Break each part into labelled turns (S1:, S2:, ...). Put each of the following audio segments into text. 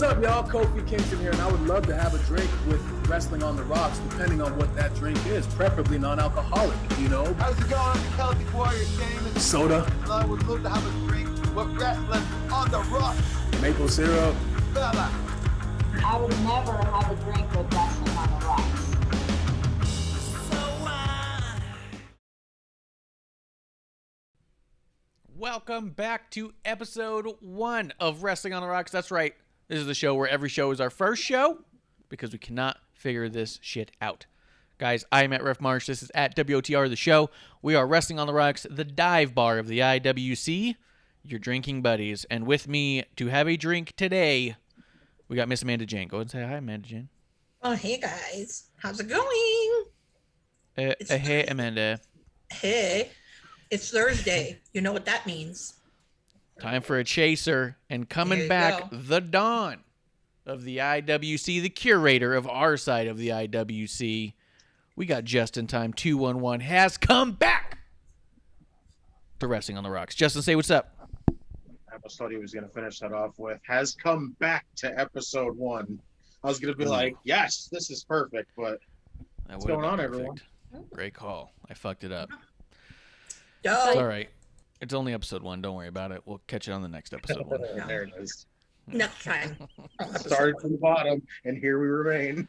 S1: up, y'all? Kofi Kingston here, and I would love to have a drink with Wrestling on the Rocks, depending on what that drink is, preferably non-alcoholic, you know?
S2: How's it going? Celtic Warrior Shaman.
S1: Soda.
S2: I would love to have a drink with Wrestling on the Rocks.
S1: Maple syrup.
S2: Fella.
S3: I would never have a drink with Wrestling on the Rocks.
S4: Welcome back to episode 1 of Wrestling on the Rocks. That's right. This is the show where every show is our first show because we cannot figure this shit out. Guys, I'm at Ref Marsh. This is at WOTR the show. We are Wrestling on the Rocks, the dive bar of the IWC, your drinking buddies. And with me to have a drink today, we got Miss Amanda Jane. Go ahead and say hi, Amanda Jane.
S5: Oh, hey guys. How's it going?
S4: Hey, Amanda.
S5: Hey. It's Thursday. You know what that means.
S4: Time for a chaser, and coming back, the dawn of the IWC, the curator of our side of the IWC. We got Just in Time 211 has come back to Wrestling on the Rocks. Justin, say what's up.
S6: I almost thought he was going to finish that off with has come back to episode 1. I was going to be like, yes, this is perfect, but what's going on, everyone?
S4: Great call. I fucked it up.
S5: It's
S4: all right. It's only episode 1. Don't worry about it. We'll catch it on the next episode 1.
S6: There it is.
S5: Next time.
S6: Started from the bottom, and here we remain.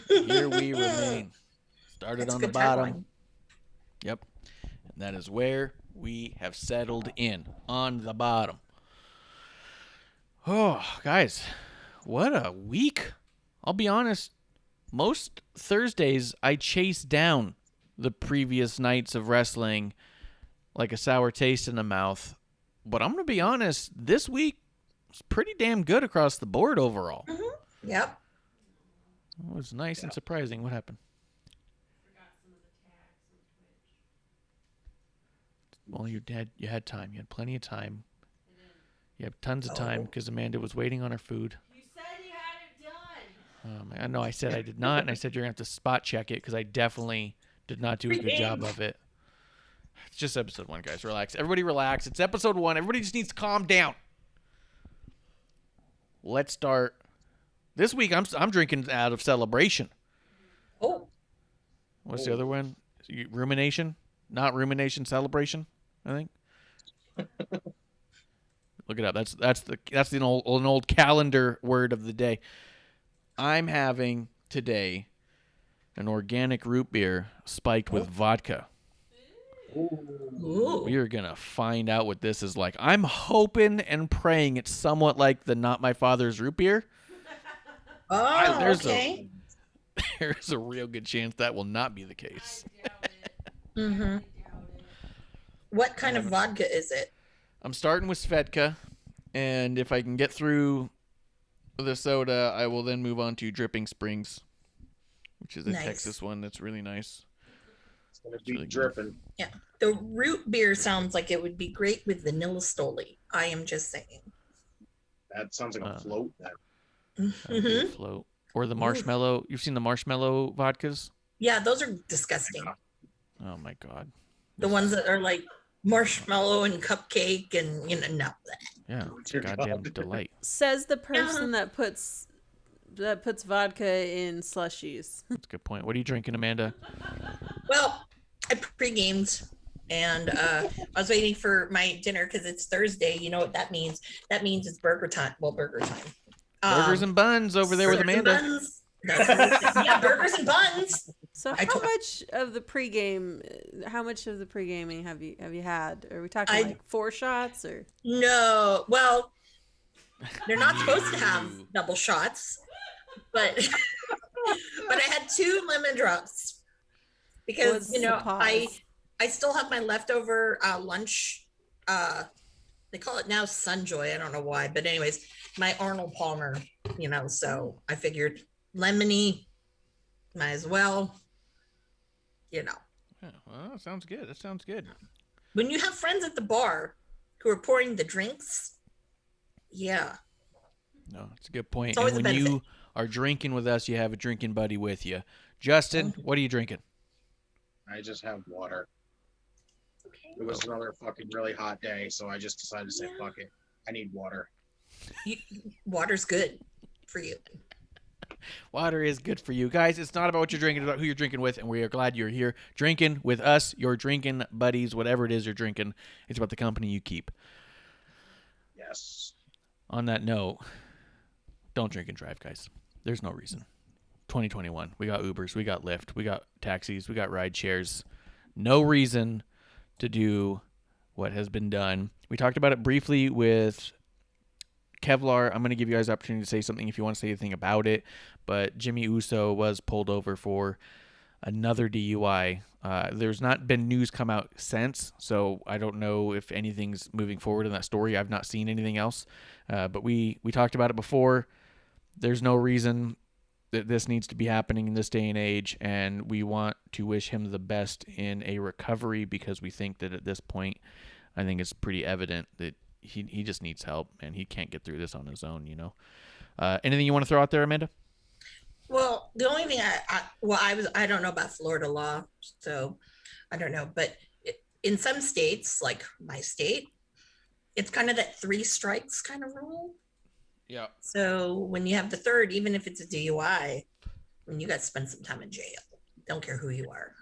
S4: Here we remain. Started
S5: That's
S4: on
S5: a
S4: the
S5: good
S4: bottom.
S5: tagline.
S4: Yep. And that is where we have settled in, on the bottom. Oh, guys, what a week. I'll be honest. Most Thursdays, I chase down the previous nights of wrestling like a sour taste in the mouth. But I'm going to be honest, this week was pretty damn good across the board overall.
S5: Mm-hmm. Yep.
S4: It was nice and surprising. What happened? Well, you had time. You had plenty of time. You have tons of time because Amanda was waiting on her food.
S7: You said you had it done.
S4: I know I said I did not, and I said you're going to have to spot check it because I definitely did not do a good job of it. It's just episode 1, guys. Relax. Everybody relax. It's episode 1. Everybody just needs to calm down. Let's start. This week, I'm drinking out of Celebration.
S5: Oh.
S4: What's the other one? Rumination? Not Rumination, Celebration, I think. Look it up. That's an old calendar word of the day. I'm having today an organic root beer spiked with vodka.
S5: Ooh.
S4: We are going to find out what this is like. I'm hoping and praying it's somewhat like the Not My Father's root beer.
S5: Oh,
S4: There's
S5: okay.
S4: There's a real good chance that will not be the case.
S7: I doubt it.
S5: Mm-hmm.
S7: I doubt it.
S5: What kind of vodka is it?
S4: I'm starting with Svedka, and if I can get through the soda, I will then move on to Dripping Springs, which is a
S5: Nice.
S4: Texas one that's really nice.
S6: It's going to be
S4: really good.
S6: dripping.
S5: Yeah. The root beer sounds like it would be great with vanilla Stoli. I am just saying.
S6: That sounds like a float.
S4: That'd be a
S5: Mm-hmm.
S4: float. Or the marshmallow. You've seen the marshmallow vodkas?
S5: Yeah, those are disgusting.
S4: Oh, my God.
S5: The ones that are like marshmallow and cupcake and, no.
S4: Yeah, it's a goddamn delight.
S7: Says the person that puts vodka in slushies.
S4: That's a good point. What are you drinking, Amanda?
S5: Well, I pre-gamed and I was waiting for my dinner because it's Thursday. You know what that means? That means it's burger time. Well, burger time.
S4: Burgers and buns over there with
S5: burgers and
S4: Amanda.
S5: buns. That's what it is. Yeah, burgers and buns.
S7: So
S5: I
S7: how
S5: told-
S7: much of the pre-gaming have you had? Are we talking
S5: I-
S7: like 4 shots or?
S5: No, well, they're not supposed to have double shots, but but I had 2 lemon drops because
S7: What's the
S5: I
S7: pause?
S5: still have my leftover lunch. They call it now Sunjoy. I don't know why, but anyways, my Arnold Palmer. So I figured lemony, might as well.
S4: Yeah, well, that sounds good. That sounds good.
S5: When you have friends at the bar who are pouring the drinks, yeah.
S4: No, it's a good point.
S5: It's always
S4: And
S5: a
S4: when you
S5: benefit.
S4: are drinking with us, you have a drinking buddy with you. Justin, what are you drinking?
S6: I just have water. It was another fucking really hot day, so I just decided to say, fuck it. I need water.
S5: Water's good for you.
S4: Water is good for you. Guys, it's not about what you're drinking, it's about who you're drinking with, and we are glad you're here drinking with us, your drinking buddies, whatever it is you're drinking. It's about the company you keep.
S6: Yes.
S4: On that note, don't drink and drive, guys. There's no reason. 2021. We got Ubers, we got Lyft, we got taxis, we got ride shares. No reason to do what has been done. We talked about it briefly with Kevlar. I'm going to give you guys the opportunity to say something if you want to say anything about it. But Jimmy Uso was pulled over for another DUI. There's not been news come out since, so I don't know if anything's moving forward in that story. I've not seen anything else. But we talked about it before. There's no reason that this needs to be happening in this day and age, and we want to wish him the best in a recovery because we think that at this point, I think it's pretty evident that he just needs help and he can't get through this on his own, you know. Anything you want to throw out there, Amanda?
S5: Well, the only thing I don't know about Florida law, so I don't know, but in some states, like my state, it's kind of that 3 strikes kind of rule.
S4: Yeah.
S5: So when you have the third, even if it's a DUI, you got to spend some time in jail. Don't care who you are.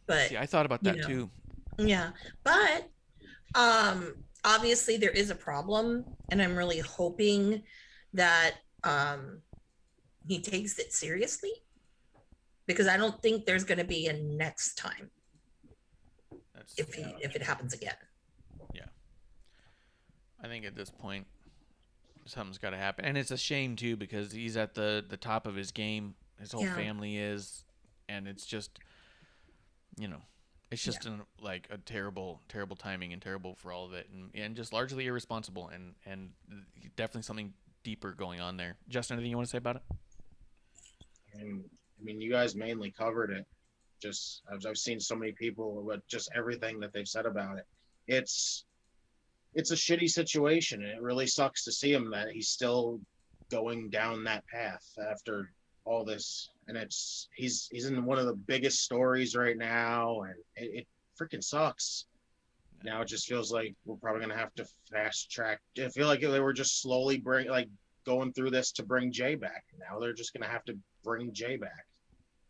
S5: But
S4: see, I thought about that too.
S5: Yeah, but obviously there is a problem, and I'm really hoping that he takes it seriously, because I don't think there's going to be a next time if it happens again.
S4: Yeah, I think at this point something's got to happen, and it's a shame too because he's at the top of his game. His whole family is, and it's just, you know, it's just like a terrible timing and terrible for all of it, and just largely irresponsible, and definitely something deeper going on there. Justin, anything you want to say about it?
S6: And I mean, you guys mainly covered it. Just I've seen so many people with just everything that they've said about it. It's a shitty situation, and it really sucks to see him that he's still going down that path after all this. And he's in one of the biggest stories right now, and it freaking sucks. Now it just feels like we're probably gonna have to fast track. I feel like they were just slowly going through this to bring Jay back. Now they're just gonna have to bring Jay back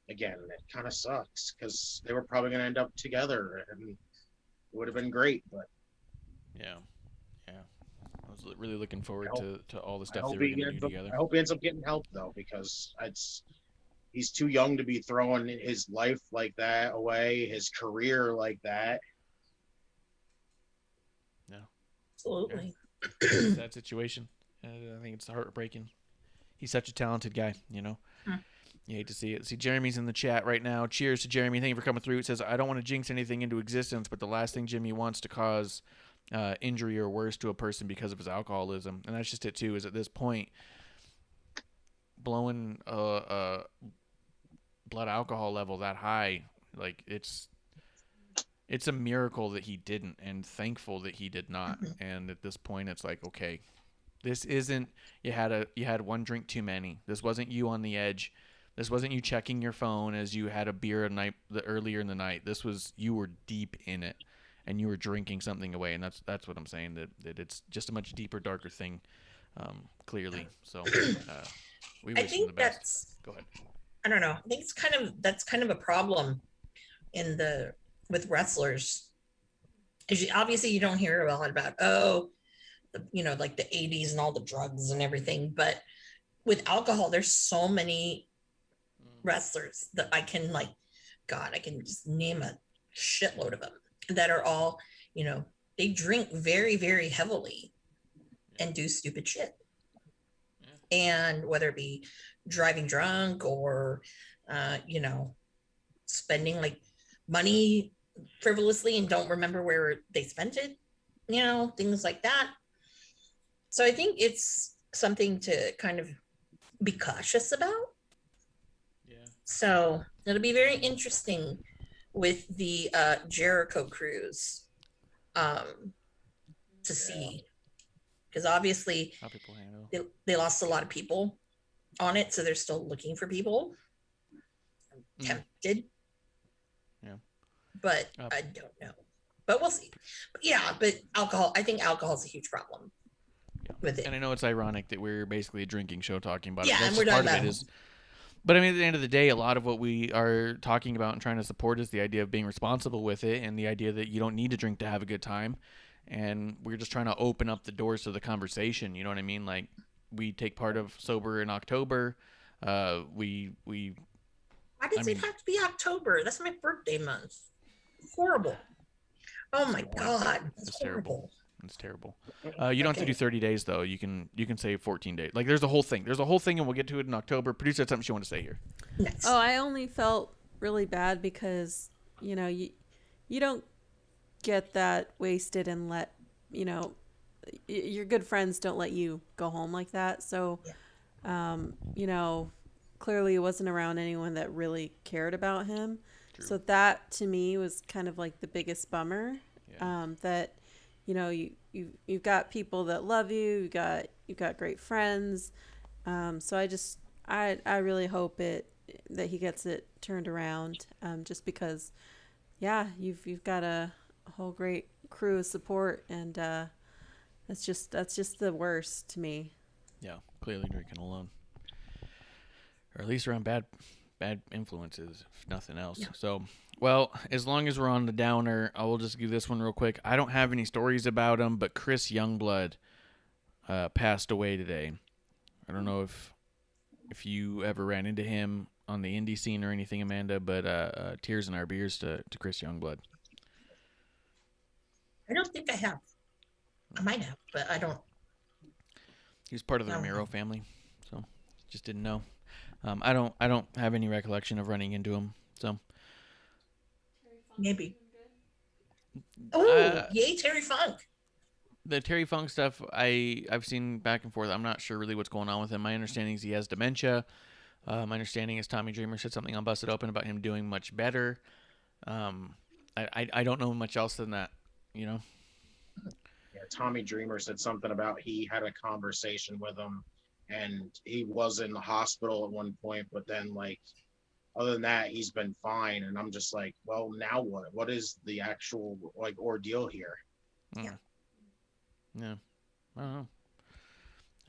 S6: again. And it kind of sucks because they were probably gonna end up together, and it would have been great. But
S4: yeah, I was really looking forward to all the stuff they were gonna do together.
S6: I hope he ends up getting help though, because he's too young to be throwing his life like that away, his career like that.
S4: No,
S5: Absolutely.
S4: Yeah. That situation. I think it's heartbreaking. He's such a talented guy, you know. You hate to see it. See, Jeremy's in the chat right now. Cheers to Jeremy. Thank you for coming through. It says, I don't want to jinx anything into existence, but the last thing Jimmy wants to cause injury or worse to a person because of his alcoholism. And that's just it, too, is at this point, blowing a blood alcohol level that high, like, it's a miracle that he didn't, and thankful that he did not. And at this point, it's like, okay, this isn't you had one drink too many. This wasn't you on the edge. This wasn't you checking your phone as you had a beer earlier in the night. This was you were deep in it, and you were drinking something away. And that's what I'm saying, that it's just a much deeper, darker thing, clearly. So we wish him the best. Go ahead.
S5: I don't know. I think that's kind of a problem with wrestlers. Obviously, you don't hear a lot about like the 80s and all the drugs and everything, but with alcohol, there's so many wrestlers that I can just name a shitload of them that are all, they drink very, very heavily and do stupid shit. And whether it be driving drunk or, spending like money frivolously and don't remember where they spent it, things like that. So I think it's something to kind of be cautious about.
S4: Yeah.
S5: So it'll be very interesting with the Jericho cruise to see, because obviously
S4: how people handle.
S5: they lost a lot of people on it, so they're still looking for people. I'm tempted.
S4: Yeah.
S5: But I don't know. But we'll see. But alcohol, I think alcohol is a huge problem.
S4: Yeah.
S5: with it.
S4: And I know it's ironic that we're basically a drinking show talking about it.
S5: Yeah,
S4: That's
S5: and we're
S4: just part
S5: not
S4: of it is. But I mean, at the end of the day, a lot of what we are talking about and trying to support is the idea of being responsible with it, and the idea that you don't need to drink to have a good time. And we're just trying to open up the doors to the conversation. You know what I mean? Like, we take part of Sober in October. We
S5: Why does it have to be October? That's my birthday month. Horrible. Oh my God. That's
S4: terrible. It's terrible. You don't have to do 30 days though. You can say 14 days. Like, there's a whole thing. And we'll get to it in October. Producer had something she wanted to say here.
S5: Next.
S7: Oh, I only felt really bad because, you know, you don't get that wasted and let, you know, your good friends don't let you go home like that. So, you know, clearly it wasn't around anyone that really cared about him.
S4: True.
S7: So that to me was kind of like the biggest bummer.
S4: Yeah.
S7: That, you know, you've got people that love you. You've got great friends. So I really hope that he gets it turned around. Just because, yeah, you've got a whole great crew of support, and that's just the worst to me.
S4: Yeah, clearly drinking alone, or at least around bad influences, if nothing else. Yeah. So, well, as long as we're on the downer, I will just give this one real quick. I don't have any stories about him, but Chris Youngblood passed away today. I don't know if you ever ran into him on the indie scene or anything, Amanda, but tears in our beers to Chris Youngblood.
S5: I don't think I have. I might have, but I don't.
S4: He was part of the Romero family, so just didn't know. I don't have any recollection of running into him, so
S5: maybe. Oh, yay, Terry Funk!
S4: The Terry Funk stuff I've seen back and forth. I'm not sure really what's going on with him. My understanding is he has dementia. My understanding is Tommy Dreamer said something on Busted Open about him doing much better. I don't know much else than that, you know.
S6: Yeah, Tommy Dreamer said something about he had a conversation with him, and he was in the hospital at one point, but then, like, other than that, he's been fine. And I'm just like, well, now what? What is the actual, like, ordeal here?
S5: Yeah.
S4: Yeah. I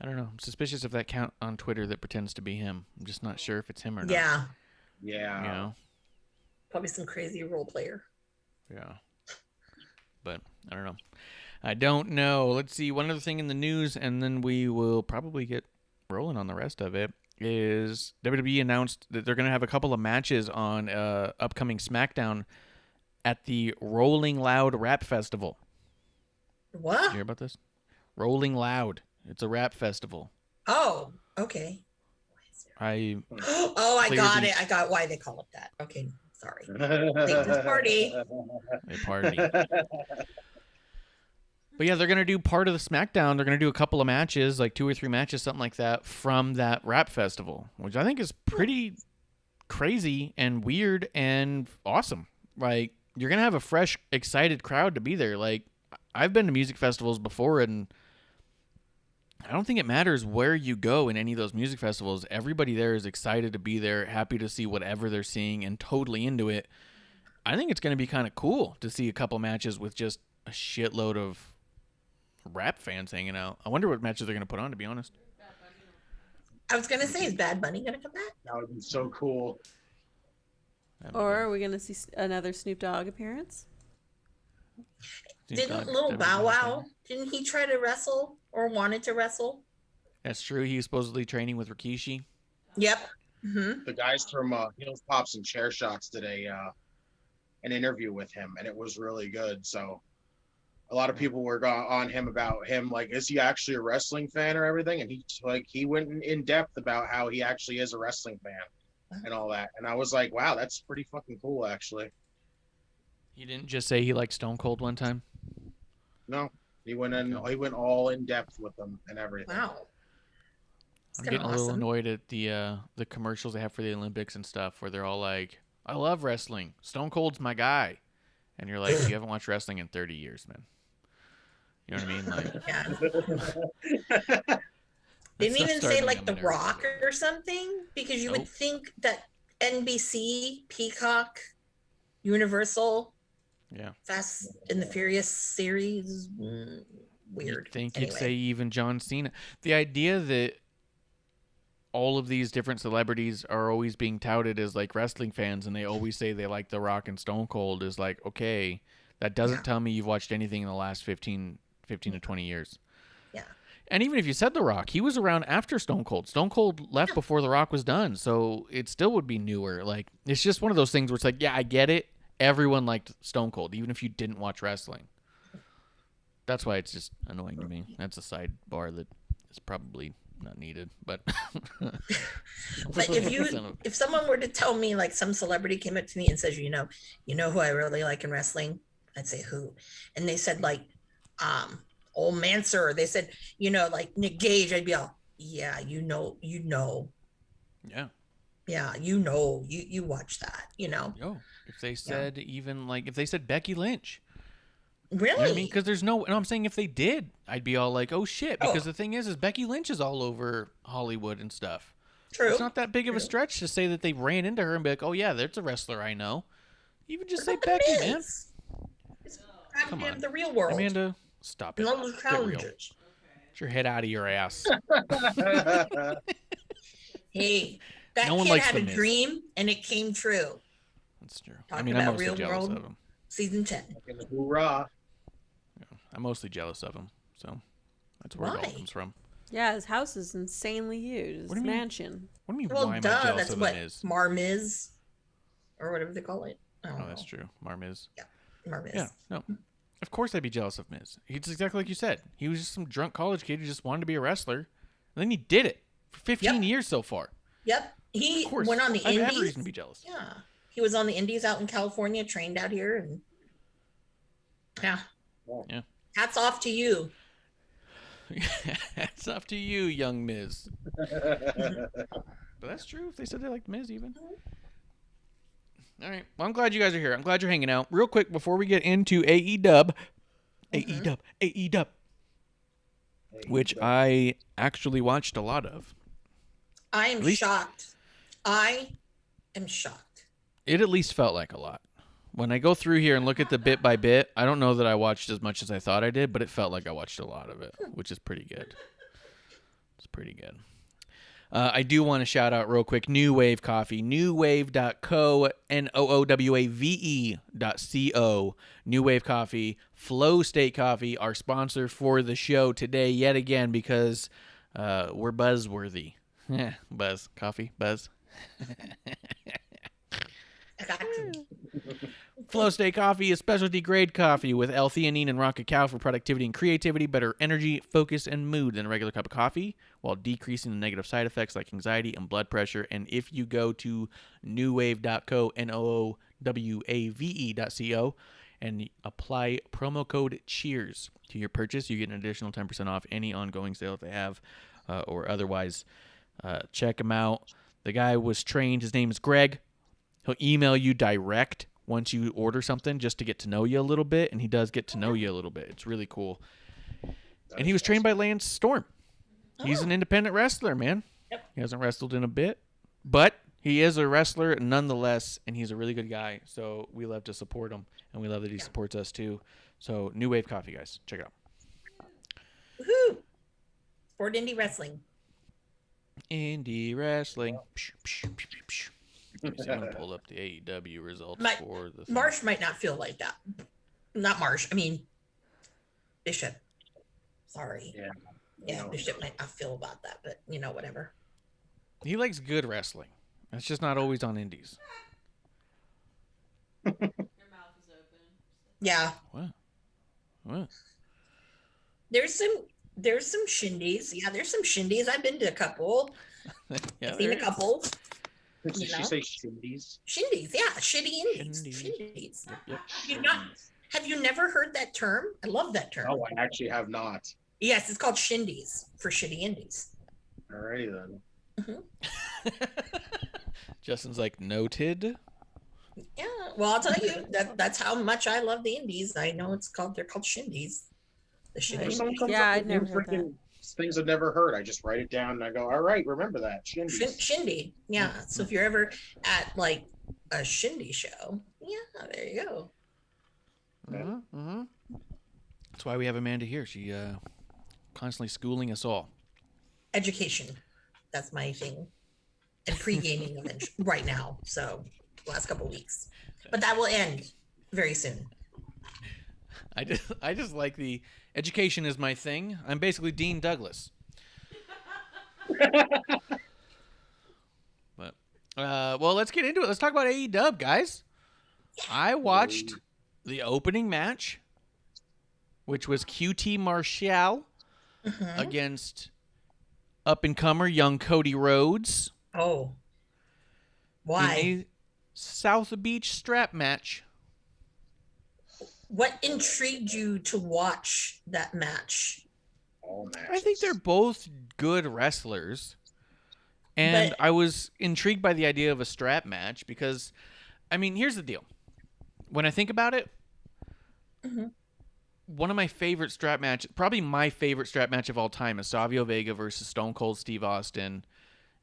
S4: don't know. I'm suspicious of that account on Twitter that pretends to be him. I'm just not sure if it's him or not.
S5: Yeah.
S6: Yeah.
S4: You know?
S5: Probably some crazy role player.
S4: Yeah. But I don't know. I don't know. Let's see. One other thing in the news, and then we will probably get rolling on the rest of it, is WWE announced that they're going to have a couple of matches on upcoming SmackDown at the Rolling Loud Rap Festival.
S5: What?
S4: Did you hear about this? Rolling Loud. It's a rap festival.
S5: Oh, okay.
S4: I
S5: got it. I got why they call it that. Okay, sorry. Late to the party.
S4: A party. But yeah, they're going to do part of the SmackDown. They're going to do a couple of matches, like 2 or 3 matches, something like that, from that rap festival, which I think is pretty crazy and weird and awesome. Like, you're going to have a fresh, excited crowd to be there. Like, I've been to music festivals before, and I don't think it matters where you go in any of those music festivals. Everybody there is excited to be there, happy to see whatever they're seeing, and totally into it. I think it's going to be kind of cool to see a couple matches with just a shitload of rap fans hanging out. I wonder what matches they're going to put on, to be honest.
S5: I was going to say, is Bad Bunny going to come back?
S6: That would be so cool.
S7: Or are we going to see another Snoop Dogg appearance?
S5: Didn't Little Bow Wow, didn't he try to wrestle or wanted to wrestle?
S4: That's true. He was supposedly training with Rikishi.
S5: Yep. Mm-hmm.
S6: The guys from Heels, Pops, and Chair Shots did an interview with him, and it was really good. So a lot of people were on him about him, like, is he actually a wrestling fan or everything? And he went in depth about how he actually is a wrestling fan and all that. And I was like, wow, that's pretty fucking cool, actually.
S4: He didn't just say he liked Stone Cold one time?
S6: No, he went all in depth with them and everything.
S5: Wow.
S4: I'm getting a little annoyed at the commercials they have for the Olympics and stuff, where they're all like, I love wrestling. Stone Cold's my guy. And you're like, you haven't watched wrestling in 30 years, man. You know what I mean? Like,
S5: yeah. Didn't even say like The Rock or something, because you would think that NBC, Peacock, Universal,
S4: yeah,
S5: Fast and the Furious series weird.
S4: You'd think
S5: anyway.
S4: you'd say even John Cena. The idea that all of these different celebrities are always being touted as like wrestling fans, and they always say they like The Rock and Stone Cold is like, okay, that doesn't tell me you've watched anything in the last 15 to 20 years.
S5: Yeah.
S4: And even if you said The Rock, he was around after Stone Cold. Stone Cold left before The Rock was done, so it still would be newer. Like, it's just one of those things where it's like, yeah, I get it. Everyone liked Stone Cold, even if you didn't watch wrestling. That's why it's just annoying to me. That's a sidebar that is probably not needed, but
S5: But if someone were to tell me, like, some celebrity came up to me and says, you know who I really like in wrestling, I'd say who, and they said like old Mansoor, they said like Nick Gage, I'd be all, yeah, yeah, you watch that,
S4: Yo, if they said even like if they said Becky Lynch.
S5: Really?
S4: You know what I mean? Because there's no, and I'm saying if they did, I'd be all like, oh shit. Because the thing is Becky Lynch is all over Hollywood and stuff.
S5: True.
S4: It's not that big of a stretch to say that they ran into her and be like, oh yeah, there's a wrestler I know. Even just say Becky, man.
S5: It's
S4: Come on.
S5: the real world.
S4: Amanda, stop it.
S5: And all the
S4: Get real.
S5: challenges.
S4: Get your head out of your ass.
S5: Hey, that
S4: No one
S5: kid
S4: likes
S5: had
S4: The
S5: a
S4: Miz.
S5: dream and it came true.
S4: That's true.
S5: Talking
S4: I mean, I'm
S5: about
S4: mostly
S5: real
S4: jealous
S5: world.
S4: of him.
S5: Season 10.
S6: Hoorah.
S4: I'm mostly jealous of him. So that's where it
S5: Why?
S4: all comes from.
S7: Yeah, his house is insanely huge. His
S4: What do you mean?
S7: mansion.
S4: What do you mean,
S5: Well,
S4: why am I
S5: duh,
S4: jealous
S5: that's
S4: of
S5: what
S4: the Miz?
S5: Marmiz, or whatever they call it. I don't
S4: Oh,
S5: know.
S4: that's true. Marmiz.
S5: Marmiz.
S4: Yeah, no. Of course I'd be jealous of Miz. He's exactly like you said. He was just some drunk college kid who just wanted to be a wrestler. And then he did it for 15 years so far.
S5: Yep. He
S4: Of course.
S5: went on the
S4: I have every
S5: Indies.
S4: reason to be jealous.
S5: Yeah. He was on the Indies out in California, trained out here, and yeah.
S4: Yeah.
S5: Hats off to you.
S4: It's up to you, young Miz. But that's true if they said they liked Miz even. All right. Well, I'm glad you guys are here. I'm glad you're hanging out. Real quick, before we get into AEW, which I actually watched a lot of.
S5: I am
S4: least-
S5: shocked. I am shocked.
S4: It at least felt like a lot. When I go through here and look at the bit by bit, I don't know that I watched as much as I thought I did, but it felt like I watched a lot of it, which is pretty good. It's pretty good. I do want to shout out real quick New Wave Coffee, newwave.co, NOOWAVE.co. New Wave Coffee, Flow State Coffee, our sponsor for the show today yet again because we're buzzworthy. Buzz. Coffee. Buzz.
S5: I got you.
S4: Flow State Coffee is specialty grade coffee with L-theanine and raw cacao for productivity and creativity, better energy, focus, and mood than a regular cup of coffee, while decreasing the negative side effects like anxiety and blood pressure. And if you go to newwave.co, NOOWAVE.co, and apply promo code CHEERS to your purchase, you get an additional 10% off any ongoing sale that they have or otherwise. Check them out. The guy was trained. His name is Greg. He'll email you direct once you order something just to get to know you a little bit, and he does get to know you a little bit. It's really cool. And he was trained by Lance Storm. He's an independent wrestler, man.
S5: Yep.
S4: He hasn't wrestled in a bit, but he is a wrestler nonetheless, and he's a really good guy. So we love to support him, and we love that he supports us too. So New Wave Coffee, guys, check it out.
S5: Woohoo! Sport indie wrestling.
S4: Indie wrestling. I'm gonna pull up the AEW results for the thing.
S5: Marsh might not feel like that. Not Marsh. I mean, Bishop. Sorry. Yeah, Bishop might not feel about that, but whatever.
S4: He likes good wrestling. It's just not always on indies.
S5: Yeah.
S4: What?
S5: There's some shindies. Yeah, there's some shindies. I've been to a couple.
S4: Yeah,
S5: I've seen a couple.
S6: Did she say shindies?
S5: Shindies, yeah, shitty indies.
S4: Shindies.
S5: Shindies. Have you never heard that term? I love that term.
S6: Oh, I actually have not.
S5: Yes, it's called shindies for shitty indies.
S6: Alrighty then.
S4: Justin's like, noted.
S5: Yeah, well, I'll tell you that's how much I love the indies. I know they're called shindies. The shitty
S6: If someone
S5: indies.
S6: comes
S7: Yeah,
S6: up
S7: I'd
S6: with new
S7: never heard that.
S6: freaking things I've never heard, I just write it down and I go, all right, remember that. Shindies.
S5: Shindy. Yeah. So if you're ever at like a shindy show, yeah, there you go.
S4: That's why we have Amanda here. She constantly schooling us all.
S5: Education. That's my thing. And pre-gaming right now. So last couple of weeks. But that will end very soon.
S4: I just like the education is my thing. I'm basically Dean Douglas. But well, let's get into it. Let's talk about AEW, guys. I watched the opening match, which was QT Marshall against up-and-comer young Cody Rhodes.
S5: Oh. Why?
S4: In a South Beach strap match.
S5: What intrigued you to watch that match?
S6: All matches.
S4: I think they're both good wrestlers. And I was intrigued by the idea of a strap match because, I mean, here's the deal. When I think about it, one of my favorite strap matches, probably my favorite strap match of all time, is Savio Vega versus Stone Cold Steve Austin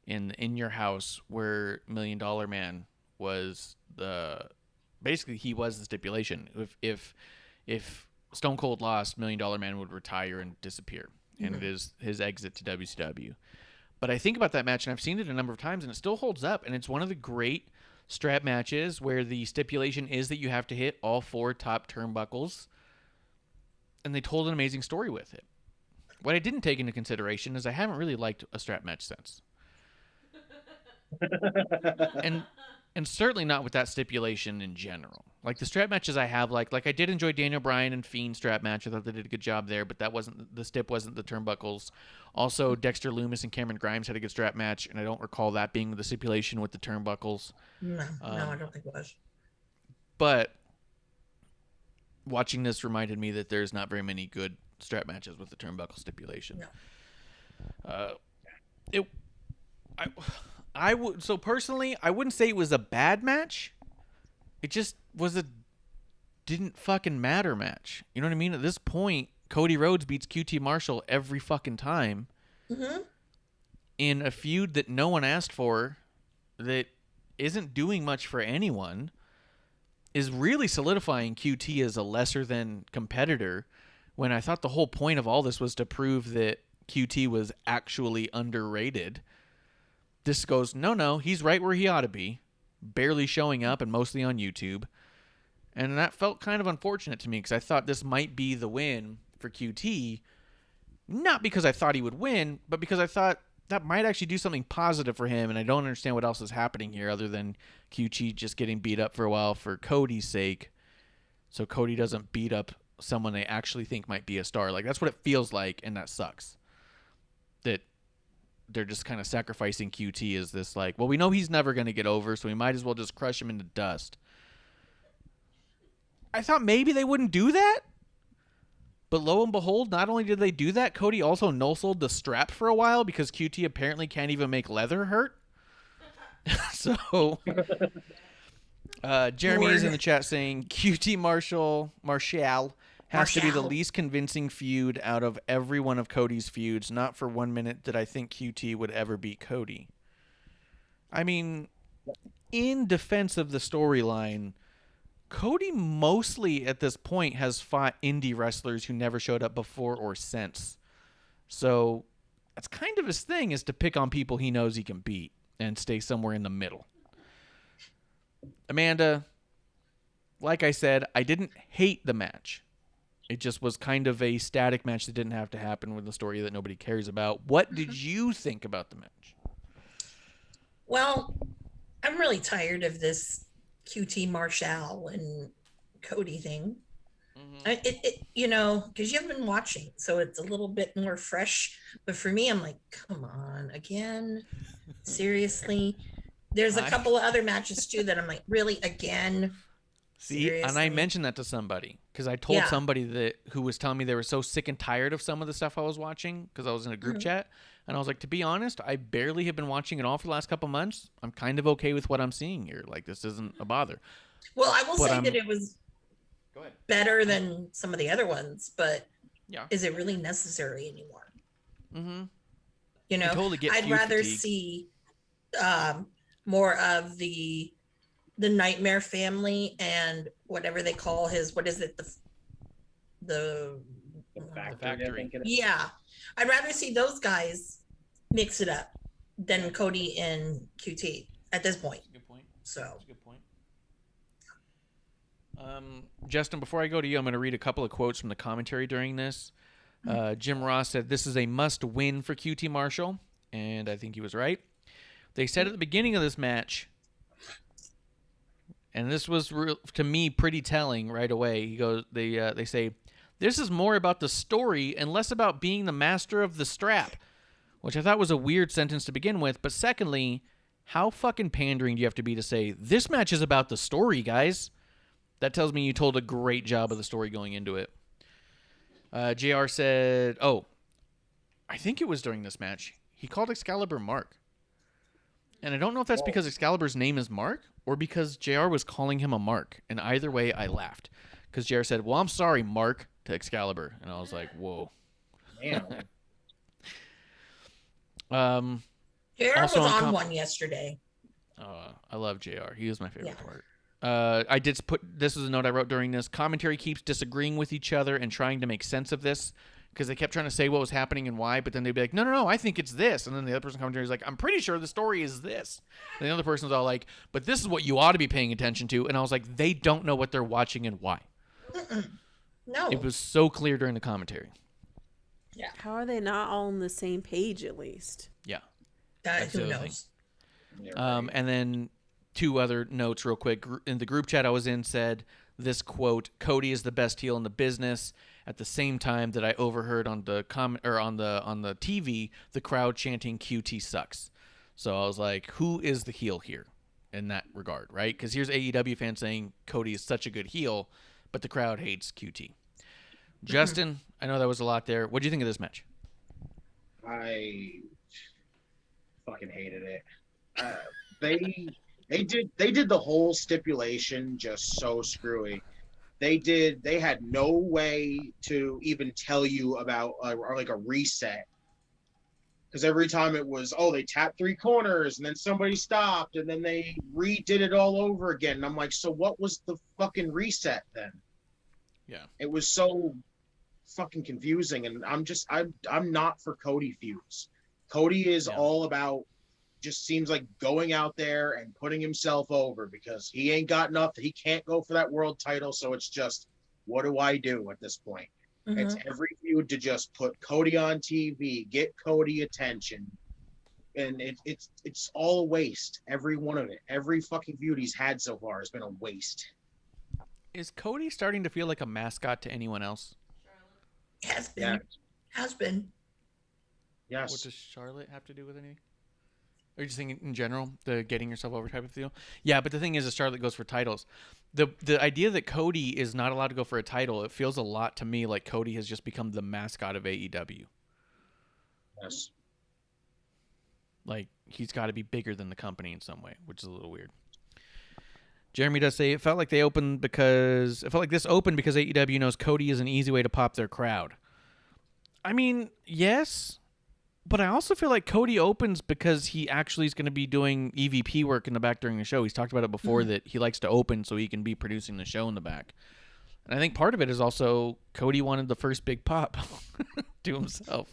S4: in Your House, where $1 Million Man was basically he was the stipulation. If Stone Cold lost, $1 Million Man would retire and disappear, and it is his exit to WCW. But I think about that match, and I've seen it a number of times, and it still holds up, and it's one of the great strap matches where the stipulation is that you have to hit all 4 top turnbuckles, and they told an amazing story with it. What I didn't take into consideration is I haven't really liked a strap match since. and certainly not with that stipulation in general. Like the strap matches I have, like I did enjoy Daniel Bryan and Fiend strap match. I thought they did a good job there, but that wasn't the stip, wasn't the turnbuckles. Also, Dexter Lumis and Cameron Grimes had a good strap match, and I don't recall that being the stipulation with the turnbuckles.
S5: No, I don't think it was. But
S4: watching this reminded me that there's not very many good strap matches with the turnbuckle stipulation.
S5: No.
S4: I would, so personally, I wouldn't say it was a bad match. It just was a didn't fucking matter match. You know what I mean? At this point, Cody Rhodes beats QT Marshall every fucking time in a feud that no one asked for, that isn't doing much for anyone, is really solidifying QT as a lesser than competitor, when I thought the whole point of all this was to prove that QT was actually underrated. This goes, no, he's right where he ought to be, barely showing up and mostly on YouTube. And that felt kind of unfortunate to me because I thought this might be the win for QT, not because I thought he would win, but because I thought that might actually do something positive for him, and I don't understand what else is happening here other than QT just getting beat up for a while for Cody's sake, so Cody doesn't beat up someone they actually think might be a star. Like, that's what it feels like, and that sucks. That they're just kind of sacrificing QT as this, like, well, we know he's never going to get over, so we might as well just crush him into dust. I thought maybe they wouldn't do that, but lo and behold, not only did they do that, Cody also no-sold the strap for a while because QT apparently can't even make leather hurt. So, Jeremy is in the chat saying QT Marshall has to be the least convincing feud out of every one of Cody's feuds. Not for 1 minute did I think QT would ever beat Cody. I mean, in defense of the storyline, Cody mostly at this point has fought indie wrestlers who never showed up before or since. So that's kind of his thing, is to pick on people he knows he can beat and stay somewhere in the middle. Amanda, like I said, I didn't hate the match. It just was kind of a static match that didn't have to happen with a story that nobody cares about. What did you think about the match?
S5: Well, I'm really tired of this QT Marshall and Cody thing. It you know, because you haven't been watching, so it's a little bit more fresh. But for me, I'm like, come on, again? Seriously? There's a couple of other matches too that I'm like, really, again?
S4: See,
S5: Seriously?
S4: and I mentioned that to somebody because I told somebody who was telling me they were so sick and tired of some of the stuff I was watching because I was in a group chat, and I was like, to be honest, I barely have been watching it all for the last couple months. I'm kind of okay with what I'm seeing here. Like, this isn't a bother.
S5: Well, I will say that it was better than some of the other ones, but is it really necessary anymore? You know,
S4: totally get
S5: I'd rather see more of the Nightmare Family and whatever they call his, what is it, the
S6: Factory, I think it is.
S5: Yeah, I'd rather see those guys mix it up than Cody and QT at this point.
S4: Good point.
S5: So
S4: That's a good point. Justin, before I go to you, I'm going to read a couple of quotes from the commentary during this. Jim Ross said, "This is a must-win for QT Marshall," and I think he was right. They said at the beginning of this match, and this was to me pretty telling right away. He goes, they say, "This is more about the story and less about being the master of the strap," which I thought was a weird sentence to begin with. But secondly, how fucking pandering do you have to be to say this match is about the story, guys? That tells me you told a great job of the story going into it. JR said, I think it was during this match, he called Excalibur Mark. And I don't know if that's because Excalibur's name is Mark or because JR was calling him a Mark. And either way, I laughed. Because JR said, "Well, I'm sorry, Mark," to Excalibur. And I was like, whoa.
S6: Man.
S5: JR was
S4: Also
S5: on one yesterday.
S4: I love JR. He was my favorite
S5: Yeah.
S4: part. I did put, this was a note I wrote during this. Commentary keeps disagreeing with each other and trying to make sense of this because they kept trying to say what was happening and why, but then they'd be like, no, I think it's this. And then the other person commentary is like, I'm pretty sure the story is this. And the other person's all like, but this is what you ought to be paying attention to. And I was like, they don't know what they're watching and why.
S5: No.
S4: It was so clear during the commentary.
S5: Yeah.
S7: How are they not all on the same page at least?
S4: Yeah.
S5: That,
S4: That's the
S5: who
S4: other
S5: knows?
S6: Yeah, right.
S4: And then two other notes real quick. In the group chat I was in said this quote, "Cody is the best heel in the business." At the same time that I overheard on the on the TV, the crowd chanting "QT sucks." So I was like, who is the heel here in that regard, right? Because here's AEW fans saying Cody is such a good heel, but the crowd hates QT. Justin, I know that was a lot there. What do you think of this match?
S6: I fucking hated it. They did the whole stipulation just so screwy. They had no way to even tell you about like a reset. Because every time it was, they tapped three corners and then somebody stopped and then they redid it all over again. And I'm like, so what was the fucking reset then?
S4: Yeah.
S6: It was so fucking confusing, and I'm not for Cody feuds. Cody is all about, just seems like going out there and putting himself over because he ain't got enough. He can't go for that world title. So it's just, what do I do at this point? It's every feud to just put Cody on TV, get Cody attention. And it's all a waste. Every one of it. Every fucking feud he's had so far has been a waste.
S4: Is Cody starting to feel like a mascot to anyone else?
S5: Has been.
S6: Yeah.
S5: Has been.
S6: Yes.
S4: What does Charlotte have to do with anything? Or you just thinking in general, the getting yourself over type of deal? Yeah, but the thing is Charlotte goes for titles. The idea that Cody is not allowed to go for a title, it feels a lot to me like Cody has just become the mascot of AEW.
S6: Yes.
S4: Like, he's got to be bigger than the company in some way, which is a little weird. Jeremy does say, it felt like this opened because AEW knows Cody is an easy way to pop their crowd. I mean, yes, but I also feel like Cody opens because he actually is going to be doing EVP work in the back during the show. He's talked about it before that he likes to open so he can be producing the show in the back. And I think part of it is also Cody wanted the first big pop to himself.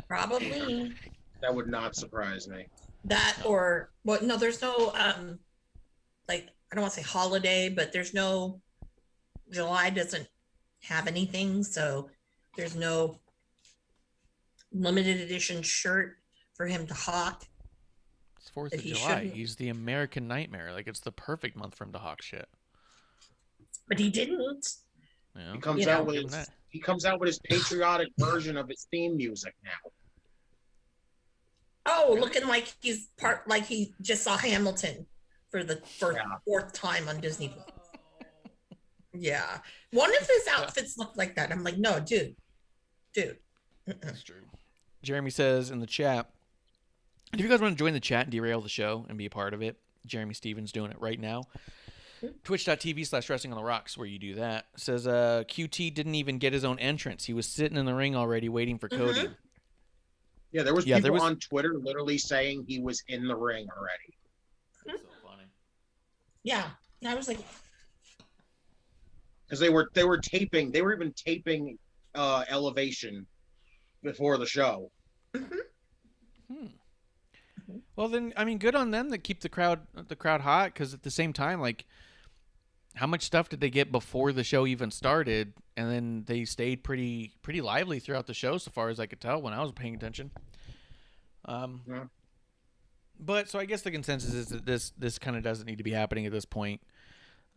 S5: Probably.
S6: That would not surprise me.
S5: That or well, no, there's no like I don't want to say holiday, but there's no July doesn't have anything, so there's no limited edition shirt for him to hawk.
S4: It's 4th
S5: That
S4: of
S5: he
S4: July.
S5: shouldn't.
S4: He's the American Nightmare. Like, it's the perfect month for him to hawk shit.
S5: But he didn't.
S4: You know?
S6: He comes
S5: You
S6: out
S5: know.
S6: with
S4: Give him
S6: his,
S4: that.
S6: he comes out with his patriotic version of his theme music now.
S5: Oh, looking like he's like he just saw Hamilton for the
S6: Yeah.
S5: fourth time on Disney Plus. Yeah. One of his outfits looked like that. I'm like, no, dude.
S4: That's true. Jeremy says in the chat, if you guys want to join the chat and derail the show and be a part of it, Jeremy Stevens doing it right now. Twitch.tv/Wrestling on the Rocks, where you do that. Says QT didn't even get his own entrance. He was sitting in the ring already waiting for Cody.
S6: Yeah, there was
S4: Yeah,
S6: people
S4: there was-
S6: on Twitter literally saying he was in the ring already.
S4: That's so funny.
S5: Yeah. And I was like,
S6: Because they were taping, they were even taping elevation before the show.
S4: Well, then, I mean, good on them that keep the crowd hot. Because at the same time, like, how much stuff did they get before the show even started? And then they stayed pretty lively throughout the show, so far as I could tell when I was paying attention.
S6: Yeah.
S4: But so I guess the consensus is that this kind of doesn't need to be happening at this point.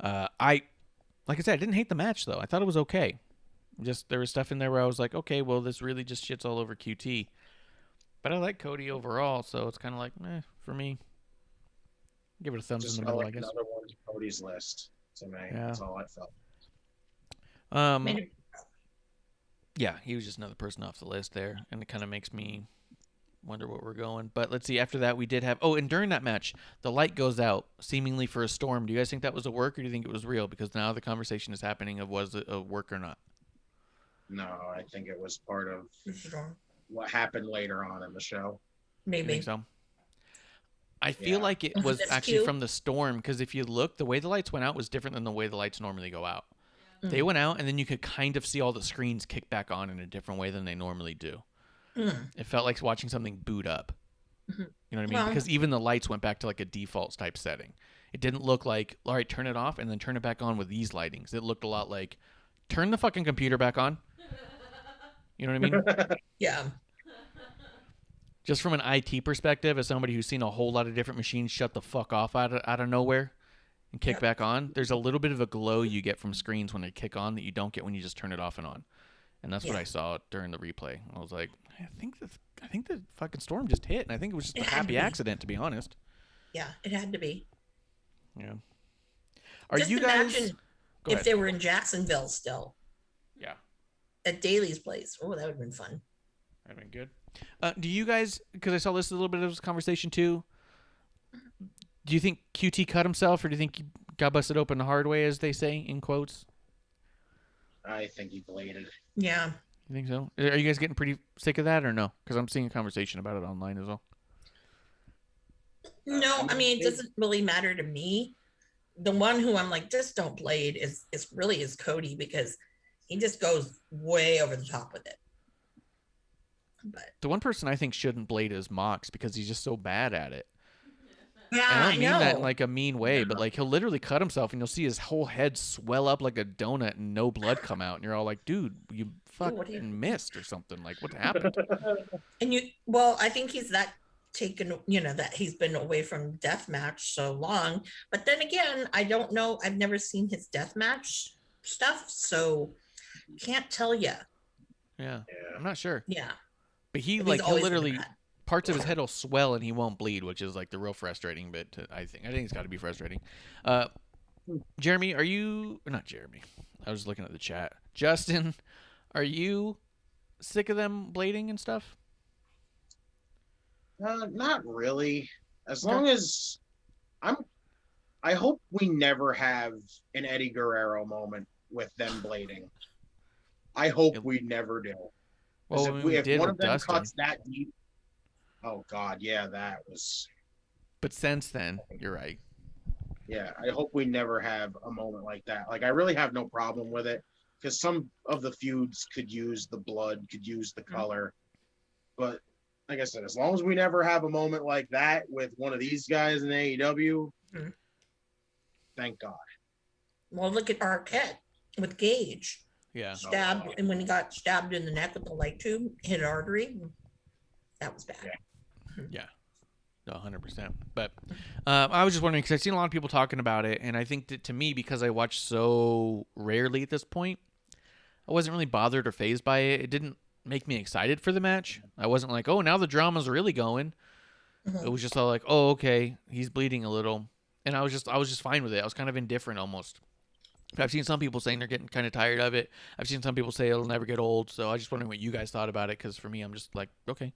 S4: Like I said, I didn't hate the match though. I thought it was okay. Just there was stuff in there where I was like, okay, well, this really just shits all over QT. But I like Cody overall, so it's kind of like, for me. Give it a thumbs
S6: Just
S4: in the middle,
S6: like
S4: I guess.
S6: another one to Cody's list to me.
S4: Yeah.
S6: That's all I felt.
S4: Yeah, he was just another person off the list there, and it kind of makes me wonder where we're going. But let's see. After that, we did have. Oh, and during that match, the light goes out, seemingly for a storm. Do you guys think that was a work, or do you think it was real? Because now the conversation is happening of was it a work or not?
S6: No, I think it was part of what happened later on in the show.
S4: You
S5: Maybe.
S4: think so? I feel
S6: Yeah.
S4: like it
S5: Was
S4: was
S5: this
S4: actually
S5: cute?
S4: from the storm, because if you look, the way the lights went out was different than the way the lights normally go out.
S5: Mm.
S4: They went out, and then you could kind of see all the screens kick back on in a different way than they normally do.
S5: Mm.
S4: It felt like watching something boot up.
S5: Mhm.
S4: You know what I mean?
S5: Well-
S4: Because even the lights went back to like a default type setting. It didn't look like, all right, turn it off and then turn it back on with these lightings. It looked a lot like, turn the fucking computer back on. You know what I mean?
S5: Yeah.
S4: Just from an IT perspective, as somebody who's seen a whole lot of different machines shut the fuck off out of nowhere and kick back on, there's a little bit of a glow you get from screens when they kick on that you don't get when you just turn it off and on. And that's what
S5: Yeah.
S4: I saw during the replay. I was like, I think the fucking storm just hit, and I think it was just
S5: It
S4: a
S5: had to
S4: happy
S5: be.
S4: accident, to be honest.
S5: Yeah. It had to be.
S4: Yeah. Are
S5: Just
S4: you guys?
S5: imagine
S4: Go
S5: if
S4: ahead.
S5: they were in Jacksonville still
S4: Yeah,
S5: at Daly's place. Oh, that would have been fun.
S4: that'd been good. Do you guys? Because I saw this a little bit of this conversation too. Do you think QT cut himself, or do you think he got busted open the hard way, as they say in quotes?
S6: I think he bladed.
S5: Yeah.
S4: You think so? Are you guys getting pretty sick of that, or no? Because I'm seeing a conversation about it online as well.
S5: No, I mean, it doesn't really matter to me. The one who I'm like, just don't blade is really Cody, because he just goes way over the top with it. But
S4: The one person I think shouldn't blade is Mox, because he's just so bad at it.
S5: yeah,
S4: And I
S5: I
S4: don't mean
S5: know.
S4: that in like a mean way, but like he'll literally cut himself, and you'll see his whole head swell up like a donut and no blood come out, and you're all like, "Dude, you
S5: what do you-
S4: fucking missed or something. Like, what happened?"
S5: And I think he's that taken, that he's been away from deathmatch so long. But then again, I don't know. I've never seen his deathmatch stuff, so can't tell you.
S4: Yeah,
S6: Yeah.
S4: I'm not sure,
S5: Yeah,
S4: but he
S5: But
S4: like
S5: he's
S4: he'll
S5: always been
S4: literally
S5: bad.
S4: parts of his head will swell and he won't bleed, which is like the real frustrating bit. I think it's got to be frustrating. Jeremy, are you not Jeremy? I was looking at the chat. Justin, are you sick of them blading and stuff?
S6: Not really. As long as I hope we never have an Eddie Guerrero moment with them blading. I hope we never do. 'Cause
S4: Well, we
S6: if
S4: did
S6: one
S4: with
S6: of them
S4: Dustin.
S6: cuts that deep, oh god, yeah, that was.
S4: But since then, you're right.
S6: Yeah, I hope we never have a moment like that. Like, I really have no problem with it, because some of the feuds could use the blood, could use the color. But like I said, as long as we never have a moment like that with one of these guys in AEW,
S5: Mhm.
S6: thank God.
S5: Well, look at Arquette with Gage
S4: Yeah.
S5: stabbed, and when he got stabbed in the neck with the light tube, hit an artery. That was bad.
S4: Yeah. No, 100%. But I was just wondering, because I've seen a lot of people talking about it, and I think that to me, because I watch so rarely at this point, I wasn't really bothered or fazed by it. It didn't make me excited for the match. I wasn't like, oh, now the drama's really going.
S5: Mhm.
S4: It was just all like, oh, okay, he's bleeding a little. And I was just fine with it. I was kind of indifferent almost. But I've seen some people saying they're getting kind of tired of it. I've seen some people say it'll never get old. So I was just wondering what you guys thought about it, because for me, I'm just like, okay.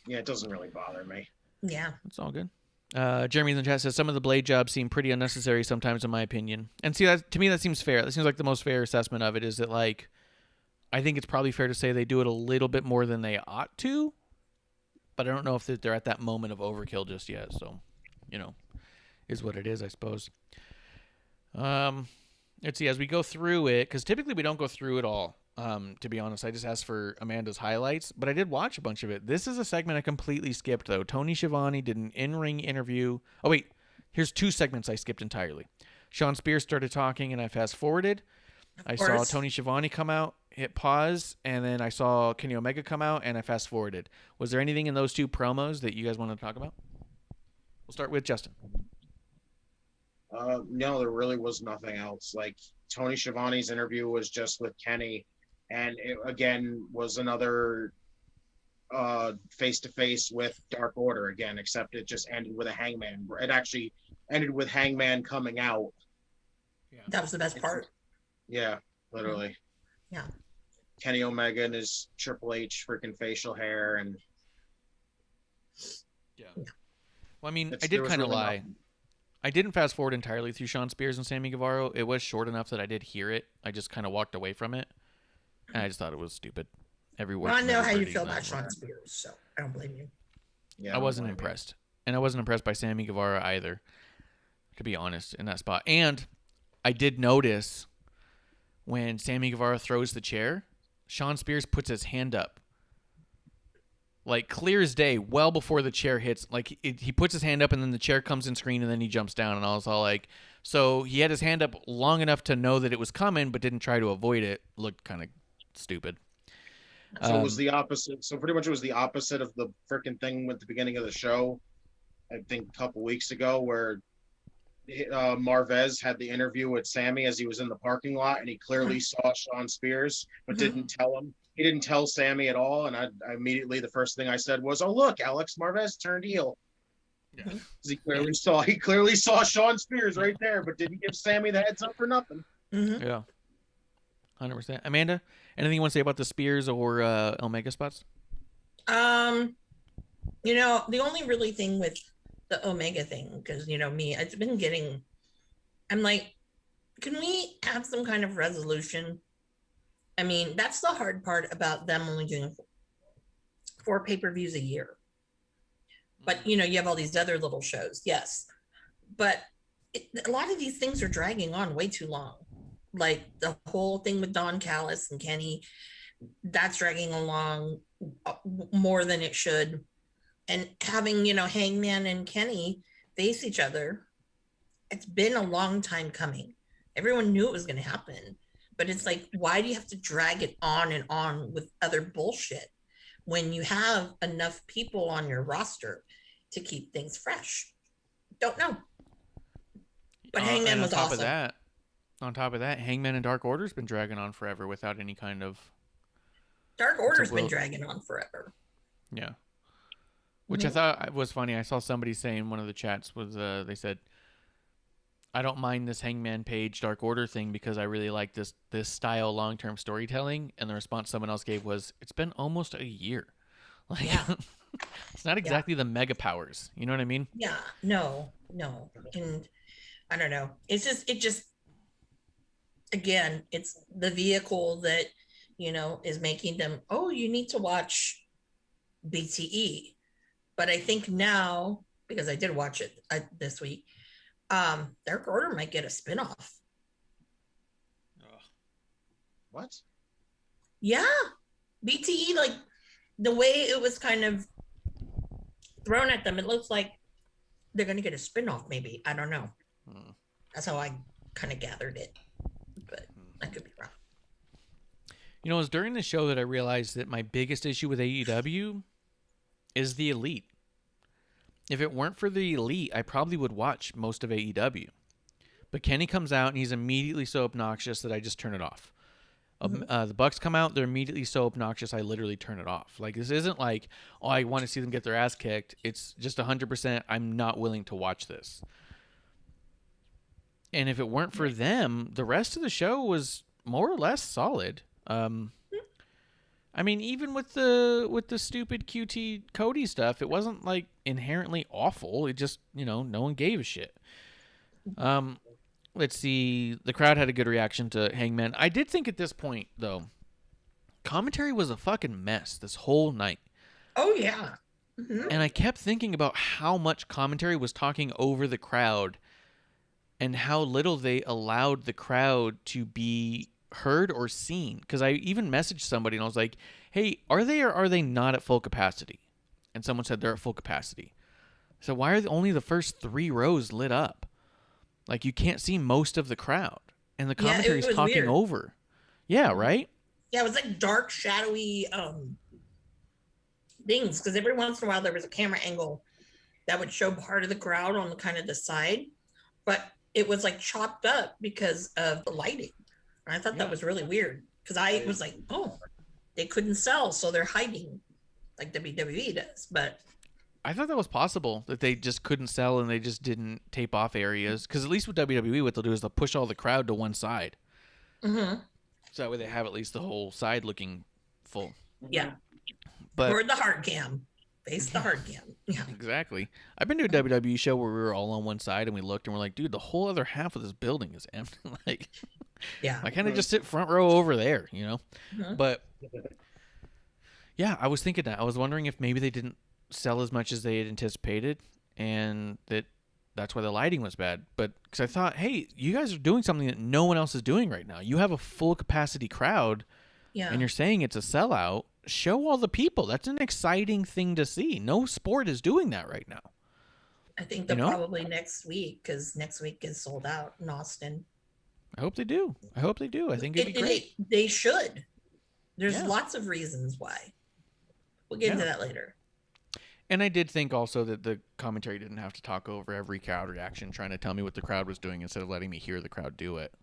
S6: Yeah, it doesn't really bother me.
S5: Yeah.
S4: It's all good. Jeremy in the chat says some of the blade jobs seem pretty unnecessary sometimes, in my opinion. And see, that to me, that seems fair. That seems like the most fair assessment of it. Is that like, I think it's probably fair to say they do it a little bit more than they ought to, but I don't know if they're at that moment of overkill just yet. So, is what it is, I suppose. Let's see, as we go through it, because typically we don't go through it all. To be honest, I just asked for Amanda's highlights, but I did watch a bunch of it. This is a segment I completely skipped, though. Tony Schiavone did an in-ring interview. Oh, wait. Here's 2 segments I skipped entirely. Sean Spears started talking, and I fast-forwarded. I saw Tony Schiavone come out, hit pause, and then I saw Kenny Omega come out, and I fast-forwarded. Was there anything in those 2 promos that you guys wanted to talk about? We'll start with Justin.
S6: No, there really was nothing else. Like, Tony Schiavone's interview was just with Kenny, and it, again, was another face-to-face with Dark Order again, except it just ended with a Hangman. It actually ended with Hangman coming out.
S4: Yeah.
S5: That was the best part.
S6: Yeah, literally.
S5: Yeah.
S6: Kenny Omega and his Triple H freaking facial hair, and
S4: yeah. Well, I mean, I
S6: there
S4: did
S6: was
S4: kind of
S6: really
S4: lie.
S6: nothing.
S4: I didn't fast forward entirely through Sean Spears and Sammy Guevara. It was short enough that I did hear it. I just kind of walked away from it, and I just thought it was stupid. Every word.
S5: Well, I
S4: from
S5: know how you
S4: everybody,
S5: feel
S4: and
S5: about
S4: that's
S5: Sean
S4: what-
S5: Spears, so I don't blame you.
S6: Yeah,
S4: I wasn't
S6: don't blame me.
S4: impressed, and I wasn't impressed by Sammy Guevara either, to be honest, in that spot. And I did notice when Sammy Guevara throws the chair, Sean Spears puts his hand up, like clear as day, well before the chair hits. Like he puts his hand up, and then the chair comes in screen, and then he jumps down, and I was all like, so he had his hand up long enough to know that it was coming, but didn't try to avoid it. Looked kind of stupid.
S6: So it was the opposite. So pretty much it was the opposite of the freaking thing at the beginning of the show, I think a couple weeks ago, where Marvez had the interview with Sammy as he was in the parking lot, and he clearly saw Sean Spears, but didn't tell him. He didn't tell Sammy at all, and I immediately, the first thing I said was, "Oh look, Alex Marvez turned heel."
S4: Yeah.
S6: 'Cause he clearly saw Sean Spears right there, but didn't give Sammy the heads up for nothing.
S5: Mm-hmm.
S4: Yeah, 100%. Amanda, anything you want to say about the Spears or Omega spots?
S5: You know, the only really thing with the Omega thing, because you know me, it's been getting. I'm like, can we have some kind of resolution? I mean, that's the hard part about them only doing 4 pay-per-views a year. But you know, you have all these other little shows, yes. But a lot of these things are dragging on way too long. Like the whole thing with Don Callis and Kenny, that's dragging along more than it should. And having, you know, Hangman and Kenny face each other, it's been a long time coming. Everyone knew it was going to happen. But it's like, why do you have to drag it on and on with other bullshit when you have enough people on your roster to keep things fresh? Don't know. But Hangman
S4: and
S5: was
S4: on top
S5: awesome.
S4: on top of that, Hangman and Dark Order's been dragging on forever without any kind of
S5: Dark Order's been
S4: will-
S5: dragging on forever.
S4: yeah. Which I thought was funny. I saw somebody say in one of the chats was they said, I don't mind this Hangman Page Dark Order thing because I really like this style long-term storytelling. And the response someone else gave was, it's been almost a year. Like,
S5: Yeah.
S4: it's not exactly the mega powers. You know what I mean?
S5: Yeah, no. And I don't know. It just, again, it's the vehicle that, you know, is making them, oh, you need to watch BTE. But I think now, because I did watch it this week, Dark Order might get a spinoff.
S6: What?
S5: Yeah. BTE, like the way it was kind of thrown at them, it looks like they're going to get a spinoff, maybe. I don't know. That's how I kind of gathered it. But I could be wrong.
S4: You know, it was during the show that I realized that my biggest issue with AEW is the Elite. If it weren't for the Elite, I probably would watch most of AEW. But Kenny comes out and he's immediately so obnoxious that I just turn it off. The Bucks come out, they're immediately so obnoxious I literally turn it off. Like, this isn't like, oh, I want to see them get their ass kicked. It's just 100% I'm not willing to watch this. And if it weren't for them, the rest of the show was more or less solid. I mean, even with the stupid QT Cody stuff, it wasn't like inherently awful. It just, you know, no one gave a shit. Let's see. The crowd had a good reaction to Hangman. I did think at this point, though, commentary was a fucking mess this whole night.
S5: Oh, yeah. Mm-hmm.
S4: And I kept thinking about how much commentary was talking over the crowd and how little they allowed the crowd to be heard or seen. Because I even messaged somebody and I was like, hey, are they or are they not at full capacity? And someone said they're at full capacity. So why are only the first 3 rows lit up? Like, you can't see most of the crowd. And the commentary is talking
S5: weird.
S4: over. Yeah, right?
S5: Yeah, it was like dark, shadowy things. Because every once in a while there was a camera angle that would show part of the crowd on the kind of the side. But it was like chopped up because of the lighting. And I thought that was really weird. Because I was like, oh, they couldn't sell, so they're hiding like WWE does. But
S4: I thought that was possible, that they just couldn't sell and they just didn't tape off areas. Because at least with WWE, what they'll do is they'll push all the crowd to one side.
S5: mm-hmm.
S4: So that way they have at least the whole side looking full.
S5: Yeah.
S4: But
S5: Or the hard cam. Face the hard cam. Yeah.
S4: exactly. I've been to a WWE show where we were all on one side and we looked and we're like, dude, the whole other half of this building is empty. Like,
S5: Yeah.
S4: I kind of just sit front row over there, you know?
S5: Mhm.
S4: But yeah, I was thinking that. I was wondering if maybe they didn't sell as much as they had anticipated and that's why the lighting was bad. But because I thought, hey, you guys are doing something that no one else is doing right now. You have a full capacity crowd
S5: Yeah.
S4: and you're saying it's a sellout. Show all the people. That's an exciting thing to see. No sport is doing that right now.
S5: I think they'll
S4: You know?
S5: probably next week, because next week is sold out in Austin.
S4: I hope they do. I hope they do. I think it'd be great.
S5: They should. There's
S4: Yeah.
S5: lots of reasons why. We'll get into that later.
S4: And I did think also that the commentary didn't have to talk over every crowd reaction, trying to tell me what the crowd was doing instead of letting me hear the crowd do it.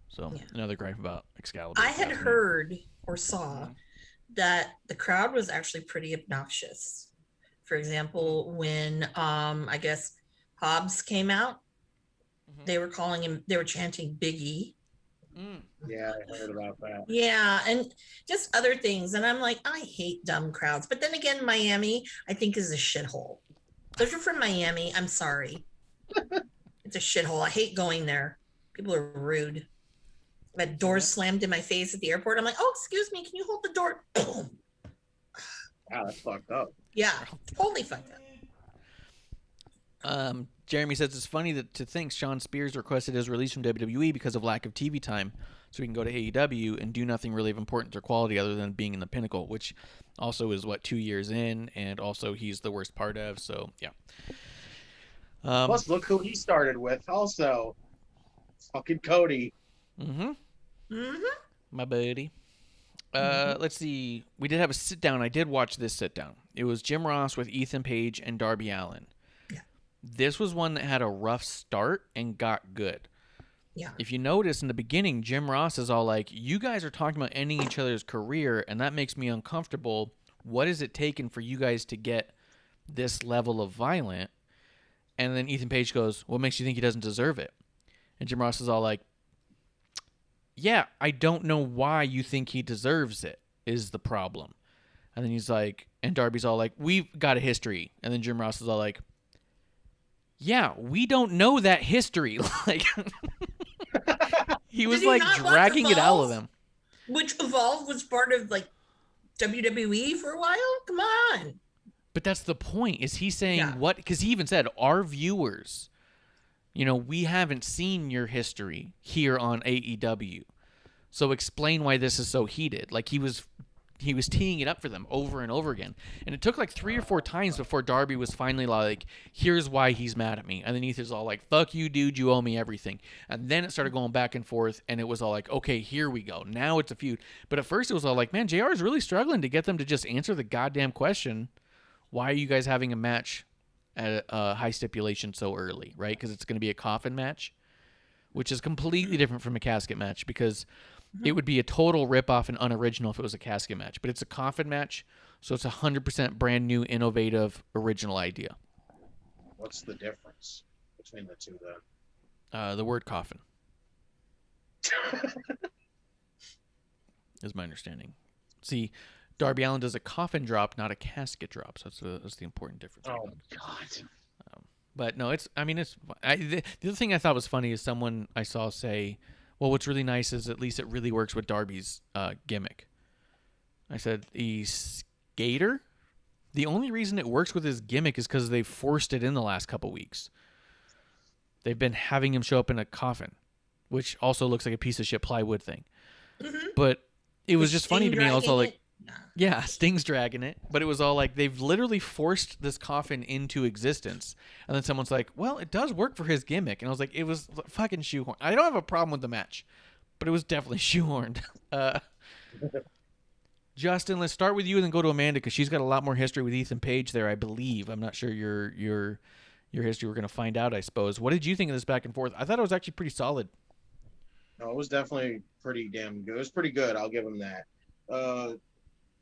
S4: So another gripe about Excalibur.
S5: I had heard or saw that the crowd was actually pretty obnoxious. For example, when I guess Hobbs came out, they were calling him, they were chanting Big E.
S6: Yeah, I heard about that.
S5: Yeah, and just other things. And I'm like, I hate dumb crowds. But then again, Miami, I think, is a shithole. So if you're from Miami, I'm sorry. It's a shithole. I hate going there. People are rude. I've had doors slammed in my face at the airport. I'm like, oh, excuse me, can you hold the door? Boom.
S6: Wow, that's fucked up.
S5: Yeah, totally fucked up.
S4: Jeremy says it's funny to think Sean Spears requested his release from WWE because of lack of TV time, so he can go to AEW and do nothing really of importance or quality other than being in the Pinnacle, which also is 2 years in, and also he's the worst part of. So yeah.
S6: Plus, look who he started with. Also, fucking Cody.
S4: My buddy. Let's see. We did have a sit down. I did watch this sit down. It was Jim Ross with Ethan Page and Darby Allin.
S5: Yeah.
S4: This was one that had a rough start and got good.
S5: Yeah.
S4: If you notice in the beginning, Jim Ross is all like, you guys are talking about ending each other's career, and that makes me uncomfortable. What is it taken for you guys to get this level of violent? And then Ethan Page goes, what makes you think he doesn't deserve it? And Jim Ross is all like, yeah, I don't know why you think he deserves it is the problem. And then he's like, and Darby's all like, we've got a history. And then Jim Ross is all like, yeah, we don't know that history. Like, he was
S5: he
S4: like
S5: not watch
S4: dragging it out of
S5: Evolve?
S4: them.
S5: Which Evolve was part of like WWE for a while? Come on.
S4: But that's the point. Is he saying
S5: Yeah.
S4: what? Because he even said, our viewers, we haven't seen your history here on AEW. So explain why this is so heated. Like he was teeing it up for them over and over again. And it took like 3 or 4 times before Darby was finally like, here's why he's mad at me. And then Ethan's all like, fuck you, dude, you owe me everything. And then it started going back and forth, and it was all like, okay, here we go. Now it's a feud. But at first it was all like, man, JR is really struggling to get them to just answer the goddamn question. Why are you guys having a match at a high stipulation so early, right? Because it's going to be a coffin match, which is completely different from a casket match, because it would be a total ripoff and unoriginal if it was a casket match. But it's a coffin match, so it's 100% brand new, innovative, original idea.
S6: What's the difference between the two, then?
S4: The word coffin is my understanding. See, Darby Allin does a coffin drop, not a casket drop. So that's the important difference.
S6: Oh, God.
S4: But no, the other thing I thought was funny is someone I saw say, well, what's really nice is at least it really works with Darby's gimmick. I said, he's skater? The only reason it works with his gimmick is because they forced it in the last couple weeks. they've been having him show up in a coffin, which also looks like a piece of shit plywood thing.
S5: Mhm.
S4: But it was
S5: With
S4: just funny
S5: Sting
S4: to me also,
S5: dragging
S4: like,
S5: it. Nah.
S4: yeah, Sting's dragging it, but it was all like they've literally forced this coffin into existence. And then someone's like, well, it does work for his gimmick. And I was like, it was fucking shoehorned. I don't have a problem with the match, but it was definitely shoehorned. Justin, let's start with you and then go to Amanda because she's got a lot more history with Ethan Page there, I believe. I'm not sure your history. We're going to find out, I suppose. What did you think of this back and forth? I thought it was actually pretty solid.
S6: No, it was definitely pretty damn good. It was pretty good. I'll give them that.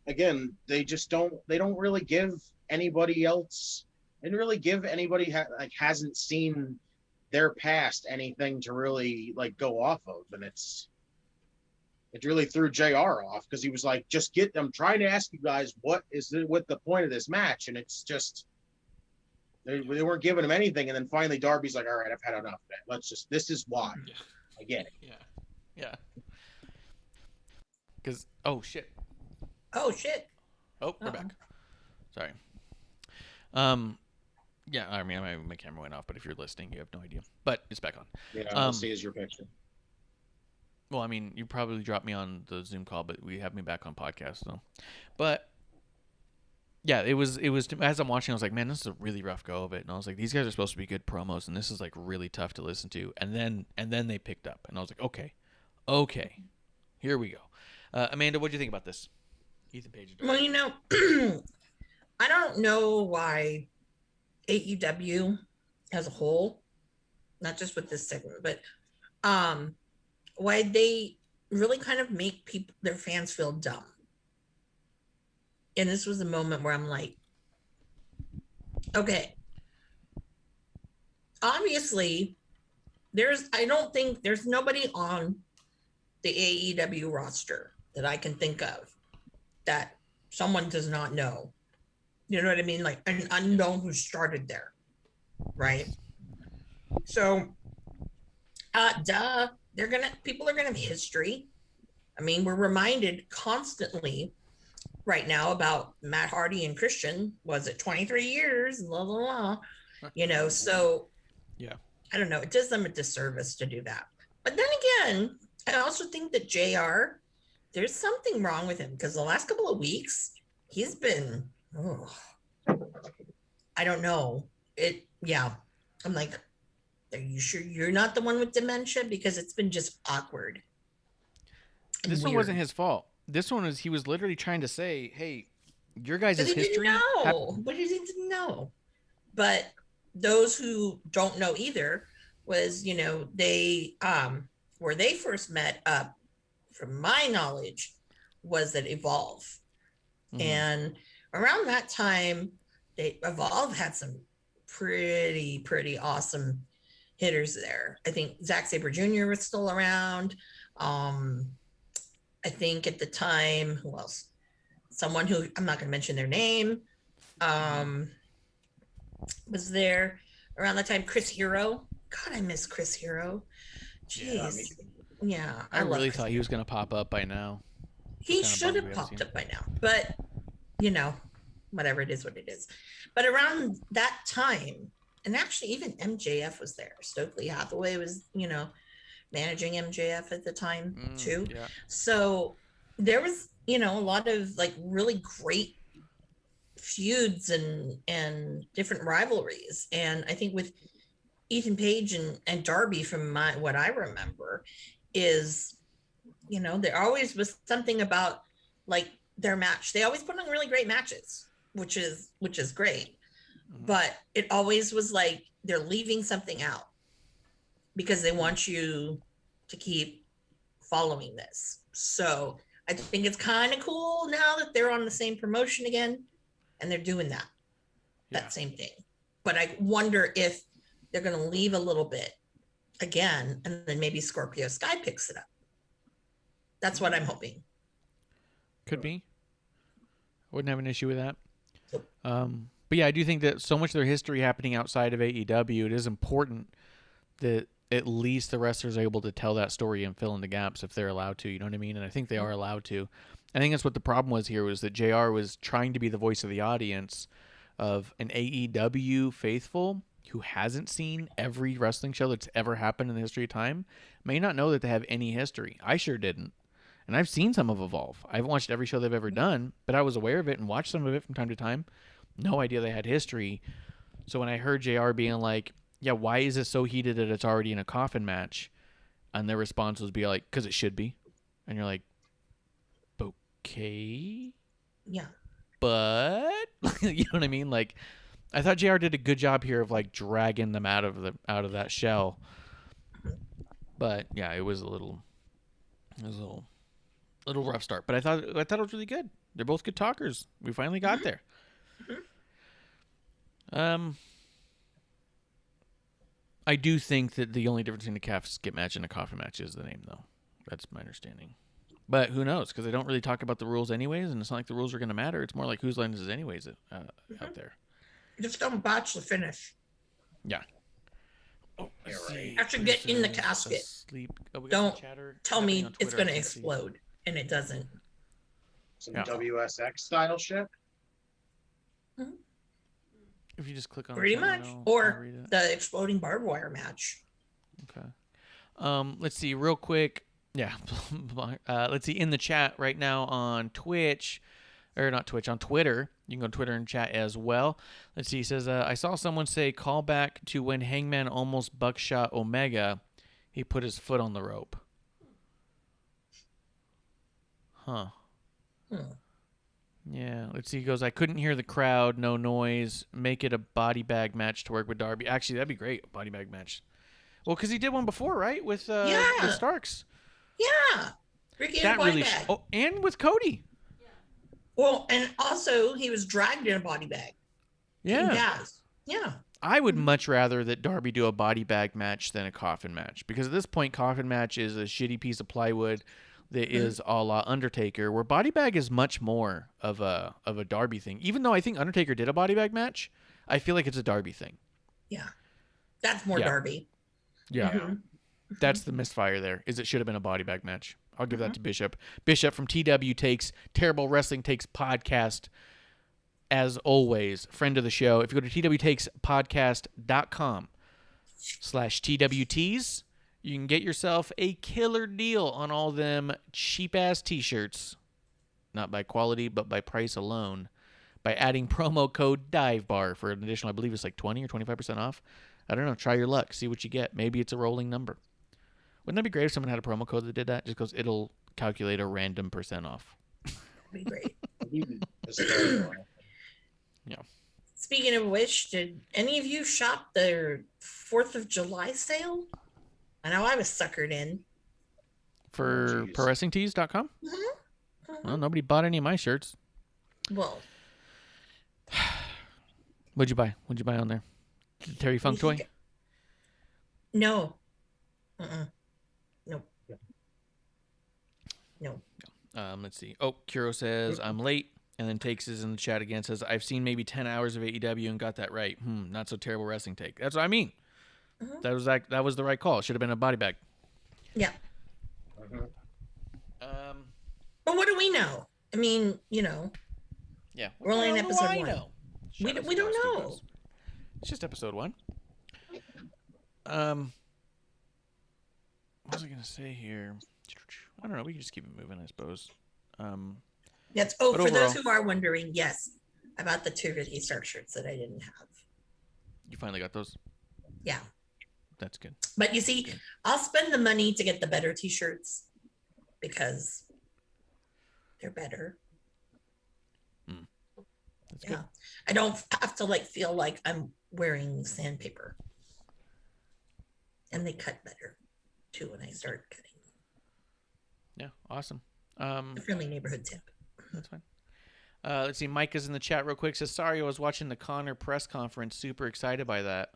S6: Again, they don't really give anybody else. They didn't really give anybody hasn't seen their past anything to really like go off of, and it really threw JR off because he was like, I'm trying to ask you guys what the point of this match, and it's just they weren't giving him anything, and then finally Darby's like, all right, I've had enough of it. This is why.
S4: Yeah.
S6: I get it.
S4: Yeah. Because oh shit.
S5: Oh shit.
S4: Oh, we're back. Sorry. Yeah, I mean, my camera went off, but if you're listening, you have no idea. But it's back on.
S6: Yeah, I'll see is your picture.
S4: Well, I mean, you probably dropped me on the Zoom call, but we have me back on podcast, so. But yeah, it was as I'm watching, I was like, man, this is a really rough go of it, and I was like, these guys are supposed to be good promos, and this is like really tough to listen to, and then they picked up, and I was like, okay, here we go. Amanda, what do you think about this? Ethan Page.
S5: Well, I don't know why AEW as a whole, not just with this segment, but why they really kind of make their fans feel dumb. And this was a moment where I'm like, okay, obviously I don't think there's nobody on the AEW roster that I can think of that someone does not know. You know what I mean? Like an unknown who started there, right? So, people are gonna have history. I mean, we're reminded constantly right now about Matt Hardy and Christian. Was it 23 years? Blah blah blah. So
S4: yeah,
S5: I don't know. It does them a disservice to do that. But then again, I also think that JR, there's something wrong with him because the last couple of weeks he's been. Oh, I don't know. I'm like, are you sure you're not the one with dementia? Because it's been just awkward.
S4: This one wasn't his fault. This one he was literally trying to say, hey, your guys' history.
S5: Didn't know. But he didn't know. But those who don't know either was, they where they first met up, from my knowledge, was at Evolve. Mm-hmm. And around that time, Evolve had some pretty awesome hitters there. I think Zack Sabre Jr. was still around. I think at the time, who else? Someone who I'm not going to mention their name was there around that time. Chris Hero. God, I miss Chris Hero. Jeez. Yeah,
S4: I really thought he was going to pop up by now.
S5: He should have popped up by now, but whatever, it is what it is. But around that time, and actually even MJF was there. Stokely Hathaway was, managing MJF at the time too. Yeah. So there was, a lot of like really great feuds and different rivalries. And I think with Ethan Page and Darby, from what I remember, is, there always was something about like their match. They always put on really great matches, which is great. Mm-hmm. But it always was like they're leaving something out because they want you to keep following this. So I think it's kind of cool now that they're on the same promotion again and they're doing that same thing. But I wonder if they're going to leave a little bit again, and then maybe Scorpio Sky picks it up. That's what I'm hoping.
S4: Could be. I wouldn't have an issue with that. But yeah, I do think that so much of their history happening outside of AEW, it is important that at least the wrestlers are able to tell that story and fill in the gaps if they're allowed to. You know what I mean? And I think they are allowed to. I think that's what the problem was here, was that JR was trying to be the voice of the audience of an AEW faithful who hasn't seen every wrestling show that's ever happened in the history of time may not know that they have any history. I sure didn't. And I've seen some of Evolve. I haven't watched every show they've ever done, but I was aware of it and watched some of it from time to time. No idea they had history. So when I heard JR being like, yeah, why is it so heated that it's already in a coffin match? And their response was be like, because it should be. And you're like, okay.
S5: Yeah.
S4: But, you know what I mean? Like, I thought JR did a good job here of like dragging them out of that shell. But yeah, it was a little rough start. But I thought it was really good. They're both good talkers. We finally got there. I do think that the only difference between a casket match and a coffin match is the name, though. That's my understanding. But who knows? Because they don't really talk about the rules anyways, and it's not like the rules are going to matter. It's more like whose line is it anyways out there.
S5: Just don't botch the finish.
S4: Yeah. Oh, let's see.
S5: After get in the casket.
S4: Sleep. Oh, we got
S5: Don't
S4: some chatter
S5: tell
S4: happening
S5: me
S4: on
S5: it's
S4: Twitter.
S5: going
S4: I
S5: to
S4: can't see.
S5: explode, and it doesn't.
S6: Some
S4: Yeah.
S6: WSX style shit.
S4: If you just click on
S5: Pretty
S4: the
S5: much.
S4: channel, I'll
S5: Or
S4: read it.
S5: the exploding barbed wire match.
S4: Okay. Let's see real quick. Yeah. Let's see in the chat right now on Twitch, or not Twitch, on Twitter. You can go to Twitter and chat as well. Let's see. He says, I saw someone say call back to when Hangman almost buckshot Omega. He put his foot on the rope. Huh. Yeah, let's see. He goes, I couldn't hear the crowd, no noise. Make it a body bag match to work with Darby. Actually, that'd be great, a body bag match. Well, because he did one before, right? With Starks.
S5: Yeah. Ricky in a
S4: That
S5: body
S4: really.
S5: bag.
S4: Oh, and with Cody.
S5: Well, and also he was dragged in a body bag.
S4: Yeah.
S5: Yes. Yeah.
S4: I would much rather that Darby do a body bag match than a coffin match, because at this point, coffin match is a shitty piece of plywood that is a la Undertaker, where body bag is much more of a Darby thing. Even though I think Undertaker did a body bag match, I feel like it's a Darby thing.
S5: Yeah. That's more
S4: Yeah.
S5: Darby.
S4: Yeah.
S5: Mhm.
S4: That's the misfire there, is it should have been a body bag match. I'll give that to Bishop. Bishop from TW Takes, Terrible Wrestling Takes podcast, as always, friend of the show. If you go to twtakes.com/TWTs, you can get yourself a killer deal on all them cheap-ass t-shirts. Not by quality, but by price alone. By adding promo code DIVEBAR for an additional, I believe it's like 20 or 25% off. I don't know. Try your luck. See what you get. Maybe it's a rolling number. Wouldn't that be great if someone had a promo code that did that? Just because it'll calculate a random % off.
S5: That'd be great.
S4: Yeah.
S5: Speaking of which, did any of you shop their 4th of July sale? I know I was suckered in.
S4: For
S6: jeez.
S4: ProWrestlingTees.com? Well, nobody bought any of my shirts.
S5: Well,
S4: What'd you buy? What'd you buy on there? The Terry Funk toy?
S5: no. Nope. No.
S4: Let's see. Oh, Kuro says, I'm late. And then Takes is in the chat again. Says, I've seen maybe 10 hours of AEW and got that right. Not so terrible wrestling take. That's what I mean. That was the right call. It should have been a body bag.
S5: Yeah. But what do we know? I mean,
S4: Yeah.
S5: We're only in episode
S4: I
S5: 1.
S4: know.
S5: We
S4: Shut up,
S5: don't
S4: Star
S5: know.
S4: Studios. It's just episode 1. What was I going to say here? I don't know. We can just keep it moving, I suppose.
S5: Yes.
S4: But
S5: For those
S4: overall-
S5: who are wondering, yes, I bought the 2 Ricky Stark shirts that I didn't have.
S4: You finally got those?
S5: Yeah.
S4: That's good.
S5: But you see, I'll spend the money to get the better t-shirts because they're better.
S4: That's
S5: Yeah.
S4: good.
S5: I don't have to feel like I'm wearing sandpaper. And they cut better too when I start cutting.
S4: Yeah, awesome.
S5: A friendly neighborhood tip.
S4: That's fine. Let's see. Mike is in the chat real quick. Says, sorry, I was watching the Conor press conference. Super excited by that.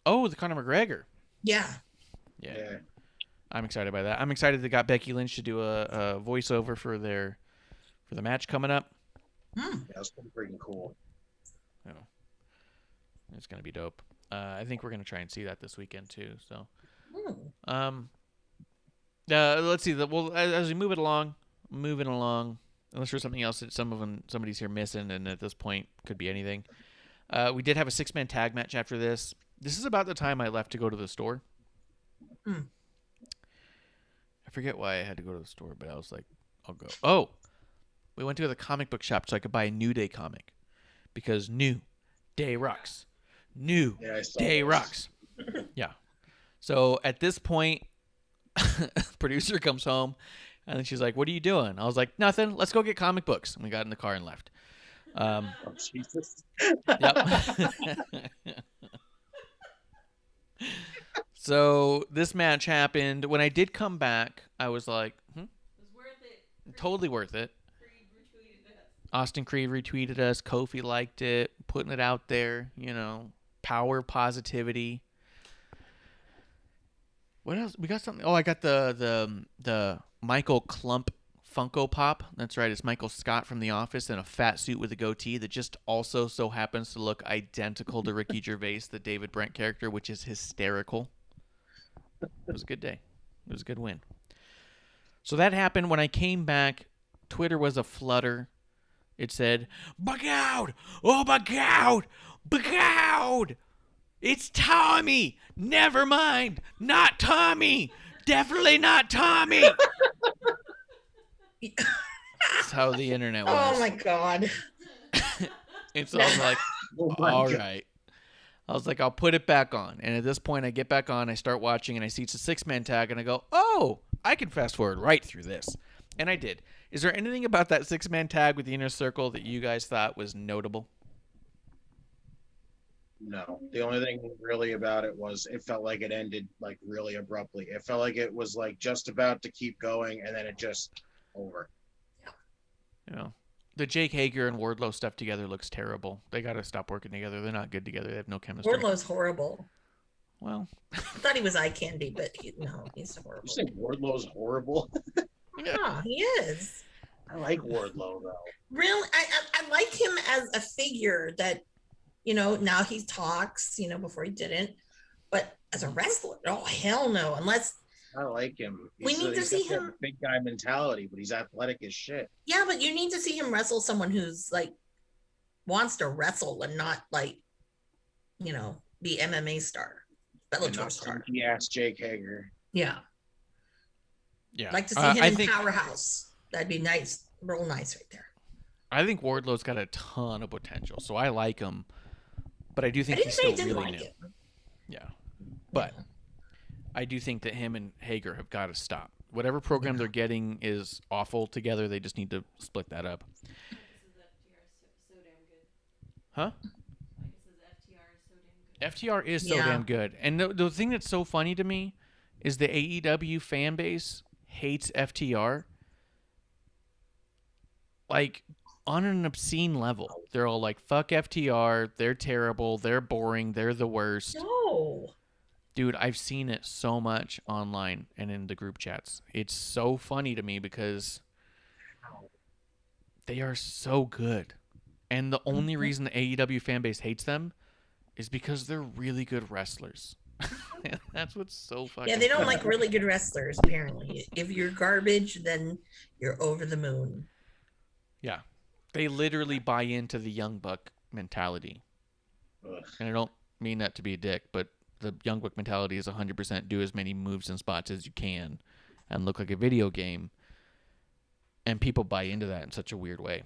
S4: Oh, the Conor McGregor.
S5: Yeah.
S4: Yeah. I'm excited by that. I'm excited they got Becky Lynch to do a voiceover for the match coming up.
S6: Yeah, that's pretty cool.
S4: Oh. It's gonna be dope. I think we're gonna try and see that this weekend too. So, let's see. Well, as we moving along, unless there's something else that somebody's here missing, and at this point could be anything. We did have a 6-man tag match after this. This is about the time I left to go to the store.
S5: Hmm.
S4: I forget why I had to go to the store, but I was like, I'll go. Oh, we went to the comic book shop so I could buy a New Day comic because New Day rocks. New Day rocks. Yeah. So at this point, producer comes home and then she's like, "What are you doing?" I was like, "Nothing. Let's go get comic books." And we got in the car and left.
S6: Oh, Jesus.
S4: Yep. So this match happened. When I did come back, I was like,
S7: It was worth it.
S4: totally worth it.
S7: Creed retweeted us.
S4: Austin Creed retweeted us. Kofi liked it, putting it out there. You know, power, positivity. What else? We got something. Oh, I got the Michael Klump Funko Pop. That's right. It's Michael Scott from The Office in a fat suit with a goatee that just also so happens to look identical to Ricky Gervais, the David Brent character, which is hysterical. It was a good day. It was a good win. So that happened. When I came back, Twitter was a flutter. It said, "Bug out! Oh, bug out! Bug out! It's Tommy! Never mind! Not Tommy! Definitely not Tommy!" That's how the internet was.
S5: Oh my God.
S4: And so I was like,
S6: Oh my
S4: all
S6: God.
S4: right. I was like, I'll put it back on. And at this point, I get back on, I start watching, and I see it's a 6-man tag, and I go, oh, I can fast forward right through this. And I did. Is there anything about that 6-man tag with the Inner Circle that you guys thought was notable?
S6: No, the only thing really about it was it felt like it ended like really abruptly. It felt like it was like just about to keep going, and then it just over.
S4: You know, the Jake Hager and Wardlow stuff together looks terrible. They got to stop working together. They're not good together. They have no chemistry.
S5: Wardlow's horrible.
S4: Well,
S5: I thought he was eye candy, but he's
S6: You
S5: horrible.
S6: think Wardlow's horrible?
S5: Yeah, he is.
S6: I like Wardlow though.
S5: Really, I like him as a figure that, now he talks, before he didn't. But as a wrestler, oh, hell no. Unless,
S6: I like him.
S5: We need to
S6: he's
S5: see
S6: got that
S5: him-
S6: big guy mentality, but he's athletic as shit.
S5: yeah, but you need to see him wrestle someone who's like, wants to wrestle and not like, be MMA star,
S6: And
S5: Bellator
S6: not
S5: star.
S6: funky ass Jake Hager.
S5: Yeah.
S4: yeah.
S5: Like to see him
S4: I
S5: in
S4: think,
S5: Powerhouse. That'd be nice. Real nice right there.
S4: I think Wardlow's got a ton of potential, so I like him. But I do
S5: I
S4: think
S5: didn't
S4: he's
S5: say
S4: still
S5: I didn't
S4: really
S5: like
S4: new.
S5: it.
S4: Yeah. But I do think that him and Hager have got to stop. Whatever program they're getting is awful together. They just need to split that up. Huh? FTR is so
S5: Yeah.
S4: damn good. And the thing that's so funny to me is the AEW fan base hates FTR. Like, on an obscene level. They're all like, fuck FTR. They're terrible. They're boring. They're the worst.
S5: No.
S4: Dude, I've seen it so much online and in the group chats. It's so funny to me because they are so good. And the only reason the AEW fan base hates them is because they're really good wrestlers. That's what's so fucking
S5: Yeah, they don't
S4: funny.
S5: like really good wrestlers, apparently. If you're garbage, then you're over the moon.
S4: Yeah. They literally buy into the Young Buck mentality.
S6: Ugh.
S4: And I don't mean that to be a dick, but the Young Buck mentality is 100% do as many moves and spots as you can and look like a video game. And people buy into that in such a weird way.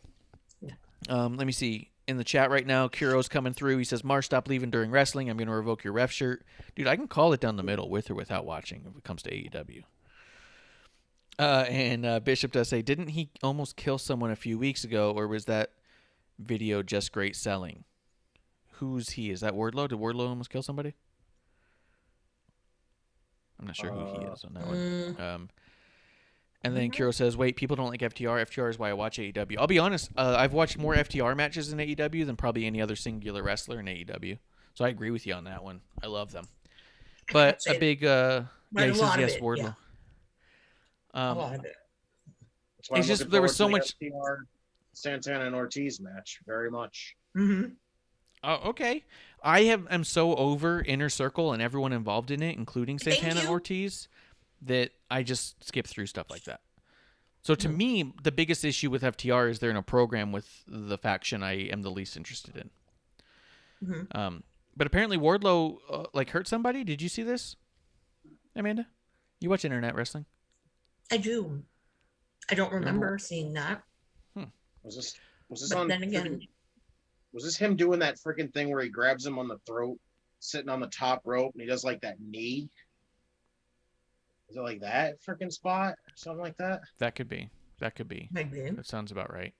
S5: Yeah.
S4: Let me see. In the chat right now, Kuro's coming through. He says, Marsh, stop leaving during wrestling. I'm going to revoke your ref shirt. Dude, I can call it down the middle with or without watching if it comes to AEW. And Bishop does say, didn't he almost kill someone a few weeks ago, or was that video just great selling? Who's he? Is that Wardlow? Did Wardlow almost kill somebody? I'm not sure who he is on that one. And then Kuro says, wait, people don't like FTR. FTR is why I watch AEW. I'll be honest, I've watched more FTR matches in AEW than probably any other singular wrestler in AEW. So I agree with you on that one. I love them. But a big, yeah,
S5: But
S4: he
S5: a
S4: says
S5: lot of
S4: yes,
S5: it,
S4: Wardlow.
S5: yeah. A lot of it.
S6: That's why
S4: It's
S6: I'm
S4: just
S6: looking
S4: there was
S6: forward
S4: so
S6: to the FTR Santana and Ortiz match very much.
S5: Mm-hmm.
S4: Oh, okay. I am so over Inner Circle and everyone involved in it, including
S5: Thank
S4: Santana and
S5: you.
S4: Ortiz, that I just skip through stuff like that. So to me, the biggest issue with FTR is they're in a program with the faction I am the least interested in. But apparently Wardlow like hurt somebody. Did you see this, Amanda? You watch internet wrestling?
S5: I do. I don't remember seeing that.
S6: Was this
S5: But
S6: on?
S5: then again,
S6: Was this him doing that freaking thing where he grabs him on the throat, sitting on the top rope, and he does like that knee? Is it like that freaking spot? Something like that?
S4: That could be.
S5: maybe.
S4: That sounds about right.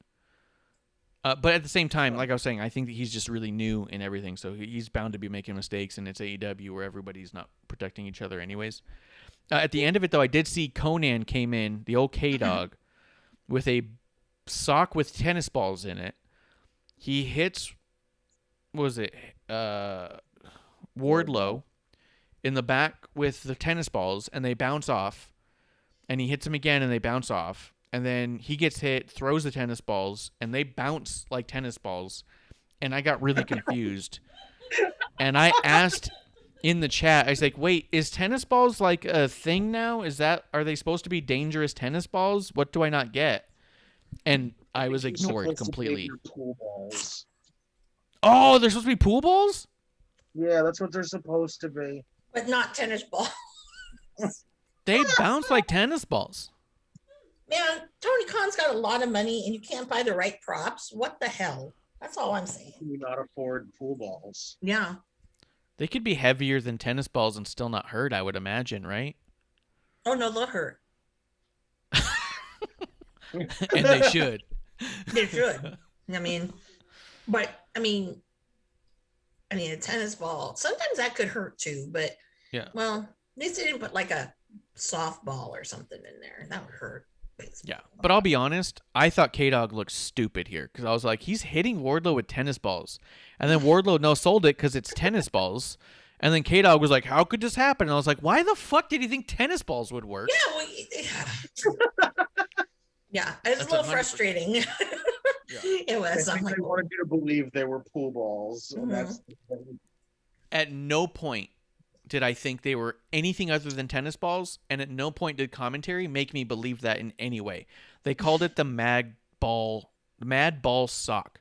S4: But at the same time, like I was saying, I think that he's just really new in everything, so he's bound to be making mistakes, and it's AEW where everybody's not protecting each other anyways. At the end of it, though, I did see Conan came in, the old K-Dog, with a sock with tennis balls in it. He hits, what was it, Wardlow in the back with the tennis balls, and they bounce off, and he hits him again, and they bounce off. And then he gets hit, throws the tennis balls, and they bounce like tennis balls. And I got really confused. And I asked in the chat, I was like, wait, is tennis balls like a thing now? Are they supposed to be dangerous tennis balls? What do I not get? And I was ignored completely.
S6: Pool balls.
S4: Oh, they're supposed to be pool balls?
S6: Yeah, that's what they're supposed to be.
S5: But not tennis ball.
S4: They bounce like tennis balls.
S5: Man, Tony Khan's got a lot of money and you can't buy the right props. What the hell? That's all I'm saying.
S6: Do not afford pool balls.
S5: Yeah.
S4: They could be heavier than tennis balls and still not hurt, I would imagine, right?
S5: Oh, no, they'll hurt.
S4: And they should.
S5: They should. I mean, a tennis ball, sometimes that could hurt too, but
S4: Yeah.
S5: well, at least they didn't put like a softball or something in there. That would hurt.
S4: Yeah, but I'll be honest, I thought K-Dog looked stupid here because I was like, he's hitting Wardlow with tennis balls. And then Wardlow no-sold it because it's tennis balls. And then K-Dog was like, how could this happen? And I was like, why the fuck did he think tennis balls would work?
S5: Yeah, well, yeah, it was
S4: That's
S5: a little
S4: 100%.
S5: frustrating. It was.
S6: I
S5: I'm
S6: think
S5: like,
S6: they wanted you to believe they were pool balls. And that's
S4: At no point did I think they were anything other than tennis balls, and at no point did commentary make me believe that in any way. They called it the Mad Ball sock,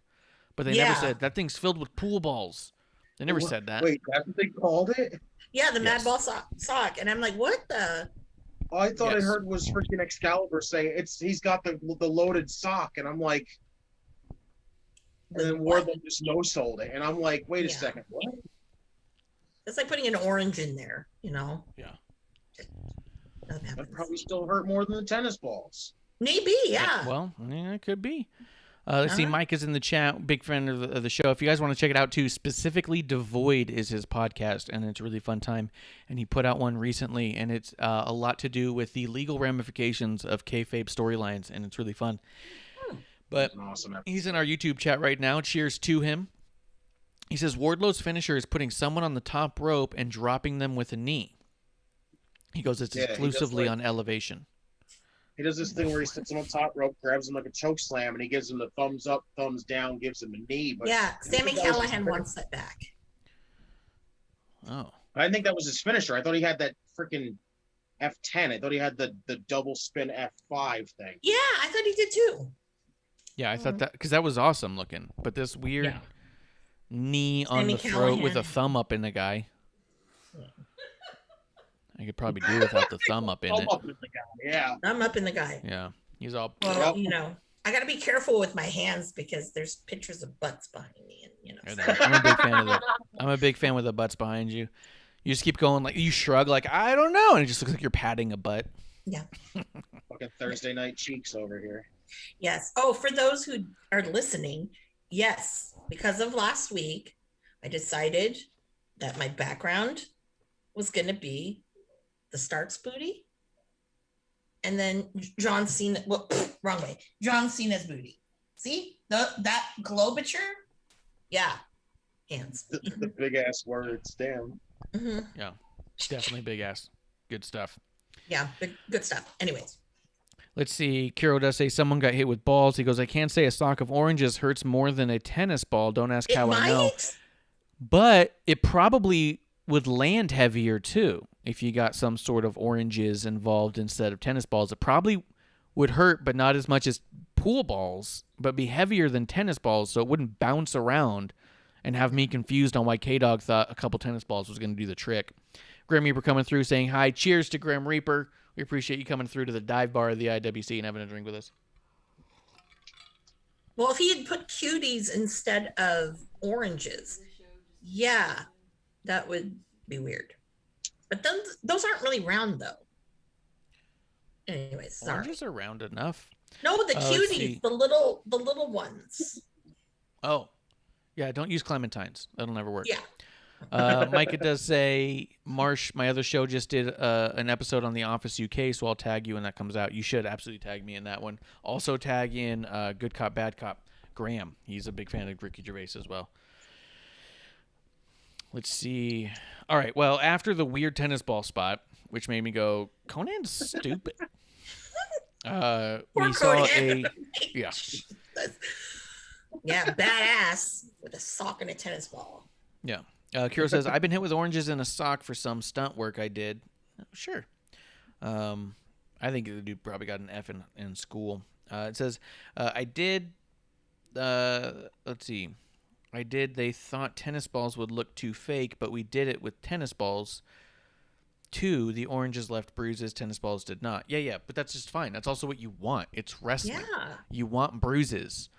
S4: but they never said that thing's filled with pool balls. They never said that.
S6: Wait, that's what they called it?
S5: yeah, the
S4: Yes.
S5: Mad Ball sock, and I'm like, what the?
S6: All I thought
S4: Yes.
S6: I heard was freaking Excalibur say he's got the loaded sock, and I'm like, and then Wardlow just no-sold it, and I'm like, wait a
S5: Yeah.
S6: second, what?
S5: It's like putting an orange in there, you know?
S4: Yeah.
S5: Nothing
S6: That
S5: happens.
S6: probably still hurt more than the tennis balls.
S5: Maybe, yeah.
S4: Well, yeah, it could be. Let's see.
S5: Uh-huh.
S4: Mike is in the chat. Big fan of the show. If you guys want to check it out too, specifically Devoid is his podcast, and it's a really fun time. And he put out one recently, and it's a lot to do with the legal ramifications of kayfabe storylines, and it's really fun. But
S6: It's an awesome episode.
S4: he's in our YouTube chat right now. Cheers to him. He says Wardlow's finisher is putting someone on the top rope and dropping them with a knee. He goes, it's
S6: Yeah, he does
S4: exclusively
S6: like-
S4: on elevation.
S6: He does this thing where he sits on the top rope, grabs him like a choke slam, and he gives him the thumbs up, thumbs down, gives him a knee. But
S5: Yeah, Sammy
S6: that was his
S5: Callahan
S6: finisher.
S5: wants that back.
S4: Oh.
S6: I didn't think that was his finisher. I thought he had that freaking F10. I thought he had the double spin F5 thing.
S5: Yeah, I thought he did too.
S4: Yeah, I thought that because that was awesome looking, but this weird
S5: Yeah.
S4: knee on
S5: Sammy
S4: the throat with a
S5: Callahan.
S4: thumb up in the guy. I could probably do without the thumb up in it.
S6: Up with the guy. Yeah.
S5: I'm up in the guy.
S4: Yeah, he's all.
S5: Well,
S6: Yep.
S5: I got to be careful with my hands because there's pictures of butts behind me, and
S4: I'm a big fan of that. I'm a big fan with the butts behind you. You just keep going like you shrug like I don't know, and it just looks like you're patting a butt.
S5: yeah.
S6: Fucking Thursday night cheeks over here.
S5: Yes. Oh, for those who are listening, yes, because of last week, I decided that my background was going to be the Starks booty. And then John Cena, well, wrong way. John Cena's booty. See that globature? Yeah. Hands.
S6: The big ass words. Damn.
S5: hmm
S4: Yeah, definitely big ass. Good stuff.
S5: Yeah. Good stuff. Anyways.
S4: Let's see. Kiro does say someone got hit with balls. He goes, I can't say a sock of oranges hurts more than a tennis ball. Don't ask
S5: It
S4: how I know.
S5: might.
S4: But it probably would land heavier too if you got some sort of oranges involved instead of tennis balls. It probably would hurt, but not as much as pool balls, but be heavier than tennis balls, so it wouldn't bounce around and have me confused on why K-Dog thought a couple tennis balls was going to do the trick. Grim Reaper coming through saying hi. Cheers to Grim Reaper. We appreciate you coming through to the dive bar of the IWC and having a drink with us.
S5: Well, if he had put cuties instead of oranges, yeah, that would be weird. But those aren't really round, though. Anyways, sorry.
S4: Oranges are round enough.
S5: No, the
S4: let's see.
S5: cuties, the little ones.
S4: Oh, yeah, don't use clementines. That'll never work.
S5: Yeah.
S4: Micah does say, Marsh, my other show just did an episode on The Office UK, so I'll tag you when that comes out. You should absolutely tag me in that one. Also tag in Good Cop, Bad Cop, Graham. He's a big fan of Ricky Gervais as well. Let's see. All right, well, after the weird tennis ball spot, which made me go, Conan's stupid. We saw
S5: Conan.
S4: yeah.
S5: Yeah, badass with a sock and a tennis ball.
S4: Yeah. Kiro says, I've been hit with oranges in a sock for some stunt work I did. Sure. I think the dude probably got an F in school. It says, I did, let's see. They thought tennis balls would look too fake, but we did it with tennis balls. Too, the oranges left bruises, tennis balls did not. Yeah, but that's just fine. That's also what you want. It's wrestling.
S5: Yeah.
S4: You want bruises.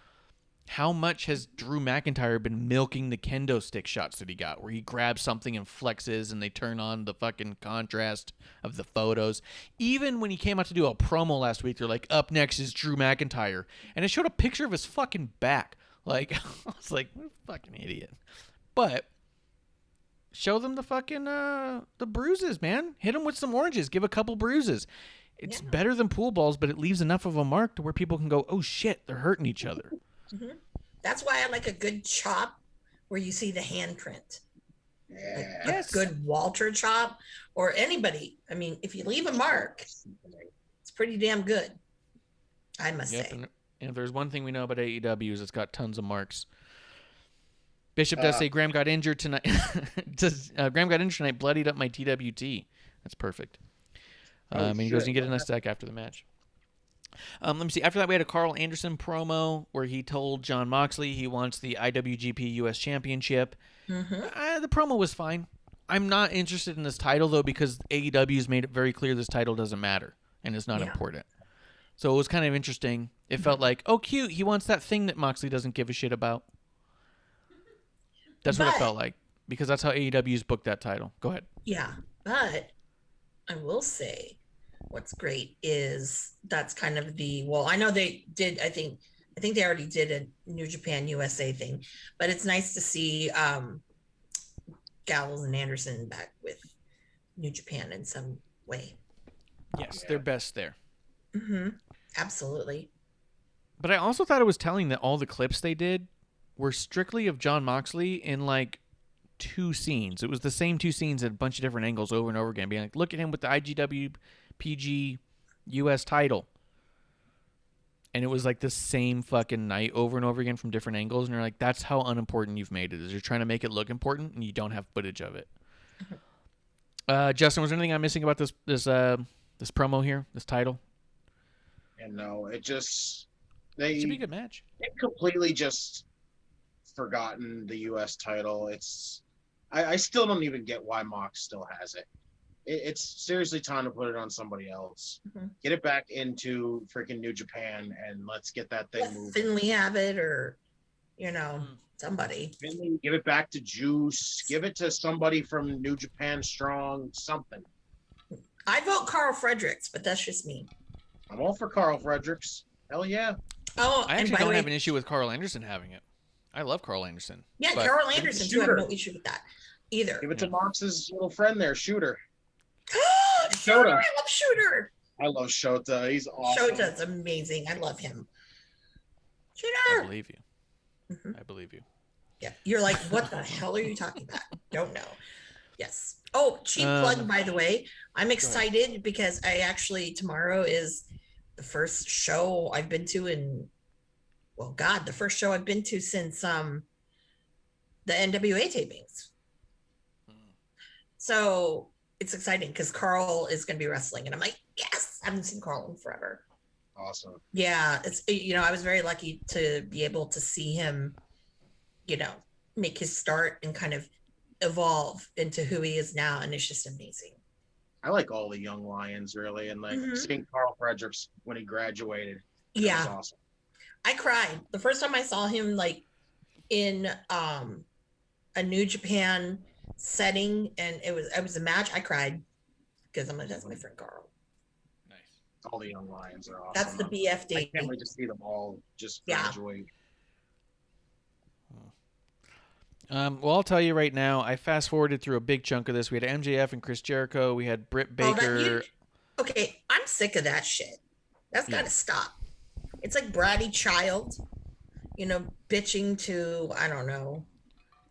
S4: How much has Drew McIntyre been milking the kendo stick shots that he got, where he grabs something and flexes and they turn on the fucking contrast of the photos? Even when he came out to do a promo last week, they're like, up next is Drew McIntyre. And it showed a picture of his fucking back. Like, I was like, what a fucking idiot. But show them the fucking, the bruises, man. Hit them with some oranges. Give a couple bruises. It's better than pool balls, but it leaves enough of a mark to where people can go, oh shit, they're hurting each other.
S5: Mm-hmm. That's why I like a good chop where you see the handprint.
S6: Yeah.
S5: A good Walter chop or anybody. I mean, if you leave a mark, it's pretty damn good, I must say.
S4: And if there's one thing we know about AEW is it's got tons of marks. Bishop does say Graham got injured tonight. Graham got injured tonight, bloodied up my TWT. That's perfect. And he goes, you get in a sec after the match. Let me see. After that, we had a Carl Anderson promo where he told Jon Moxley he wants the IWGP US Championship.
S5: Mm-hmm.
S4: The promo was fine. I'm not interested in this title, though, because AEW's made it very clear this title doesn't matter and it's not important. So it was kind of interesting. It felt like, oh, cute. He wants that thing that Moxley doesn't give a shit about. That's what it felt like, because that's how AEW's booked that title. Go ahead.
S5: Yeah, but I will say what's great is that's kind of I know they did, I think they already did a New Japan USA thing, but it's nice to see Gallows and Anderson back with New Japan in some way.
S4: Yes, they're best there.
S5: Mm-hmm. Absolutely.
S4: But I also thought it was telling that all the clips they did were strictly of Jon Moxley in like 2 scenes. It was the same 2 scenes at a bunch of different angles over and over again, being like, look at him with the IGW PG US title. And it was like the same fucking night over and over again from different angles. And you're like, that's how unimportant you've made it, is you're trying to make it look important and you don't have footage of it. Justin, was there anything I'm missing about this promo here, this title?
S6: And no, it
S4: should be a good match.
S6: They completely just forgotten the U.S. title. I still don't even get why Mox still has it. It's seriously time to put it on somebody else.
S5: Mm-hmm.
S6: Get it back into freaking New Japan and let's get that thing
S5: Let
S6: moving.
S5: Finley have it, or somebody.
S6: Finley, give it back to Juice. Give it to somebody from New Japan Strong. Something.
S5: I vote Carl Fredericks, but that's just me.
S6: I'm all for Carl Fredericks. Hell yeah.
S5: Oh,
S4: I
S5: and
S4: actually
S5: by the
S4: don't
S5: way,
S4: have an issue with Carl Anderson having it. I love Carl Anderson.
S5: yeah,
S4: but
S5: Carl Anderson too. I have
S6: Shooter.
S5: no issue with that either.
S6: Give it to Mox's little friend there, Shooter.
S5: Shooter, I love Shooter.
S6: I love Shota. He's awesome.
S5: Shota's amazing. I love him.
S4: I
S5: Shooter.
S4: believe you.
S5: Mhm.
S4: I believe you.
S5: Yeah, you're like, what the hell are you talking about? Don't know. Yes. Oh, cheap plug, by the way. I'm excited because tomorrow is the first show I've been to the first show I've been to since the NWA tapings. So it's exciting because Carl is going to be wrestling, and I'm like, yes, I haven't seen Carl in forever.
S6: Awesome.
S5: Yeah, I was very lucky to be able to see him, make his start and kind of evolve into who he is now, and it's just amazing.
S6: I like all the young lions really, and like seeing Carl Fredericks when he graduated. It was awesome.
S5: I cried the first time I saw him, like in a New Japan setting, and it was a match. I cried because that's my friend Carl.
S4: Nice.
S6: All the young lions are awesome.
S5: That's the BFD.
S6: I can't wait to see them all just graduate.
S4: Well, I'll tell you right now, I fast forwarded through a big chunk of this. We had MJF and Chris Jericho. We had Britt Baker.
S5: Okay, I'm sick of that shit. That's got to stop. It's like bratty child, bitching to, I don't know,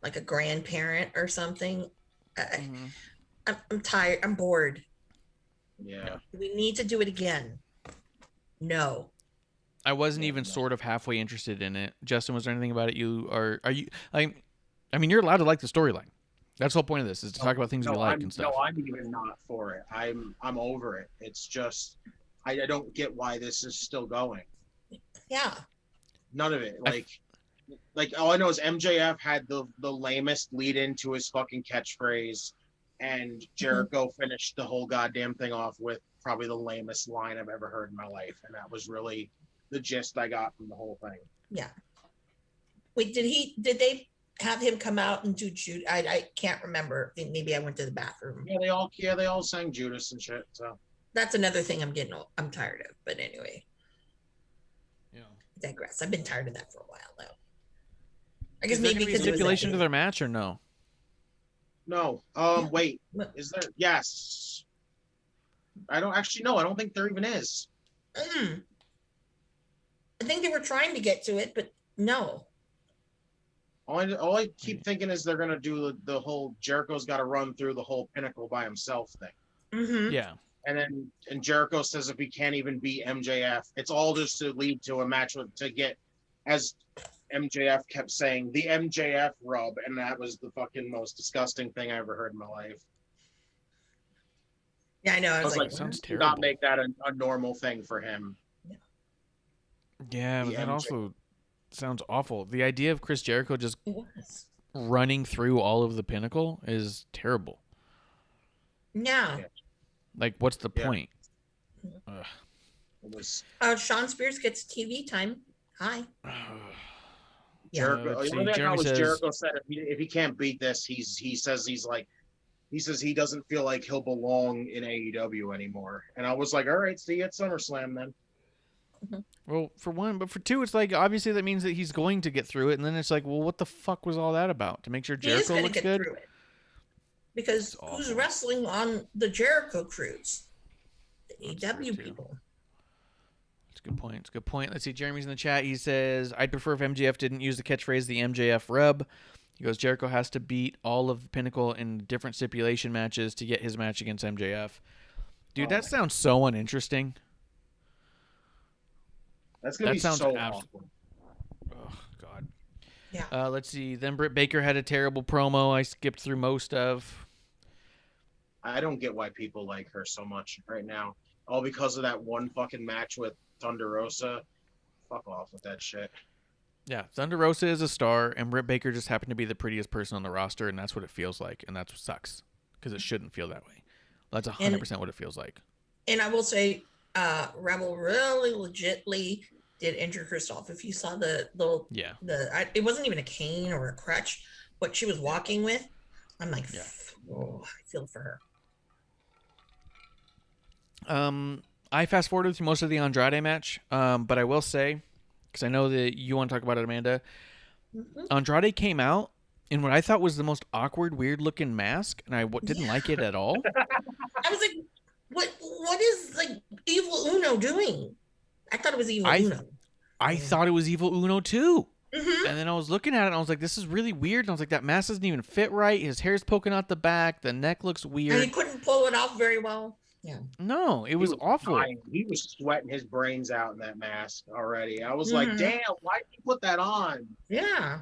S5: like a grandparent or something. I'm tired. I'm bored.
S6: Yeah.
S5: We need to do it again. No.
S4: I wasn't even sort of halfway interested in it. Justin, was there anything about it are you like? I mean, you're allowed to like the storyline. That's the whole point of this, is to talk about things we like and stuff.
S6: No, I'm even not for it. I'm over it. It's just I don't get why this is still going.
S5: Yeah.
S6: None of it. Like all I know is MJF had the lamest lead into his fucking catchphrase, and Jericho finished the whole goddamn thing off with probably the lamest line I've ever heard in my life, and that was really the gist I got from the whole thing.
S5: Yeah. Wait, did they have him come out and do Judas? I can't remember. Maybe I went to the bathroom.
S6: Yeah, they all sang Judas and shit. So
S5: that's another thing I'm tired of. But anyway.
S4: Yeah.
S5: I digress. I've been tired of that for a while now. I guess
S4: Is there
S5: maybe
S4: gonna be a stipulation to their match or no?
S6: No. Wait. Is there? Yes. I don't think there even is.
S5: I think they were trying to get to it, but no.
S6: All I keep thinking is they're gonna do the whole Jericho's got to run through the whole Pinnacle by himself thing.
S4: Yeah.
S6: And Jericho says if he can't even beat MJF, it's all just to lead to a match to get, as MJF kept saying, the MJF rub, and that was the fucking most disgusting thing I ever heard in my life.
S5: Yeah, I know. I was like,
S4: sounds
S6: do
S4: terrible.
S6: not make that a normal thing for him.
S4: Yeah, but that also sounds awful. The idea of Chris Jericho just
S5: it was.
S4: running through all of the Pinnacle is terrible.
S5: Yeah.
S4: Like, what's the point?
S6: It was
S5: Sean Spears gets TV time. Hi.
S6: Jericho.
S4: let's see,
S6: The other thing
S4: Jeremy says-
S6: Jericho said if he can't beat this, he says he doesn't feel like he'll belong in AEW anymore. And I was like, all right, see you at SummerSlam then.
S4: Well, for one, but for two, it's like, obviously that means that he's going to get through it, and then it's like, well, what the fuck was all that about? To make sure
S5: He is
S4: Jericho
S5: going to
S4: looks
S5: get
S4: good?
S5: through it. Because
S4: It's
S5: who's
S4: awful.
S5: wrestling on the Jericho cruise? The
S4: That's
S5: AEW
S4: true, too.
S5: people.
S4: It's a good point. It's a good point. Let's see. Jeremy's in the chat. He says, I'd prefer if MJF didn't use the catchphrase, the MJF rub. He goes, Jericho has to beat all of the Pinnacle in different stipulation matches to get his match against MJF. Dude, that sounds so uninteresting.
S6: That's gonna
S4: That
S6: be
S4: sounds
S6: so
S4: abs-
S6: awful.
S4: Oh, God.
S5: Yeah.
S4: Let's see. Then Britt Baker had a terrible promo I skipped through most of.
S6: I don't get why people like her so much right now. All because of that one fucking match with Thunder Rosa. Fuck off with that shit.
S4: Yeah, Thunder Rosa is a star, and Britt Baker just happened to be the prettiest person on the roster, and that's what it feels like, and that's what sucks, because it shouldn't feel that way. That's 100% what it feels like.
S5: And I will say, Rebel really legitly did injure herself. If you saw the it wasn't even a cane or a crutch, what she was walking with, I'm like, oh, I feel for her.
S4: I fast forwarded through most of the Andrade match, but I will say, because I know that you want to talk about it, Amanda, Andrade came out in what I thought was the most awkward, weird-looking mask, and I didn't like it at all.
S5: I was like, what is like Evil Uno doing? I thought it was Evil Uno.
S4: I thought it was Evil Uno too.
S5: Mm-hmm.
S4: And then I was looking at it and I was like, this is really weird. And I was like, that mask doesn't even fit right. His hair's poking out the back. The neck looks weird.
S5: And he couldn't pull it off very well. Yeah.
S4: No, it was awful.
S6: Dying. He was sweating his brains out in that mask already. I was like, damn, why did you put that on?
S5: Yeah.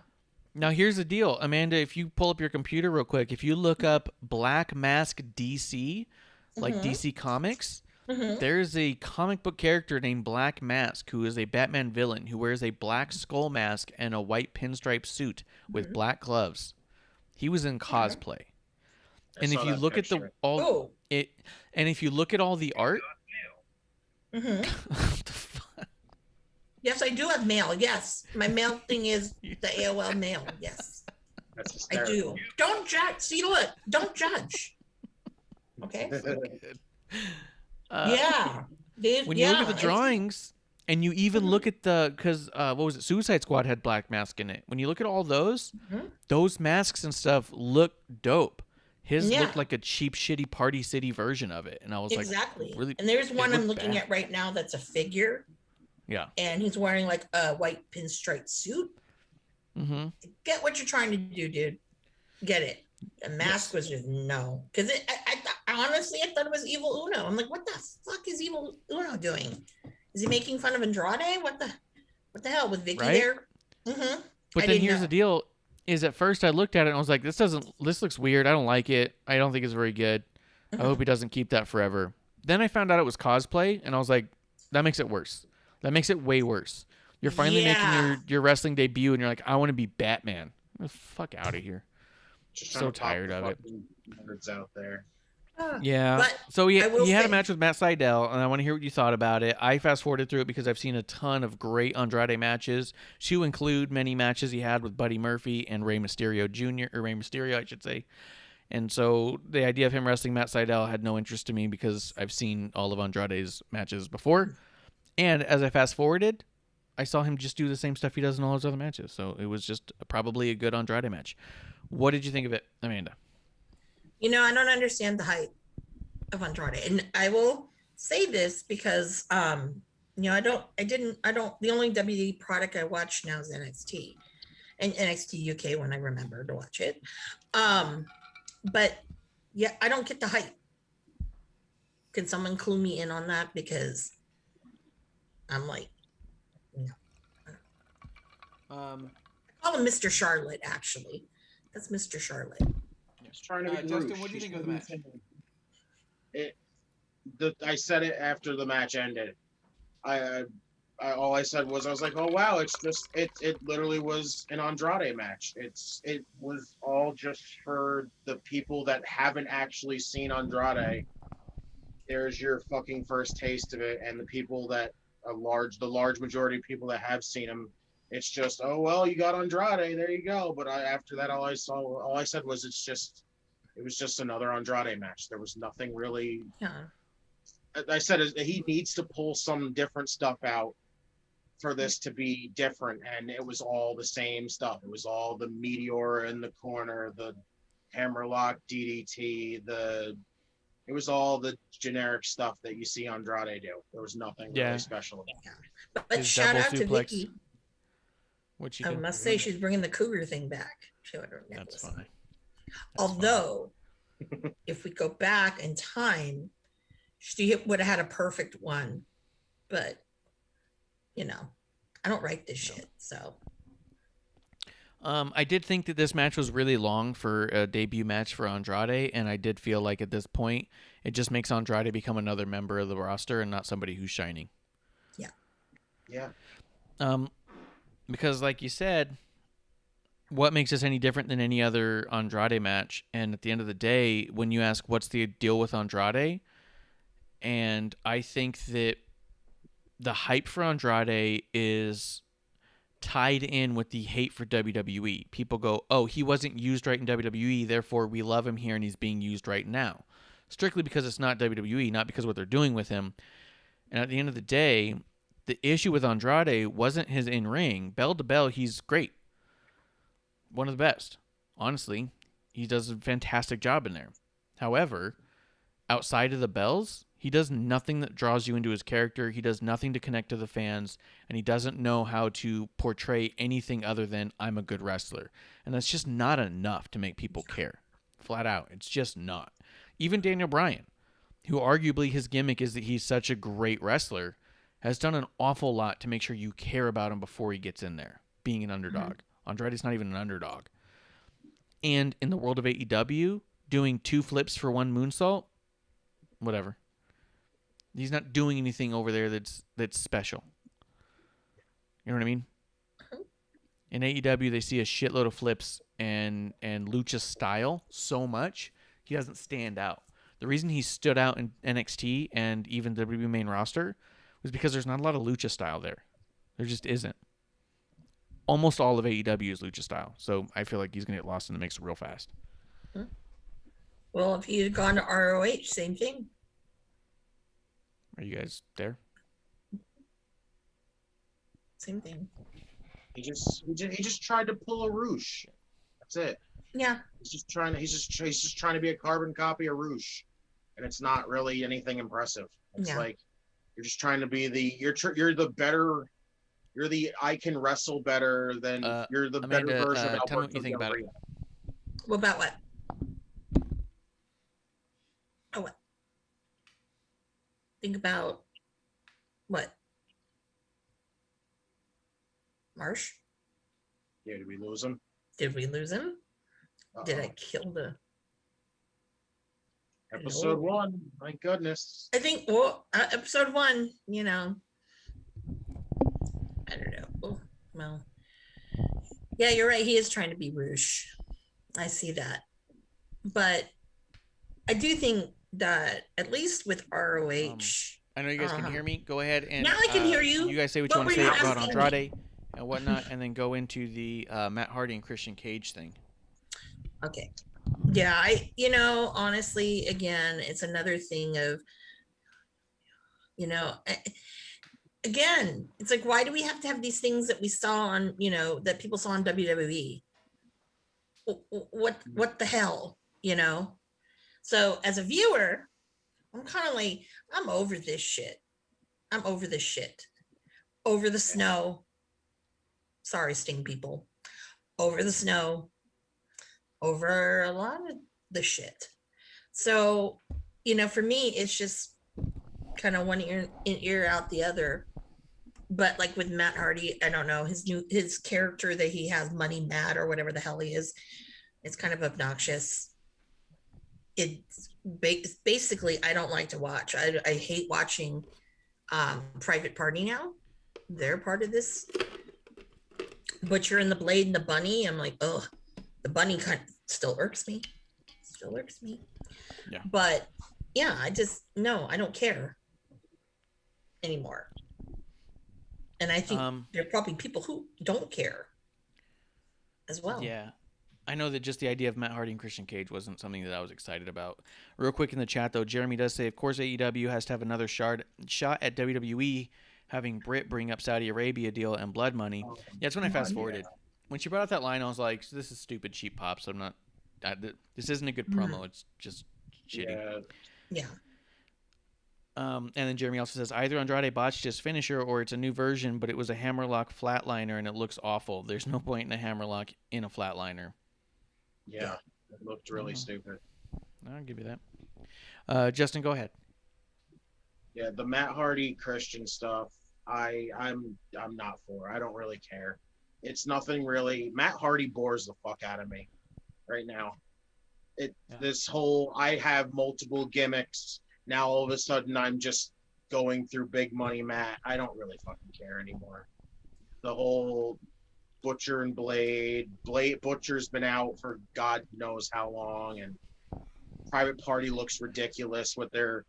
S4: Now, here's the deal. Amanda, if you pull up your computer real quick, if you look up Black Mask DC, like DC Comics, There's a comic book character named Black Mask who is a Batman villain who wears a black skull mask and a white pinstripe suit with black gloves. He was in cosplay. And if you look at the all it, and if you look at all the art, what the fuck?
S5: Yes, I do have mail. Yes, my mail thing is the AOL mail. Yes, I do. Don't judge. See, look, don't judge. Okay. Yeah.
S4: When you look at the drawings, and you even look at the, because what was it? Suicide Squad had Black Mask in it. When you look at all those masks and stuff look dope. His looked like a cheap, shitty Party City version of it, and I was
S5: exactly.
S4: Really,
S5: and there's one I'm looking at right now that's a figure.
S4: Yeah.
S5: And he's wearing like a white pinstripe suit. Get what you're trying to do, dude. Get it. The mask was just no, because I honestly I thought it was Evil Uno. I'm like, what the fuck is Evil Uno doing? Is he making fun of Andrade? What the hell with Vicky there?
S4: But then here's the deal: is at first I looked at it and I was like, this looks weird. I don't like it. I don't think it's very good. I hope he doesn't keep that forever. Then I found out it was cosplay, and I was like, that makes it worse. That makes it way worse. You're finally making your wrestling debut, and you're like, I want to be Batman. Get the fuck out of here.
S6: Just
S4: so tired of it.
S6: Nerds out there.
S4: Yeah. So he had a match with Matt Sydal, and I want to hear what you thought about it. I fast forwarded through it because I've seen a ton of great Andrade matches, to include many matches he had with Buddy Murphy and Rey Mysterio Jr. or Rey Mysterio, I should say. And so the idea of him wrestling Matt Sydal had no interest to me because I've seen all of Andrade's matches before. And as I fast forwarded, I saw him just do the same stuff he does in all his other matches. So it was just probably a good Andrade match. What did you think of it, Amanda?
S5: You know, I don't understand the hype of Andrade. And I will say this because, you know, the only WWE product I watch now is NXT and NXT UK when I remember to watch it. But yeah, I don't get the hype. Can someone clue me in on that? Because I'm like, no. I call him Mr. Charlotte, actually. That's Mr. Charlotte.
S6: Just trying to be
S4: Justin, what do you think of the match?
S6: I said it after the match ended. All I said was, I was like, oh wow, it literally was an Andrade match. It was all just for the people that haven't actually seen Andrade. There's your fucking first taste of it, and the people that the large majority of people that have seen him, it's just, oh well, you got Andrade, there you go. But after that, all I said was, it was just another Andrade match. There was nothing really.
S5: Yeah.
S6: I said he needs to pull some different stuff out for this to be different, and it was all the same stuff. It was all the meteor in the corner, the hammerlock DDT, it was all the generic stuff that you see Andrade do. There was nothing really special about it.
S5: But shout out to Vicky.
S4: I
S5: must say she's bringing the cougar thing back.
S4: That's fine.
S5: Although, if we go back in time, she would have had a perfect one. But, you know, I don't write this shit, so.
S4: I did think that this match was really long for a debut match for Andrade, and I did feel like at this point, it just makes Andrade become another member of the roster and not somebody who's shining.
S5: Yeah.
S6: Yeah.
S4: Because like you said, what makes this any different than any other Andrade match? And at the end of the day, when you ask what's the deal with Andrade, and I think that the hype for Andrade is tied in with the hate for WWE. People go, oh, he wasn't used right in WWE, therefore we love him here and he's being used right now. Strictly because it's not WWE, not because of what they're doing with him. And at the end of the day, the issue with Andrade wasn't his in-ring. Bell to bell, he's great. One of the best. Honestly, he does a fantastic job in there. However, outside of the bells, he does nothing that draws you into his character. He does nothing to connect to the fans, and he doesn't know how to portray anything other than I'm a good wrestler. And that's just not enough to make people care. Flat out. It's just not. Even Daniel Bryan, who arguably his gimmick is that he's such a great wrestler, has done an awful lot to make sure you care about him before he gets in there, being an underdog. Andrade's not even an underdog. And in the world of AEW, doing 2 flips for 1 moonsault, whatever. He's not doing anything over there that's special. You know what I mean? In AEW, they see a shitload of flips and lucha style so much, he doesn't stand out. The reason he stood out in NXT and even the WWE main roster was because there's not a lot of lucha style there. There just isn't. Almost all of AEW is lucha style, so I feel like he's going to get lost in the mix real fast.
S5: Well, if he had gone to ROH, same thing.
S4: Are you guys there?
S5: Same thing.
S6: He just tried to pull a Roosh. That's it.
S5: Yeah.
S6: He's just trying to be a carbon copy of Roosh, and it's not really anything impressive. It's like you're just trying to be you're the I can wrestle better than you're the
S4: Amanda,
S6: better version of Alberto
S4: tell me what you think about it.
S5: What about what? Oh, what? Think about what? Marsh?
S6: Yeah, did we lose him?
S5: Did we lose him? Did I
S6: Uh-oh.
S5: kill the
S6: Episode 1? My goodness.
S5: I think, well, episode 1, you know, I don't know. Oh, well, yeah, you're right. He is trying to be Roosh. I see that. But I do think that at least with ROH,
S4: I know you guys can hear me. Go ahead and
S5: now I can hear you.
S4: You guys say what you
S5: What
S4: want to
S5: were
S4: say
S5: you
S4: about
S5: asking me?
S4: Andrade and whatnot, and then go into the Matt Hardy and Christian Cage thing.
S5: Okay. Yeah, honestly, again, it's another thing of, again, it's like, why do we have to have these things that we saw on, that people saw on WWE? What the hell, So as a viewer, I'm kind of like, I'm over this shit. I'm over this shit. Over the snow. Sorry, Sting people. Over the snow. Over a lot of the shit. So, for me, it's just kind of one ear out the other. But like with Matt Hardy, I don't know, his character that he has, Money Matt or whatever the hell he is, it's kind of obnoxious. It's basically, I don't like to watch. I hate watching Private Party now. They're part of this. Butcher and the Blade and the Bunny. I'm like, ugh. The bunny kind of still irks me.
S4: Yeah.
S5: But yeah, I don't care anymore. And I think there are probably people who don't care as well.
S4: Yeah. I know that just the idea of Matt Hardy and Christian Cage wasn't something that I was excited about. Real quick in the chat, though, Jeremy does say, of course, AEW has to have another shot at WWE having Britt bring up Saudi Arabia deal and blood money. Yeah, that's when I fast-forwarded. When she brought out that line, I was like, this is stupid cheap pops. This isn't a good promo. It's just shitty.
S5: Yeah.
S4: And then Jeremy also says, either Andrade botched his finisher or it's a new version, but it was a hammerlock flatliner and it looks awful. There's no point in a hammerlock in a flatliner.
S6: Yeah, it looked really stupid.
S4: I'll give you that. Justin, go ahead.
S6: Yeah, the Matt Hardy Christian stuff, I'm not for. I don't really care. It's nothing really. Matt Hardy bores the fuck out of me right now. This whole, I have multiple gimmicks. Now all of a sudden I'm just going through big money Matt. I don't really fucking care anymore. The whole Butcher and Blade Butcher's been out for God knows how long, and Private Party looks ridiculous with their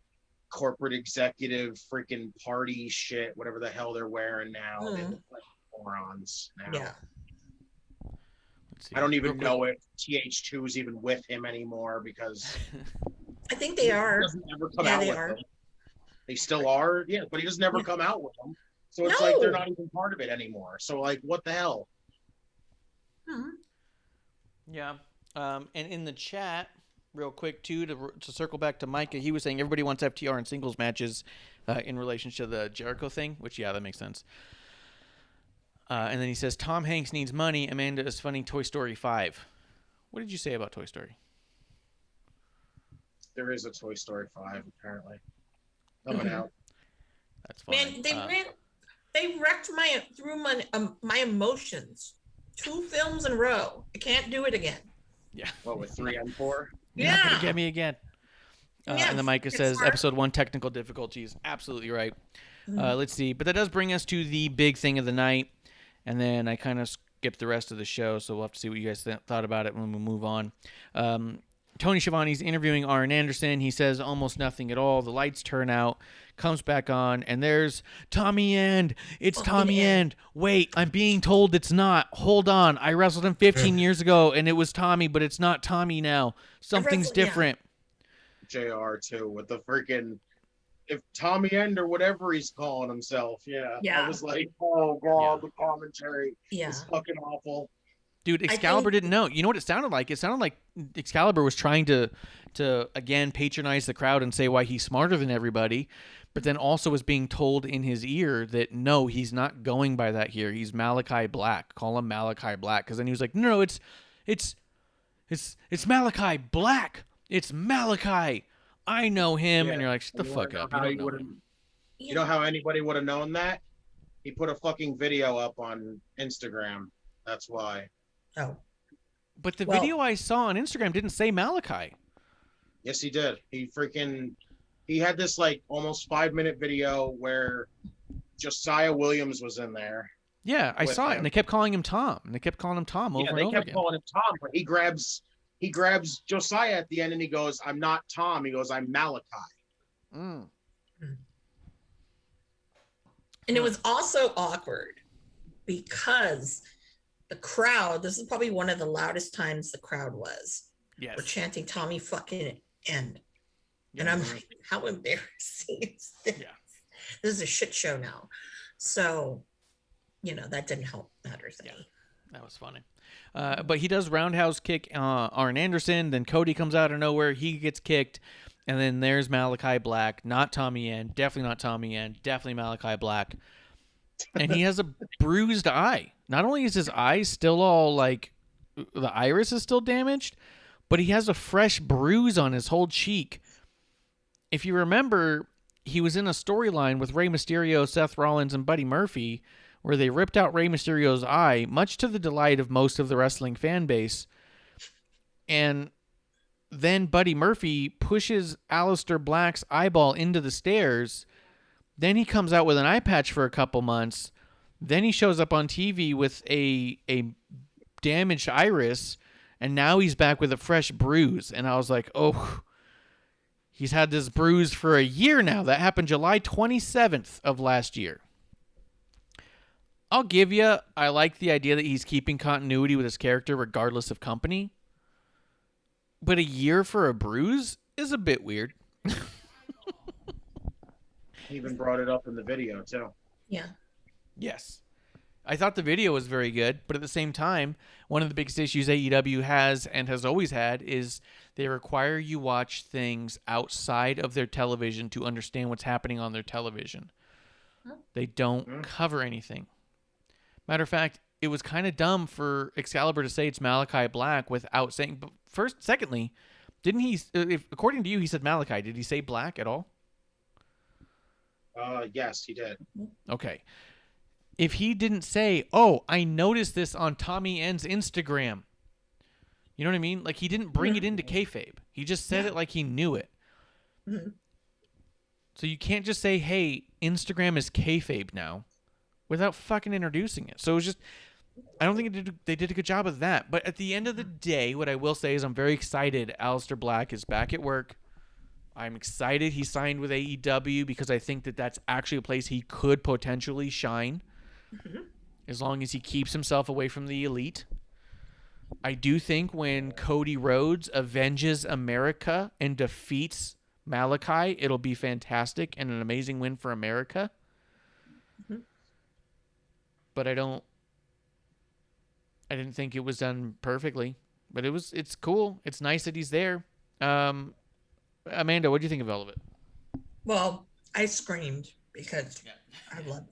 S6: corporate executive freaking party shit, whatever the hell they're wearing now. They look like morons now.
S5: Yeah.
S4: Let's see.
S6: I don't even know if TH2 is even with him anymore because
S5: I think they are.
S6: he doesn't ever come
S5: Yeah,
S6: out
S5: they
S6: with
S5: are.
S6: them. They still are, yeah, but he doesn't ever come out with them. So it's
S5: No.
S6: like they're not even part of it anymore. So like, what the hell?
S4: Yeah. And in the chat, real quick, too, to circle back to Micah, he was saying everybody wants FTR in singles matches in relation to the Jericho thing, which, yeah, that makes sense. And then he says, Tom Hanks needs money. Amanda is funny Toy Story 5. What did you say about Toy Story?
S6: There is a Toy Story 5, apparently. Coming out.
S4: That's funny.
S5: Man, they wrecked my emotions. 2 films in a row. I can't do it again.
S4: Yeah.
S6: What, with 3 and 4?
S4: You're not
S5: Yeah.
S4: gonna get me again. And then Micah
S5: it's
S4: says
S5: hard.
S4: episode 1 technical difficulties. Absolutely right.
S5: Mm-hmm.
S4: Let's see. But that does bring us to the big thing of the night. And then I kind of skipped the rest of the show, so we'll have to see what you guys thought about it when we move on. Tony Schiavone's interviewing Arn Anderson. He says almost nothing at all. The lights turn out, comes back on, and there's Tommy End. It's Tommy End. Wait, I'm being told it's not. Hold on. I wrestled him 15 years ago, and it was Tommy, but it's not Tommy now. Something's different.
S6: JR too with the freaking if Tommy End or whatever he's calling himself. I was like, oh god, the commentary is fucking awful.
S4: Dude, Excalibur didn't know. You know what it sounded like? It sounded like Excalibur was trying to again patronize the crowd and say why he's smarter than everybody, but then also was being told in his ear that no, he's not going by that here. He's Malachi Black. Call him Malachi Black. Because then he was like, no, it's Malachi Black. It's Malachi. I know him. And you're like, shut the fuck up. You don't know him.
S6: You know how anybody would have known that? He put a fucking video up on Instagram. That's why.
S5: Oh.
S4: But the video I saw on Instagram didn't say Malachi.
S6: Yes, he did. He had this like almost 5-minute video where Josiah Williams was in there.
S4: Yeah, I saw it, and they kept calling him Tom. And they kept calling him Tom over and over again.
S6: They kept calling him Tom, but he grabs Josiah at the end and he goes, I'm not Tom. He goes, I'm Malachi.
S5: And it was also awkward because the crowd, this is probably one of the loudest times the crowd was.
S4: Yes.
S6: We're
S5: chanting Tommy fucking End. And I'm like, how embarrassing is this?
S4: Yeah.
S5: This is a shit show now. So, that didn't help matters any.
S4: That was funny. But he does roundhouse kick Arn Anderson. Then Cody comes out of nowhere. He gets kicked. And then there's Malachi Black. Not Tommy End. Definitely not Tommy End. Definitely Malachi Black. And he has a bruised eye. Not only is his eye still all like the iris is still damaged, but he has a fresh bruise on his whole cheek. If you remember, he was in a storyline with Rey Mysterio, Seth Rollins, and Buddy Murphy where they ripped out Rey Mysterio's eye, much to the delight of most of the wrestling fan base. And then Buddy Murphy pushes Aleister Black's eyeball into the stairs. Then he comes out with an eye patch for a couple months. Then he shows up on TV with a damaged iris, and now he's back with a fresh bruise. And I was like, oh, he's had this bruise for a year now. That happened July 27th of last year. I'll give you, I like the idea that he's keeping continuity with his character regardless of company. But a year for a bruise is a bit weird.
S6: He even brought it up in the video, too.
S5: Yeah.
S4: Yes. I thought the video was very good, but at the same time, one of the biggest issues AEW has and has always had is they require you watch things outside of their television to understand what's happening on their television. They don't cover anything. Matter of fact, it was kind of dumb for Excalibur to say it's Malachi Black without saying. But secondly, didn't he? According to you, he said Malachi. Did he say Black at all?
S6: Yes, he did.
S4: Okay. If he didn't say, "Oh, I noticed this on Tommy End's Instagram," you know what I mean? Like he didn't bring it into kayfabe. He just said it like he knew it.
S5: Mm-hmm.
S4: So you can't just say, "Hey, Instagram is kayfabe now," without fucking introducing it. So it was just, I don't think they did a good job of that. But at the end of the day, what I will say is I'm very excited Aleister Black is back at work. I'm excited he signed with AEW because I think that that's actually a place he could potentially shine as long as he keeps himself away from the elite. I do think when Cody Rhodes avenges America and defeats Malachi, it'll be fantastic and an amazing win for America. But I didn't think it was done perfectly. But it's cool. It's nice that he's there. Amanda, what do you think of all of it?
S5: Well, I screamed because I love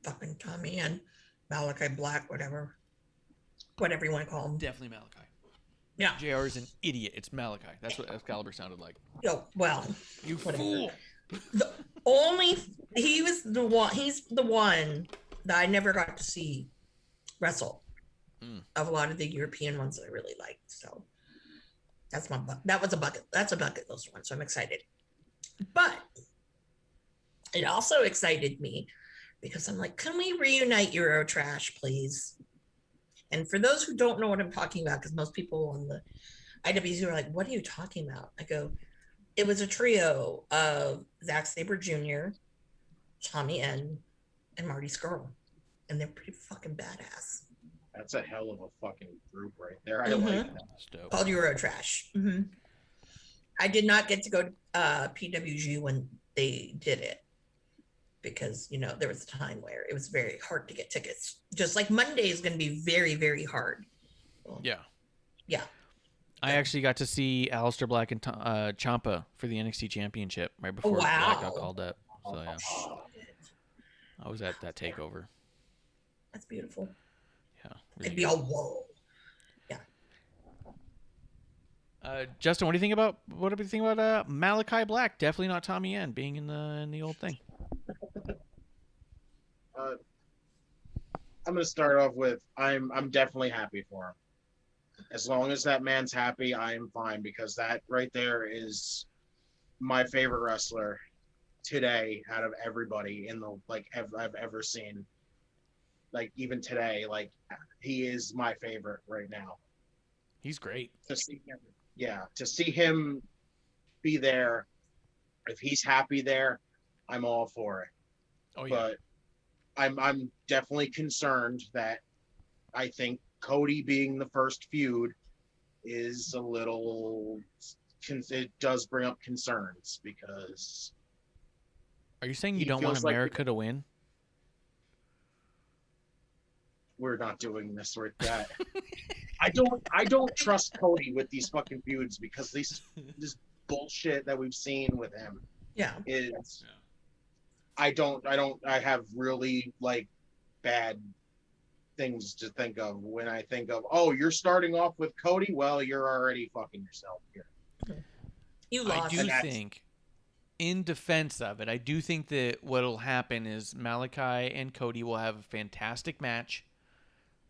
S5: fucking Tommy and Malachi Black, whatever you want to call him.
S4: Definitely Malachi.
S5: Yeah.
S4: JR is an idiot. It's Malachi. That's what Excalibur sounded like.
S5: Oh, well.
S4: You
S5: whatever.
S4: fool.
S5: He's the one that I never got to see wrestle of a lot of the European ones that I really liked. So that was a bucket. That's a bucket list one. So I'm excited. But it also excited me because I'm like, can we reunite Eurotrash, please? And for those who don't know what I'm talking about, because most people on the IWC are like, what are you talking about? I go, it was a trio of Zack Sabre Jr., Tommy N, and Marty Skrull. And they're pretty fucking badass.
S6: That's a hell of a fucking group right there. I
S5: Mhm.
S6: like that.
S4: That's dope.
S5: Called Eurotrash. I did not get to go to PWG when they did it because, you know, there was a time where it was very hard to get tickets. Just like Monday is going to be very, very hard.
S4: Yeah.
S5: Yeah.
S4: I actually got to see Aleister Black and Ciampa for the NXT Championship right before Black got called up. So yeah, I was at that takeover.
S5: That's beautiful.
S4: Yeah.
S5: It'd be all whoa.
S4: Justin, what do you think about Malachi Black? Definitely not Tommy N being in the old thing.
S6: I'm gonna start off with I'm definitely happy for him. As long as that man's happy, I'm fine because that right there is my favorite wrestler today out of everybody in the I've ever seen. Like even today, like he is my favorite right now.
S4: He's great.
S6: To see him be there, if he's happy there, I'm all for it.
S4: Oh yeah.
S6: But I'm definitely concerned that I think Cody being the first feud is a little. It does bring up concerns because.
S4: Are you saying you don't want America to win?
S6: We're not doing this like that. I don't trust Cody with these fucking feuds because this bullshit that we've seen with him.
S5: Yeah.
S6: Is. I have really like bad things to think of when I think of, oh, you're starting off with Cody. Well, you're already fucking yourself here.
S5: You lost.
S4: I do think, in defense of it, I do think that what'll happen is Malachi and Cody will have a fantastic match,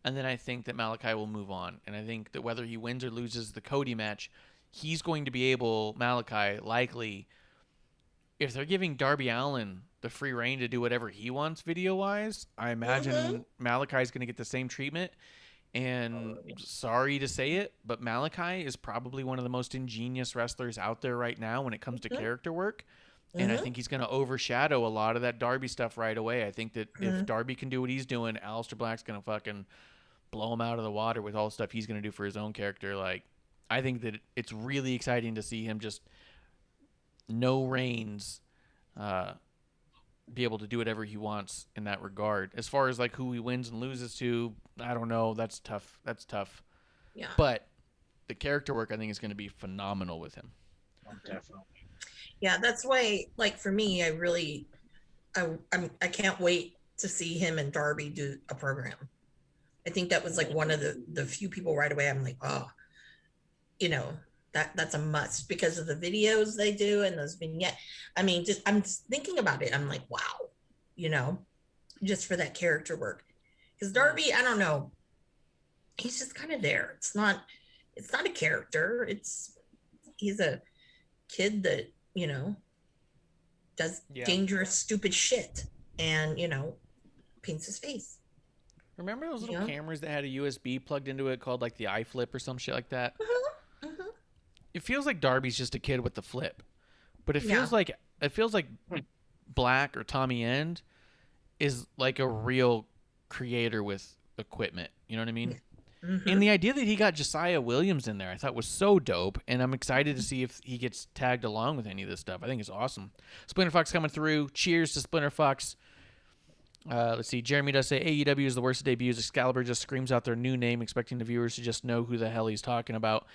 S4: and then I think that Malachi will move on. And I think that whether he wins or loses the Cody match, he's going to be able, Malachi, likely, if they're giving Darby Allin the free reign to do whatever he wants video-wise, I imagine Malachi's going to get the same treatment. And sorry to say it, but Malachi is probably one of the most ingenious wrestlers out there right now when it comes to character work. And I think he's going to overshadow a lot of that Darby stuff right away. I think that if Darby can do what he's doing, Aleister Black's going to fucking blow him out of the water with all the stuff he's going to do for his own character. Like, I think that it's really exciting to see him just no reins, be able to do whatever he wants in that regard. As far as like who he wins and loses to, I don't know. That's tough.
S5: Yeah.
S4: But the character work, I think, is going to be phenomenal with him.
S6: Oh, definitely.
S5: Yeah, that's why, like, for me, I can't wait to see him and Darby do a program. I think that was like one of the few people right away. I'm like, oh, you know, that's a must because of the videos they do and those vignettes. I mean, I'm just thinking about it. I'm like, wow, you know, just for that character work. Because Darby, I don't know, he's just kind of there. It's not a character. He's a kid that, you know, does dangerous, stupid shit and, you know, paints his face.
S4: Remember those little cameras that had a USB plugged into it called like the iFlip or some shit like that? It feels like Darby's just a kid with the flip, but it feels like Black or Tommy End is like a real creator with equipment. You know what I mean? And the idea that he got Josiah Williams in there, I thought was so dope, and I'm excited to see if he gets tagged along with any of this stuff. I think it's awesome. Splinter Fox coming through. Cheers to Splinter Fox. Let's see. Jeremy does say AEW is the worst of debuts. Excalibur just screams out their new name, expecting the viewers to just know who the hell he's talking about.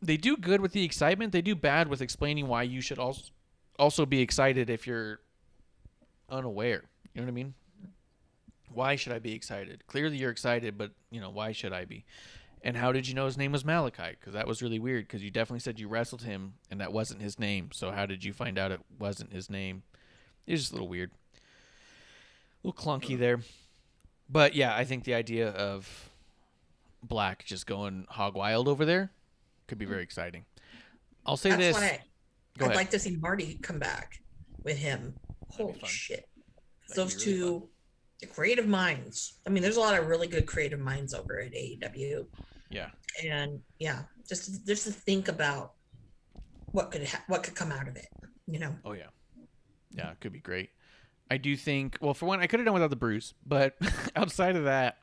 S4: They do good with the excitement. They do bad with explaining why you should also be excited if you're unaware. You know what I mean? Why should I be excited? Clearly you're excited, but, you know, why should I be? And how did you know his name was Malachi? Because that was really weird, because you definitely said you wrestled him, and that wasn't his name. So how did you find out it wasn't his name? It's just a little weird. A little clunky there. But, yeah, I think the idea of Black just going hog wild over there Could be very exciting. I'll say
S5: That's
S4: this.
S5: why
S4: Go
S5: I'd
S4: ahead.
S5: like to see Marty come back with him.
S4: That'd be
S5: Holy
S4: fun.
S5: shit.
S4: That'd
S5: Those
S4: be really
S5: two, the creative minds. I mean, there's a lot of really good creative minds over at AEW.
S4: Yeah.
S5: And yeah, just to think about what could come out of it, you know.
S4: Oh yeah. Yeah, it could be great. I do think. Well, for one, I could have done without the bruise, but outside of that,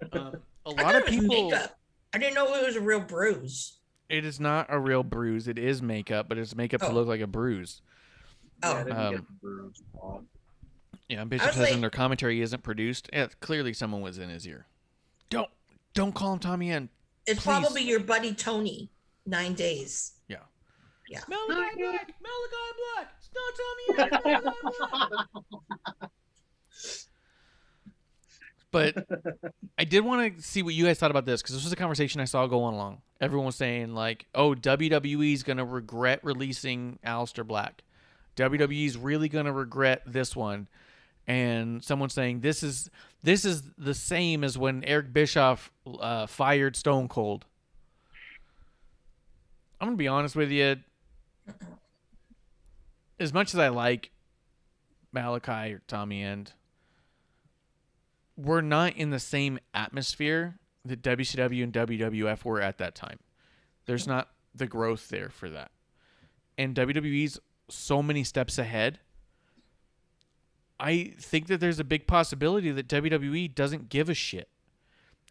S4: a
S5: I
S4: lot
S5: thought
S4: of
S5: it was
S4: people.
S5: makeup. I didn't know it was a real bruise.
S4: It is not a real bruise. It is makeup, but it's makeup to
S5: Oh.
S4: look like a bruise.
S5: Oh,
S6: Yeah, I didn't
S4: Um,
S6: get the bruise. Paul.
S4: Yeah, Bishop
S5: was
S4: says in
S5: like-
S4: their commentary he isn't produced. Yeah, clearly someone was in his ear. Don't call him Tommy N.
S5: it's
S4: please.
S5: probably your buddy Tony. 9 days.
S4: Yeah.
S5: Yeah.
S4: Malachi Black. Malachi Black. It's not Tommy N. Malachi Black. But I did want to see what you guys thought about this, because this was a conversation I saw going along. Everyone was saying, like, oh, WWE's going to regret releasing Aleister Black. WWE's really going to regret this one. And someone saying, this is the same as when Eric Bischoff fired Stone Cold. I'm going to be honest with you. As much as I like Malachi or Tommy End, we're not in the same atmosphere that WCW and WWF were at that time. There's not the growth there for that. And WWE's so many steps ahead. I think that there's a big possibility that WWE doesn't give a shit.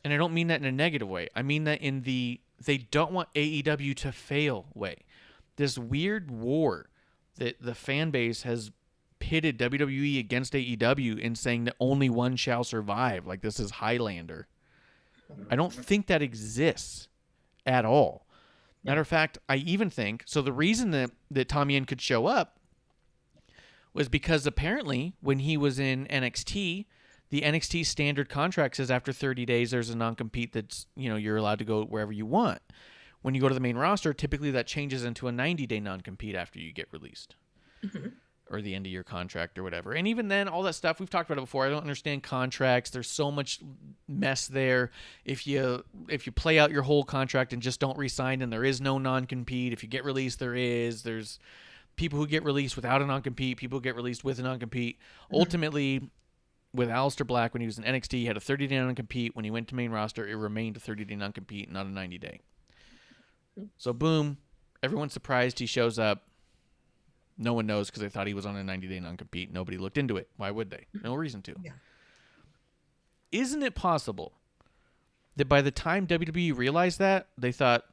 S4: And I don't mean that in a negative way. I mean that in the they don't want AEW to fail way. This weird war that the fan base has pitted WWE against AEW in saying that only one shall survive. Like this is Highlander. I don't think that exists at all. Matter of fact, I even think, so the reason that Tommy End could show up was because apparently when he was in NXT, the NXT standard contract says after 30 days there's a non-compete that's, you're allowed to go wherever you want. When you go to the main roster, typically that changes into a 90-day non-compete after you get released. Mm-hmm. Or the end of your contract or whatever. And even then, all that stuff, we've talked about it before. I don't understand contracts. There's so much mess there. If you play out your whole contract and just don't re-sign, and there is no non-compete. If you get released, there's people who get released without a non-compete, people who get released with a non-compete. Mm-hmm. Ultimately, with Aleister Black, when he was in NXT, he had a 30-day non-compete. When he went to main roster, it remained a 30-day non-compete, not a 90-day. So boom, everyone's surprised he shows up. No one knows because they thought he was on a 90-day non-compete. Nobody looked into it. Why would they? No reason to.
S5: Yeah.
S4: Isn't it possible that by the time WWE realized that, they thought,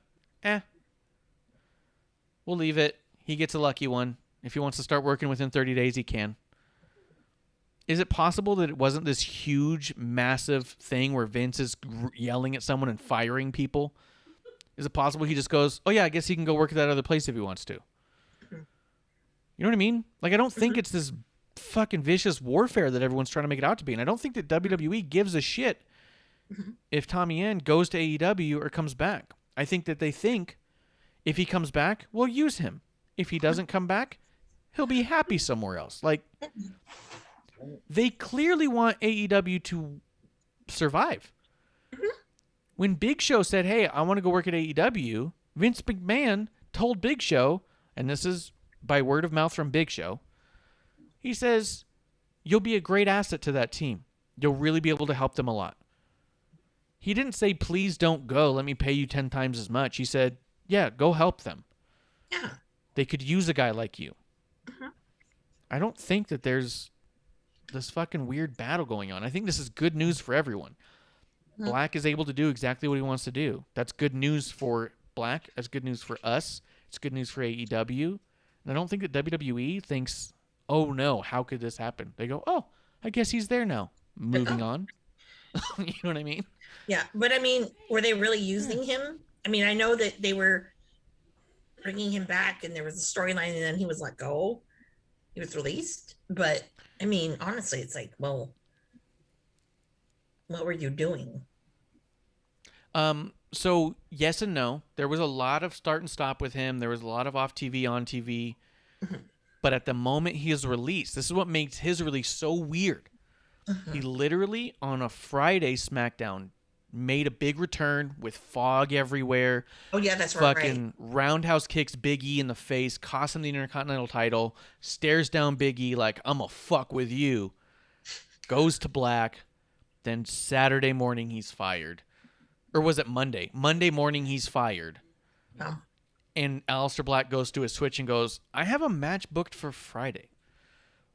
S4: we'll leave it. He gets a lucky one. If he wants to start working within 30 days, he can. Is it possible that it wasn't this huge, massive thing where Vince is yelling at someone and firing people? Is it possible he just goes, oh yeah, I guess he can go work at that other place if he wants to? You know what I mean? Like, I don't think it's this fucking vicious warfare that everyone's trying to make it out to be. And I don't think that WWE gives a shit if Tommy End goes to AEW or comes back. I think that they think if he comes back, we'll use him. If he doesn't come back, he'll be happy somewhere else. Like, they clearly want AEW to survive. When Big Show said, hey, I want to go work at AEW, Vince McMahon told Big Show, and this is by word of mouth from Big Show, he says, you'll be a great asset to that team. You'll really be able to help them a lot. He didn't say, please don't go. Let me pay you 10 times as much. He said, yeah, go help them.
S5: Yeah.
S4: They could use a guy like you. I don't think that there's this fucking weird battle going on. I think this is good news for everyone. Black is able to do exactly what he wants to do. That's good news for Black. That's good news for us. It's good news for AEW. And I don't think that WWE thinks, oh no, how could this happen? They go, oh, I guess he's there now. Moving on. You know what I mean?
S5: Yeah. But I mean, were they really using him? I mean, I know that they were bringing him back and there was a storyline and then he was let go. He was released. But I mean, honestly, it's like, well, what were you doing?
S4: So yes and no. There was a lot of start and stop with him. There was a lot of off TV, on TV. But at the moment he is released, this is what makes his release so weird. He literally on a Friday SmackDown made a big return with fog everywhere.
S5: Oh yeah, that's
S4: Fucking
S5: right.
S4: roundhouse kicks Big E in the face, cost him the Intercontinental title, stares down Big E like, I'm a fuck with you. Goes to black. Then Saturday morning, he's fired. Or was it Monday? Monday morning, he's fired.
S5: Oh,
S4: And Aleister Black goes to his Switch and goes, I have a match booked for Friday.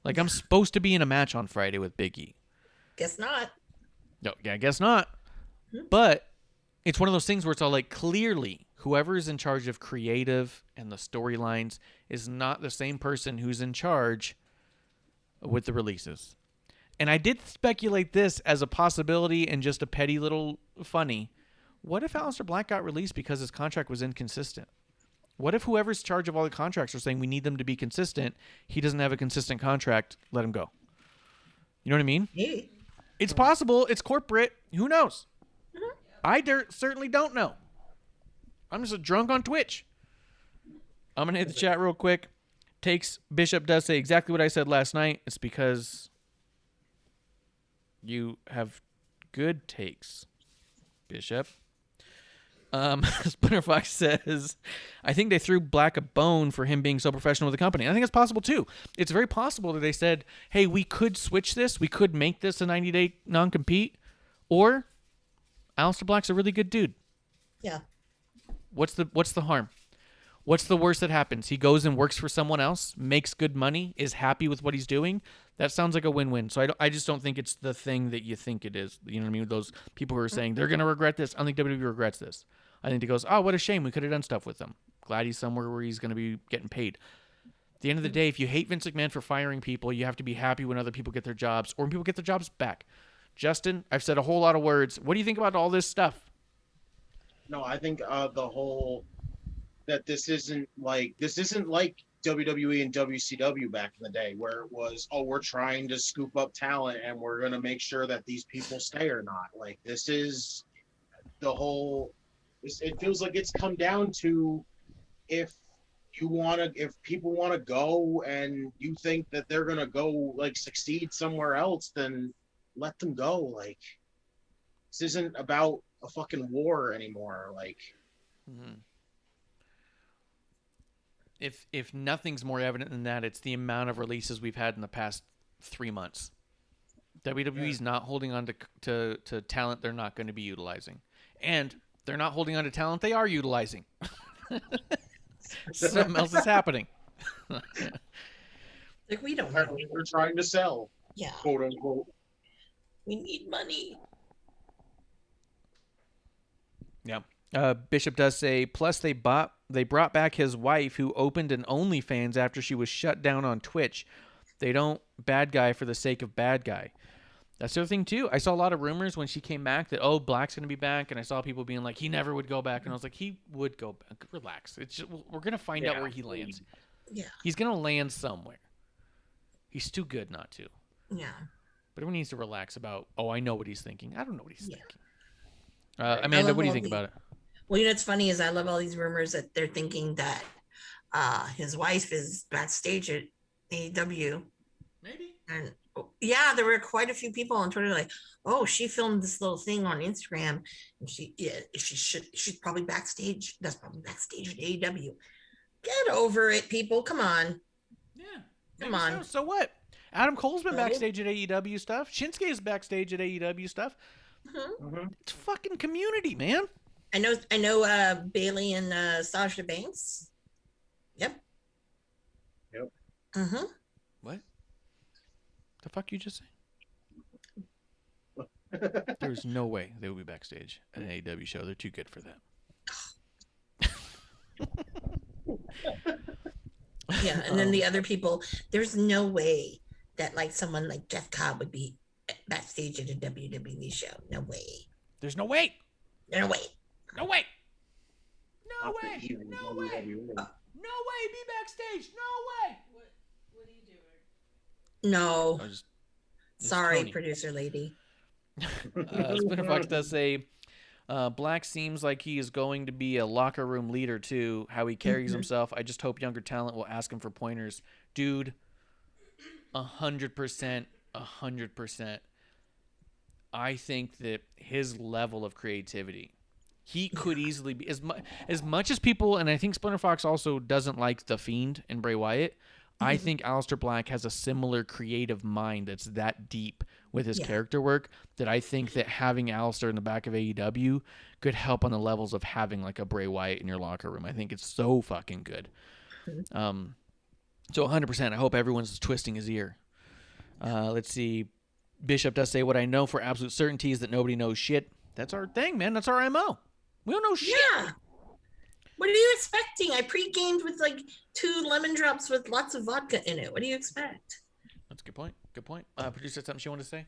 S4: Like, I'm supposed to be in a match on Friday with Big E.
S5: guess not.
S4: No, yeah, I guess not. But it's one of those things where it's all like, clearly, whoever is in charge of creative and the storylines is not the same person who's in charge with the releases. And I did speculate this as a possibility and just a petty little funny. What if Aleister Black got released because his contract was inconsistent? What if whoever's in charge of all the contracts are saying we need them to be consistent? He doesn't have a consistent contract. Let him go. You know what I mean?
S5: Maybe.
S4: It's possible. It's corporate. Who knows? I certainly don't know. I'm just a drunk on Twitch. I'm going to hit the chat real quick. Bishop does say exactly what I said last night. It's because you have good takes, Bishop. Splinter Fox says, I think they threw Black a bone for him being so professional with the company. I think it's possible, too. It's very possible that they said, hey, we could switch this. We could make this a 90-day non-compete. Or Aleister Black's a really good dude.
S5: Yeah.
S4: What's the harm? What's the worst that happens? He goes and works for someone else, makes good money, is happy with what he's doing. That sounds like a win-win. So I just don't think it's the thing that you think it is. You know what I mean? Those people who are saying they're going to regret this. I don't think WWE regrets this. I think it goes, oh, what a shame. We could have done stuff with him. Glad he's somewhere where he's going to be getting paid. At the end of the day, if you hate Vince McMahon for firing people, you have to be happy when other people get their jobs or when people get their jobs back. Justin, I've said a whole lot of words. What do you think about all this stuff?
S6: No, I think the whole that this isn't like WWE and WCW back in the day where it was, oh, we're trying to scoop up talent and we're going to make sure that these people stay or not. Like, this is the whole, it feels like it's come down to if people want to go and you think that they're going to go like succeed somewhere else, then let them go. Like, this isn't about a fucking war anymore. Like,
S4: if nothing's more evident than that, it's the amount of releases we've had in the past 3 months. WWE's not holding on to talent they're not going to be utilizing, and they're not holding on to talent they are utilizing. Something else is happening.
S5: Like, we don't know.
S6: we're trying to sell,
S5: Yeah.
S6: quote unquote.
S5: We need money.
S4: Yeah. Bishop does say, plus they brought back his wife who opened an OnlyFans after she was shut down on Twitch. They don't bad guy for the sake of bad guy. That's the other thing, too. I saw a lot of rumors when she came back that, oh, Black's going to be back. And I saw people being like, he never would go back. And I was like, he would go back. Relax. It's just, we're going to find out where he lands.
S5: Yeah.
S4: He's going to land somewhere. He's too good not to.
S5: Yeah.
S4: But everyone needs to relax about, oh, I know what he's thinking. I don't know what he's
S5: Yeah.
S4: thinking. Amanda, what do you think about it?
S5: Well, you know, what's funny is I love all these rumors that they're thinking that his wife is backstage at AEW.
S4: Maybe.
S5: And yeah, there were quite a few people on Twitter like, oh, she filmed this little thing on Instagram, and she's probably backstage. That's probably backstage at AEW. Get over it, people. Come on.
S4: Yeah.
S5: Come on.
S4: So what? Adam Cole's been
S5: Right.
S4: backstage at AEW stuff. Shinsuke is backstage at AEW stuff.
S5: Mhm.
S4: It's fucking community, man.
S5: I know Bailey and Sasha Banks. Yep.
S6: Yep.
S5: Mm-hmm.
S4: What? The fuck you just say? There's no way they will be backstage at an AEW show. They're too good for that.
S5: Yeah, and then the other people, there's no way that like someone like Jeff Cobb would be backstage at a WWE show. No way.
S4: There's no way.
S5: No way.
S4: No way. No
S6: Not
S4: way.
S6: for even
S4: No way.
S6: WWE.
S4: No way. Be backstage. No way.
S7: What are you doing?
S5: No.
S4: I just, it's
S5: Sorry,
S4: Tony.
S5: producer lady.
S4: Spinner Fox does say, Black seems like he is going to be a locker room leader too. How he carries himself. I just hope younger talent will ask him for pointers. Dude, 100%, 100%. I think that his level of creativity, he could easily be as much as people, and I think Splinter Fox also doesn't like The Fiend and Bray Wyatt. I think Aleister Black has a similar creative mind that's that deep with his character work that I think that having Aleister in the back of AEW could help on the levels of having like a Bray Wyatt in your locker room. I think it's so fucking good. So 100%, I hope everyone's twisting his ear. Let's see. Bishop does say, what I know for absolute certainty is that nobody knows shit. That's our thing, man. That's our MO. We don't know shit.
S5: Yeah. What are you expecting? I pre-gamed with like 2 lemon drops with lots of vodka in it. What do you expect?
S4: That's a good point. Good point. Producer, something she wanted to say?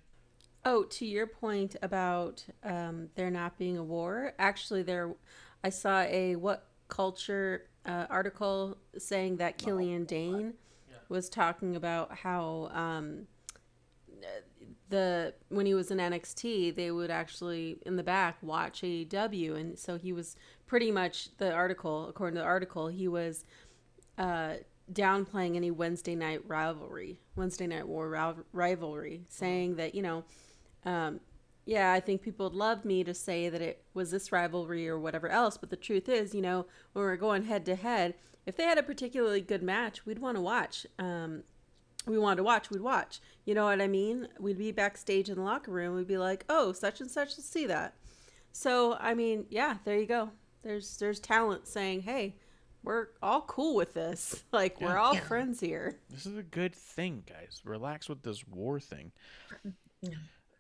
S7: Oh, to your point about there not being a war, actually I saw a What Culture article saying that Killian Dane was talking about how when he was in NXT, they would actually in the back watch AEW, and so he was pretty much according to the article, he was downplaying any Wednesday night war rivalry, saying that I think people would love me to say that it was this rivalry or whatever else, but the truth is, when we're going head to head, if they had a particularly good match, we'd want to watch. We'd watch. You know what I mean? We'd be backstage in the locker room. We'd be like, oh, such and such, let's see that. So, I mean, yeah, there you go. There's talent saying, hey, we're all cool with this. Like, we're all friends here.
S4: This is a good thing, guys. Relax with this war thing.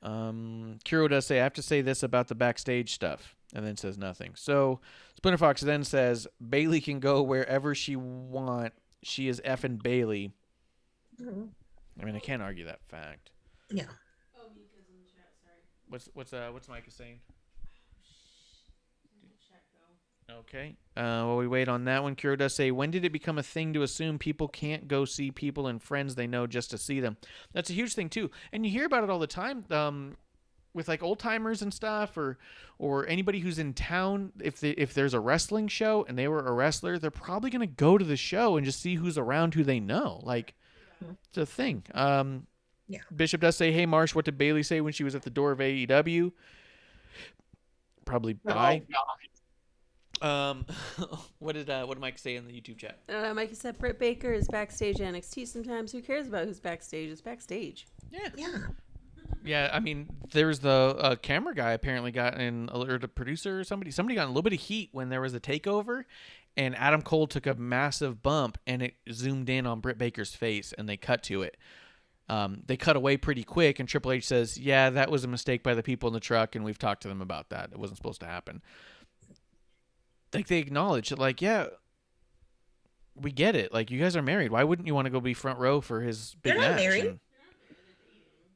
S4: Kiro does say, I have to say this about the backstage stuff, and then says nothing. So Splinter Fox then says, Bailey can go wherever she want. She is effing Bailey. I mean, I can't argue that fact.
S5: Yeah.
S7: Oh, Mika's in the chat, sorry.
S4: What's Micah saying? Okay. While we wait on that one, Kiro does say, when did it become a thing to assume people can't go see people and friends they know just to see them? That's a huge thing too, and you hear about it all the time. With like old timers and stuff, or anybody who's in town. If there's a wrestling show and they were a wrestler, they're probably gonna go to the show and just see who's around, who they know. Like, it's a thing. Bishop does say, hey Marsh, what did Bailey say when she was at the door of AEW? Probably bye. What did Mike say in the YouTube chat?
S7: Mike said Britt Baker is backstage at NXT sometimes. Who cares about who's backstage? It's backstage.
S4: Yeah, I mean, there's the camera guy apparently got in, or the producer or somebody got in a little bit of heat when there was a takeover, and Adam Cole took a massive bump, and it zoomed in on Britt Baker's face, and they cut to it. They cut away pretty quick, and Triple H says, yeah, that was a mistake by the people in the truck, and we've talked to them about that. It wasn't supposed to happen. Like, they acknowledge it, like, yeah, we get it. Like, you guys are married. Why wouldn't you want to go be front row for his big match?
S5: Married.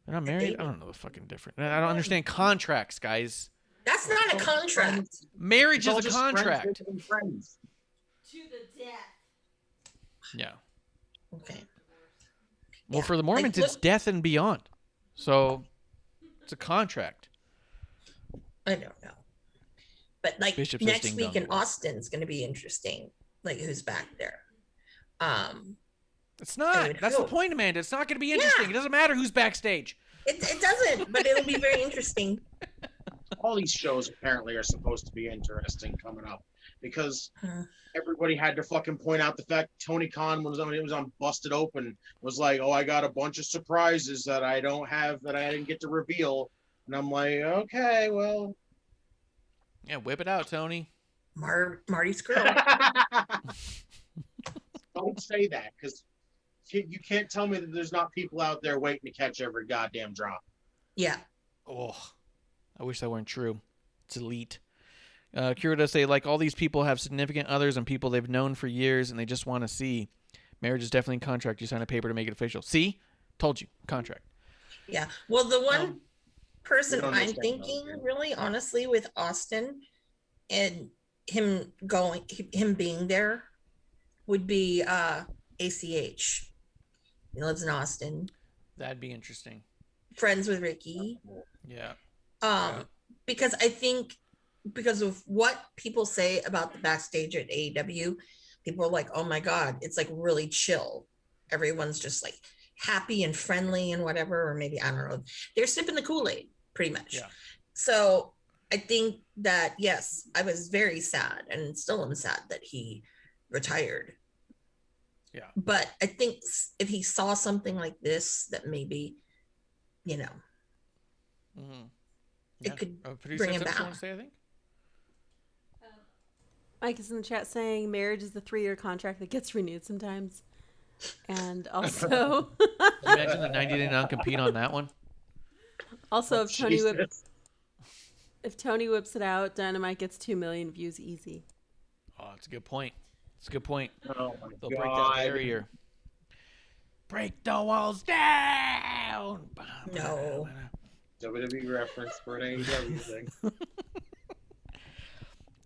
S4: They're not married? I don't know the fucking difference. I don't understand contracts, guys.
S5: That's not a contract.
S4: Marriage is a contract.
S6: To
S7: the death.
S4: Yeah.
S5: Okay.
S4: Well, for the Mormons, it's death and beyond. So, it's a contract.
S5: I don't know. But like
S4: Bishop's
S5: next week in Austin is going to be interesting. Like who's back there?
S4: It's not. That's the point, Amanda. It's not going to be interesting. It doesn't matter who's backstage.
S5: It doesn't, but it'll be very interesting.
S6: All these shows apparently are supposed to be interesting coming up because everybody had to fucking point out the fact Tony Khan was on Busted Open was like, oh, I got a bunch of surprises that I didn't get to reveal, and I'm like, okay, well,
S4: yeah, whip it out, Tony.
S5: Marty's girl.
S6: Don't say that because you can't tell me that there's not people out there waiting to catch every goddamn drop.
S5: Yeah.
S4: Oh, I wish that weren't true. It's elite. Kira does say, like, all these people have significant others and people they've known for years and they just want to see. Marriage is definitely a contract. You sign a paper to make it official. See? Told you. Contract.
S5: Yeah. Well, the one person I'm thinking really honestly with Austin and him being there would be ACH. He lives in Austin.
S4: That'd be interesting.
S5: Friends with Ricky.
S4: Yeah.
S5: Because I think because of what people say about the backstage at AEW, people are like, oh my God, it's like really chill. Everyone's just like happy and friendly and whatever, or maybe, I don't know. They're sipping the Kool-Aid pretty much.
S4: Yeah.
S5: So I think that, yes, I was very sad and still am sad that he retired.
S4: Yeah.
S5: But I think if he saw something like this, that maybe, you know,
S4: Mm-hmm.
S5: it could
S4: Producer
S5: bring him
S4: Tips,
S5: back.
S4: you want to say, I think?
S7: Mike is in the chat saying marriage is the 3-year contract that gets renewed sometimes. And also,
S4: Imagine the 90-day non-compete on that one.
S7: also
S6: Jesus.
S7: if Tony whips it out, Dynamite gets 2 million views easy.
S4: Oh, that's a good point. It's a good point.
S6: Oh my
S4: They'll break that
S6: God.
S4: barrier. Break the walls down.
S5: No.
S6: WWE reference for an AEW thing.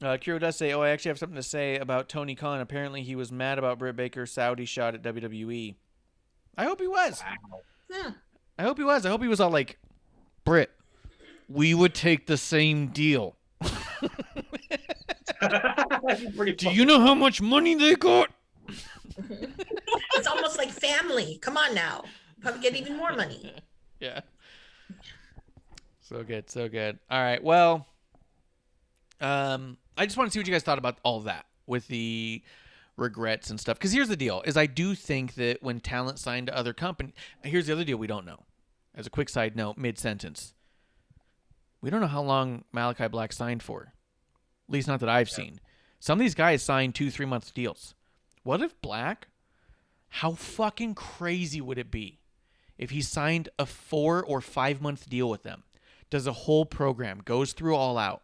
S4: Kiro does say, I actually have something to say about Tony Khan. Apparently he was mad about Britt Baker's Saudi shot at WWE. I hope he was.
S6: Wow.
S5: Yeah.
S4: I hope he was. I hope he was all like, Britt, we would take the same deal. Do you know how much money they got?
S5: It's almost like family. Come on now. Probably get even more money.
S4: Yeah. So good, so good. All right, well, I just want to see what you guys thought about all that with the regrets and stuff. Because here's the deal: is I do think that when talent signed to other companies, here's the other deal we don't know. As a quick side note, mid-sentence, we don't know how long Malachi Black signed for. At least not that I've seen. Some of these guys signed 2-3 month deals. What if Black? How fucking crazy would it be if he signed a 4 or 5 month deal with them, does a whole program, goes through All Out,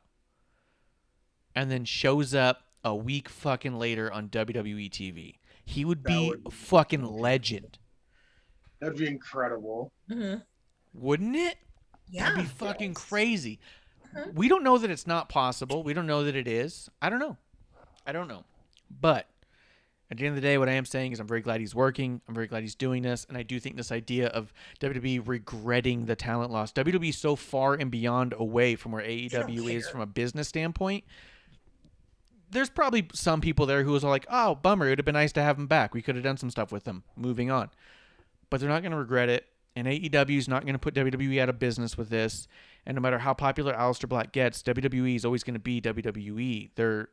S4: and then shows up a week fucking later on WWE TV? He would be a fucking legend.
S6: That'd be incredible.
S5: Mm-hmm.
S4: Wouldn't it?
S5: Yeah.
S4: That'd be fucking crazy. We don't know that it's not possible. We don't know that it is. I don't know. But at the end of the day, what I am saying is I'm very glad he's working. I'm very glad he's doing this. And I do think this idea of WWE regretting the talent loss. WWE is so far and beyond away from where AEW is from a business standpoint. There's probably some people there who was all like, oh, bummer. It would have been nice to have him back. We could have done some stuff with him. Moving on. But they're not going to regret it. And AEW is not going to put WWE out of business with this. And no matter how popular Aleister Black gets, WWE is always going to be WWE. They're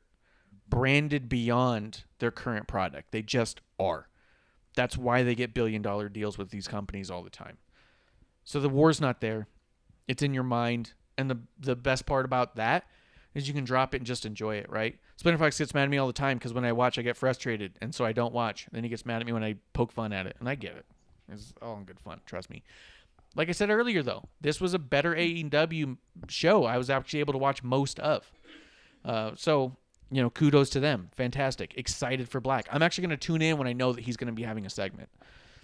S4: branded beyond their current product. They just are. That's why they get billion-dollar deals with these companies all the time. So the war's not there. It's in your mind. And the best part about that is you can drop it and just enjoy it, right? Splinter Fox gets mad at me all the time because when I watch, I get frustrated. And so I don't watch. And then he gets mad at me when I poke fun at it. And I get it. It's all in good fun. Trust me. Like I said earlier, though, this was a better AEW show I was actually able to watch most of. So, you know, kudos to them. Fantastic. Excited for Black. I'm actually going to tune in when I know that he's going to be having a segment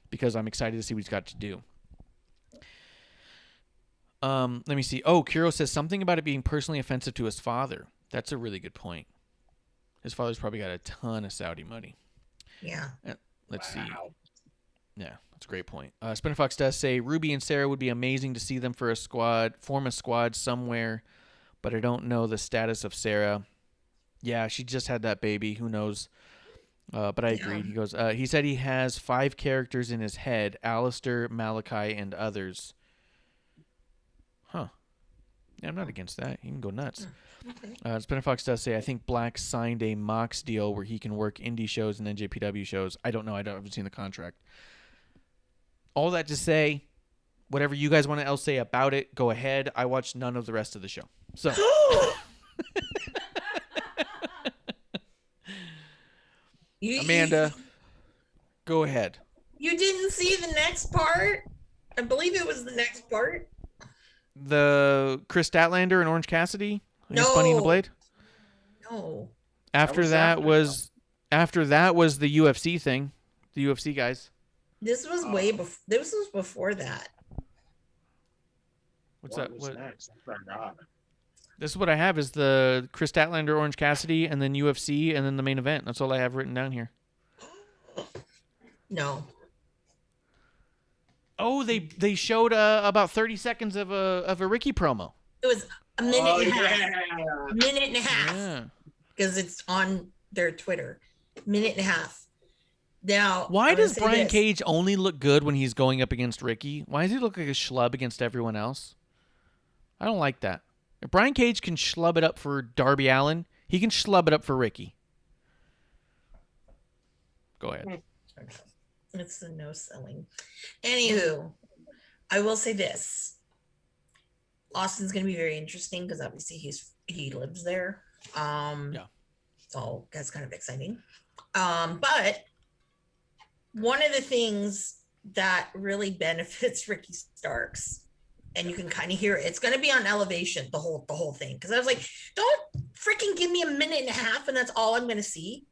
S4: because I'm excited to see what he's got to do. Let me see. Oh, Kiro says something about it being personally offensive to his father. That's a really good point. His father's probably got a ton of Saudi money.
S5: Yeah.
S4: Let's see. Yeah, that's a great point. Spinner Fox does say Ruby and Sarah would be amazing to see them form a squad somewhere, but I don't know the status of Sarah. Yeah, she just had that baby. Who knows? But I agreed. He goes. He said he has 5 characters in his head: Alistair, Malachi, and others. Huh. Yeah, I'm not against that. He can go nuts.
S5: Okay.
S4: Spinner Fox does say, I think Black signed a Mox deal where he can work indie shows and NJPW shows. I don't know. I haven't seen the contract. All that to say, whatever you guys want to else say about it, go ahead. I watched none of the rest of the show. So. Amanda, go ahead.
S5: You didn't see the next part? I believe it was the next part.
S4: The Chris Statlander and Orange Cassidy?
S5: No.
S4: Bunny in the Blade?
S5: No.
S4: After that was the UFC thing. The UFC guys.
S5: This was way before. This was before that.
S4: What's
S6: What
S4: that?
S6: was next? I forgot.
S4: This is what I have is the Chris Statlander, Orange Cassidy, and then UFC, and then the main event. That's all I have written down here.
S5: No.
S4: Oh, they showed about 30 seconds of a Ricky promo.
S5: It was a minute and a half.
S6: Yeah.
S5: Minute and a half.
S4: Yeah.
S5: Because it's on their Twitter. Minute and a half. Now,
S4: Why
S5: I'm gonna
S4: does
S5: say
S4: Brian
S5: this.
S4: Cage only look good when he's going up against Ricky? Why does he look like a schlub against everyone else? I don't like that. If Brian Cage can schlub it up for Darby Allin, he can schlub it up for Ricky. Go ahead.
S5: It's the no selling. Anywho, I will say this. Austin's going to be very interesting because obviously he lives there.
S4: Yeah.
S5: So that's kind of exciting. But one of the things that really benefits Ricky Starks, and you can kind of hear it, it's going to be on Elevation, the whole thing. Because I was like, don't freaking give me a minute and a half, and that's all I'm going to see.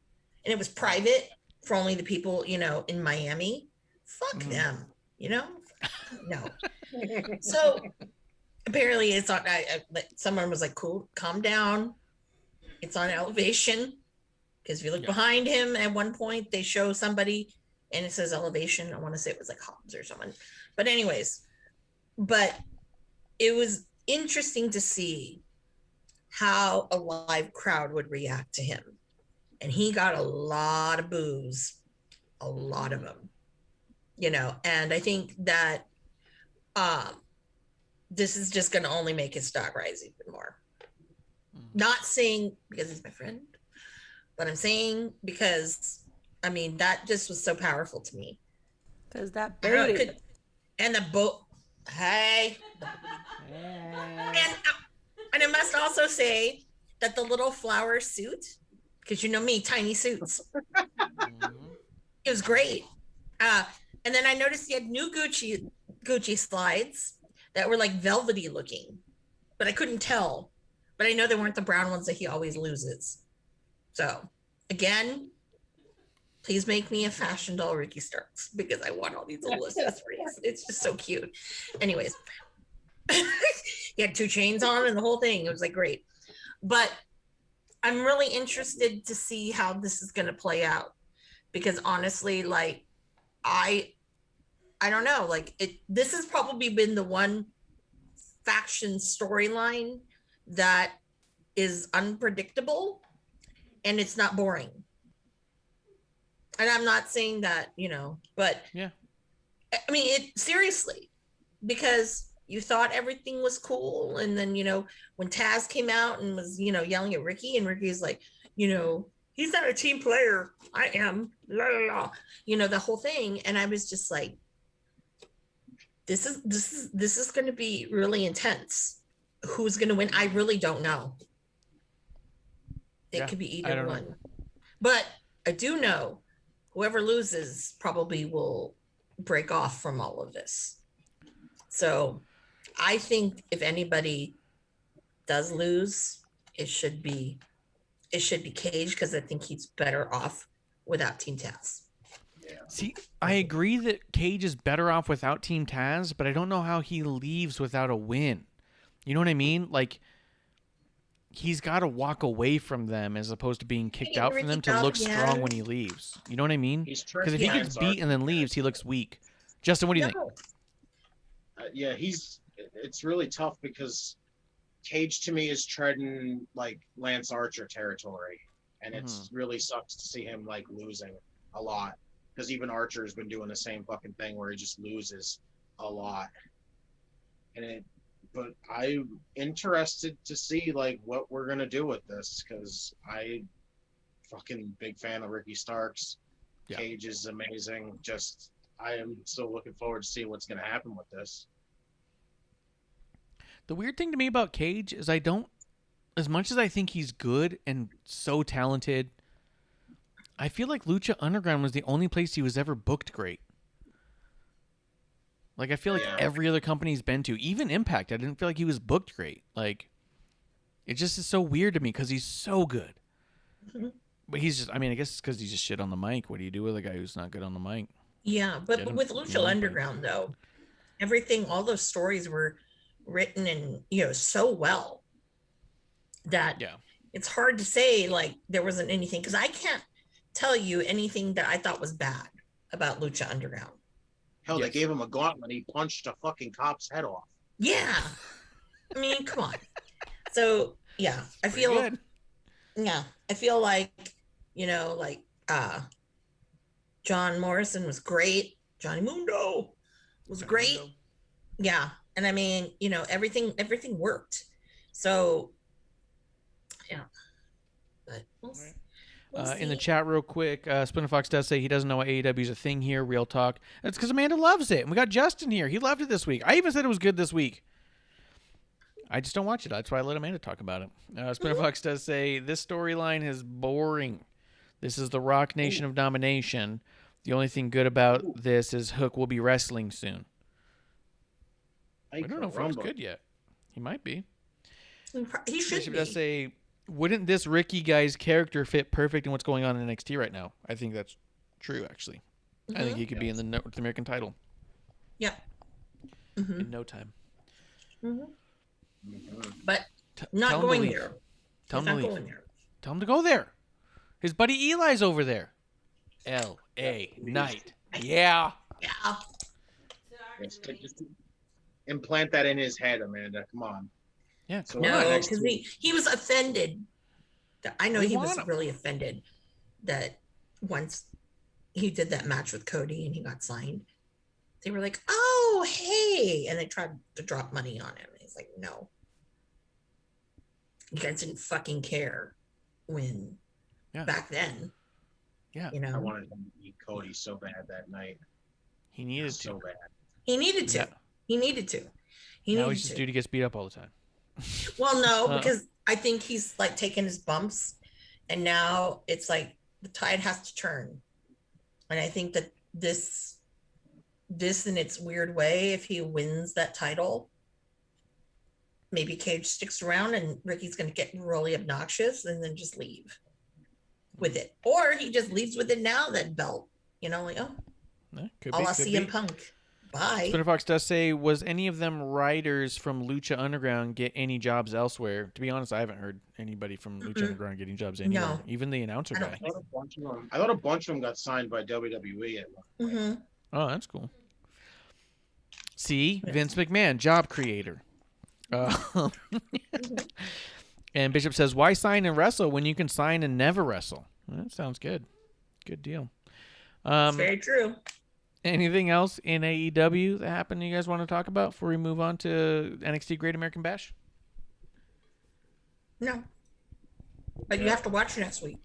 S5: And it was private for only the people, in Miami. Fuck them, no. So apparently it's on. Someone was like, "Cool, calm down. It's on Elevation." Because if you look behind him, at one point they show somebody, and it says Elevation. I want to say it was like Hobbs or someone, but anyways, it was interesting to see how a live crowd would react to him, and he got a lot of boos, a lot of them, and I think that this is just going to only make his stock rise even more. Not saying because he's my friend, but I'm saying because, that just was so powerful to me.
S7: Because that
S5: I don't know,
S7: booty.
S5: and the boat, hey. And I must also say that the little flower suit, because me, tiny suits. It was great. And then I noticed he had new Gucci slides that were like velvety looking, but I couldn't tell. But I know they weren't the brown ones that he always loses. So again, please make me a fashion doll Ricky Starks because I want all these little accessories. It's just so cute. Anyways, he had 2 chains on and the whole thing. It was like great. But I'm really interested to see how this is going to play out because honestly, like I don't know, like this has probably been the one faction storyline that is unpredictable and it's not boring. And I'm not saying that, but
S4: yeah,
S5: it seriously, because you thought everything was cool. And then, when Taz came out and was, yelling at Ricky, and Ricky's like, he's not a team player. I am, la la la, the whole thing. And I was just like, this is going to be really intense. Who's going to win? I really don't know. It could be either one. Know. But I do know whoever loses probably will break off from all of this. So I think if anybody does lose, it should be Cage, because I think he's better off without Team Taz.
S4: Yeah. See, I agree that Cage is better off without Team Taz, but I don't know how he leaves without a win. You know what I mean? Like, he's got to walk away from them as opposed to being kicked out from them to look strong when he leaves. You know what I mean? Because if he gets beat and then leaves, he looks weak. Justin, what do you think?
S6: It's really tough because Cage to me is treading like Lance Archer territory, and it's really sucks to see him like losing a lot, because even Archer's been doing the same fucking thing where he just loses a lot. But I'm interested to see like what we're gonna do with this, because I fucking big fan of Ricky Starks. Yeah. Cage is amazing. I am still looking forward to see what's gonna happen with this.
S4: The weird thing to me about Cage is as much as I think he's good and so talented, I feel like Lucha Underground was the only place he was ever booked great. Like, I feel like every other company he's been to, even Impact, I didn't feel like he was booked great. Like, it just is so weird to me because he's so good. But he's just, I guess it's because he's just shit on the mic. What do you do with a guy who's not good on the mic?
S5: Yeah, but with Lucha Underground, though, all those stories were written and so well that it's hard to say like there wasn't anything, because I can't tell you anything that I thought was bad about Lucha Underground.
S6: Hell, they gave him a gauntlet. He punched a fucking cop's head off.
S5: Yeah, come on. So I feel good. I feel like John Morrison was great. Johnny Mundo was great. Yeah, And I mean, everything worked. So yeah. But we'll
S4: In the
S5: see.
S4: chat, real quick, Splinter Fox does say he doesn't know why AEW is a thing here. Real talk. That's because Amanda loves it, and we got Justin here. He loved it this week. I even said it was good this week. I just don't watch it. That's why I let Amanda talk about it. Splinter Fox does say this storyline is boring. This is the Rock Nation of Domination. The only thing good about this is Hook will be wrestling soon. I don't know if Hook's good yet. He might be.
S5: He should
S4: Bishop
S5: be.
S4: does say, wouldn't this Ricky guy's character fit perfect in what's going on in NXT right now? I think that's true, actually. I think he could be in the North American title.
S5: Yep.
S4: In no time.
S5: But not going there.
S4: Tell him to leave. Tell him to go there. His buddy Eli's over there. L.A. Knight. Yeah.
S5: Yeah.
S6: Just implant that in his head, Amanda. Come on.
S4: Yeah.
S6: So
S5: No, because he was offended. I know he was
S4: him.
S5: really offended that once he did that match with Cody and he got signed, they were like, "Oh, hey," and they tried to drop money on him. He's like, "No, you guys didn't fucking care when back then."
S4: Yeah.
S6: I wanted him to beat Cody so bad that night.
S4: He needed to.
S6: So bad.
S5: He needed to.
S4: Yeah.
S5: He needed to.
S4: Now he's just dude who gets beat up all the time.
S5: Well, no, because I think he's like taking his bumps, and now it's like the tide has to turn. And I think that this in its weird way, if he wins that title, maybe Cage sticks around and Ricky's going to get really obnoxious and then just leave with it. Or he just leaves with it now, that belt. Like,
S4: Could
S5: I'll
S4: be,
S5: see CM Punk. Bye.
S4: Spinner Fox does say, was any of them writers from Lucha Underground get any jobs elsewhere? To be honest, I haven't heard anybody from Lucha Underground getting jobs anywhere.
S5: No.
S4: Even the announcer guy.
S6: I thought a bunch of them got signed by WWE at one point.
S4: Oh, that's cool. See, Vince McMahon, job creator. And Bishop says, why sign and wrestle when you can sign and never wrestle? That sounds good. Good deal.
S5: It's very true.
S4: Anything else in AEW that happened you guys want to talk about before we move on to NXT Great American Bash?
S5: No. But you have to watch next week.